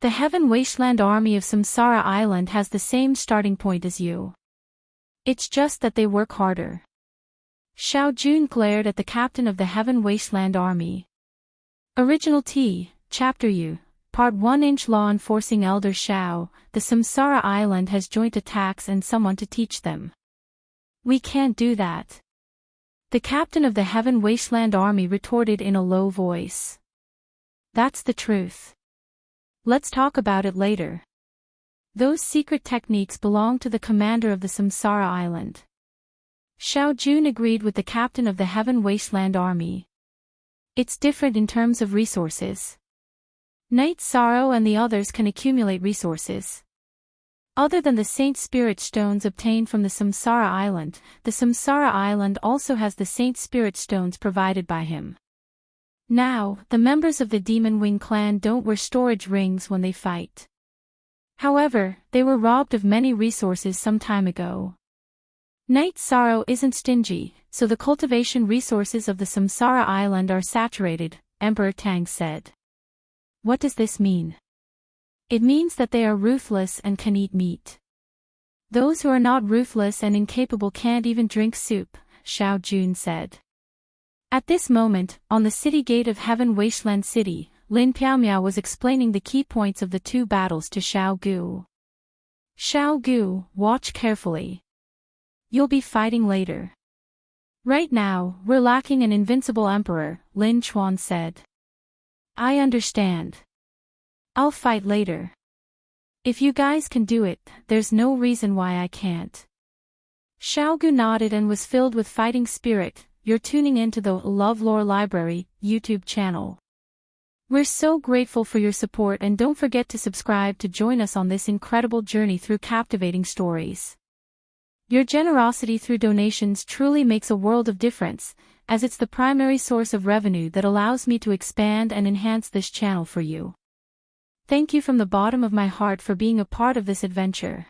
The Heaven Wasteland army of Samsara Island has the same starting point as you. It's just that they work harder. Xiao Jun glared at the captain of the Heaven Wasteland army. Original T, Chapter U, Part 1 Law Enforcing Elder Xiao, the Samsara Island has joint attacks and someone to teach them. We can't do that. The captain of the Heaven Wasteland army retorted in a low voice. That's the truth. Let's talk about it later. Those secret techniques belong to the commander of the Samsara Island. Xiao Jun agreed with the captain of the Heaven Wasteland army. It's different in terms of resources. Night Sorrow and the others can accumulate resources. Other than the Saint Spirit Stones obtained from the Samsara Island, the Samsara Island also has the Saint Spirit Stones provided by him. Now, the members of the Demon Wing clan don't wear storage rings when they fight. However, they were robbed of many resources some time ago. Night Sorrow isn't stingy, so the cultivation resources of the Samsara Island are saturated, Emperor Tang said. What does this mean? It means that they are ruthless and can eat meat. Those who are not ruthless and incapable can't even drink soup, Xiao Jun said. At this moment, on the city gate of Heaven Wasteland City, Lin Piaomiao was explaining the key points of the two battles to Xiao Gu. Xiao Gu, watch carefully. You'll be fighting later. Right now, we're lacking an invincible emperor, Lin Chuan said. I understand. I'll fight later. If you guys can do it, there's no reason why I can't. Xiao Gu nodded and was filled with fighting spirit. You're tuning into the LoveLore Library YouTube channel. We're so grateful for your support, and don't forget to subscribe to join us on this incredible journey through captivating stories. Your generosity through donations truly makes a world of difference, as it's the primary source of revenue that allows me to expand and enhance this channel for you. Thank you from the bottom of my heart for being a part of this adventure.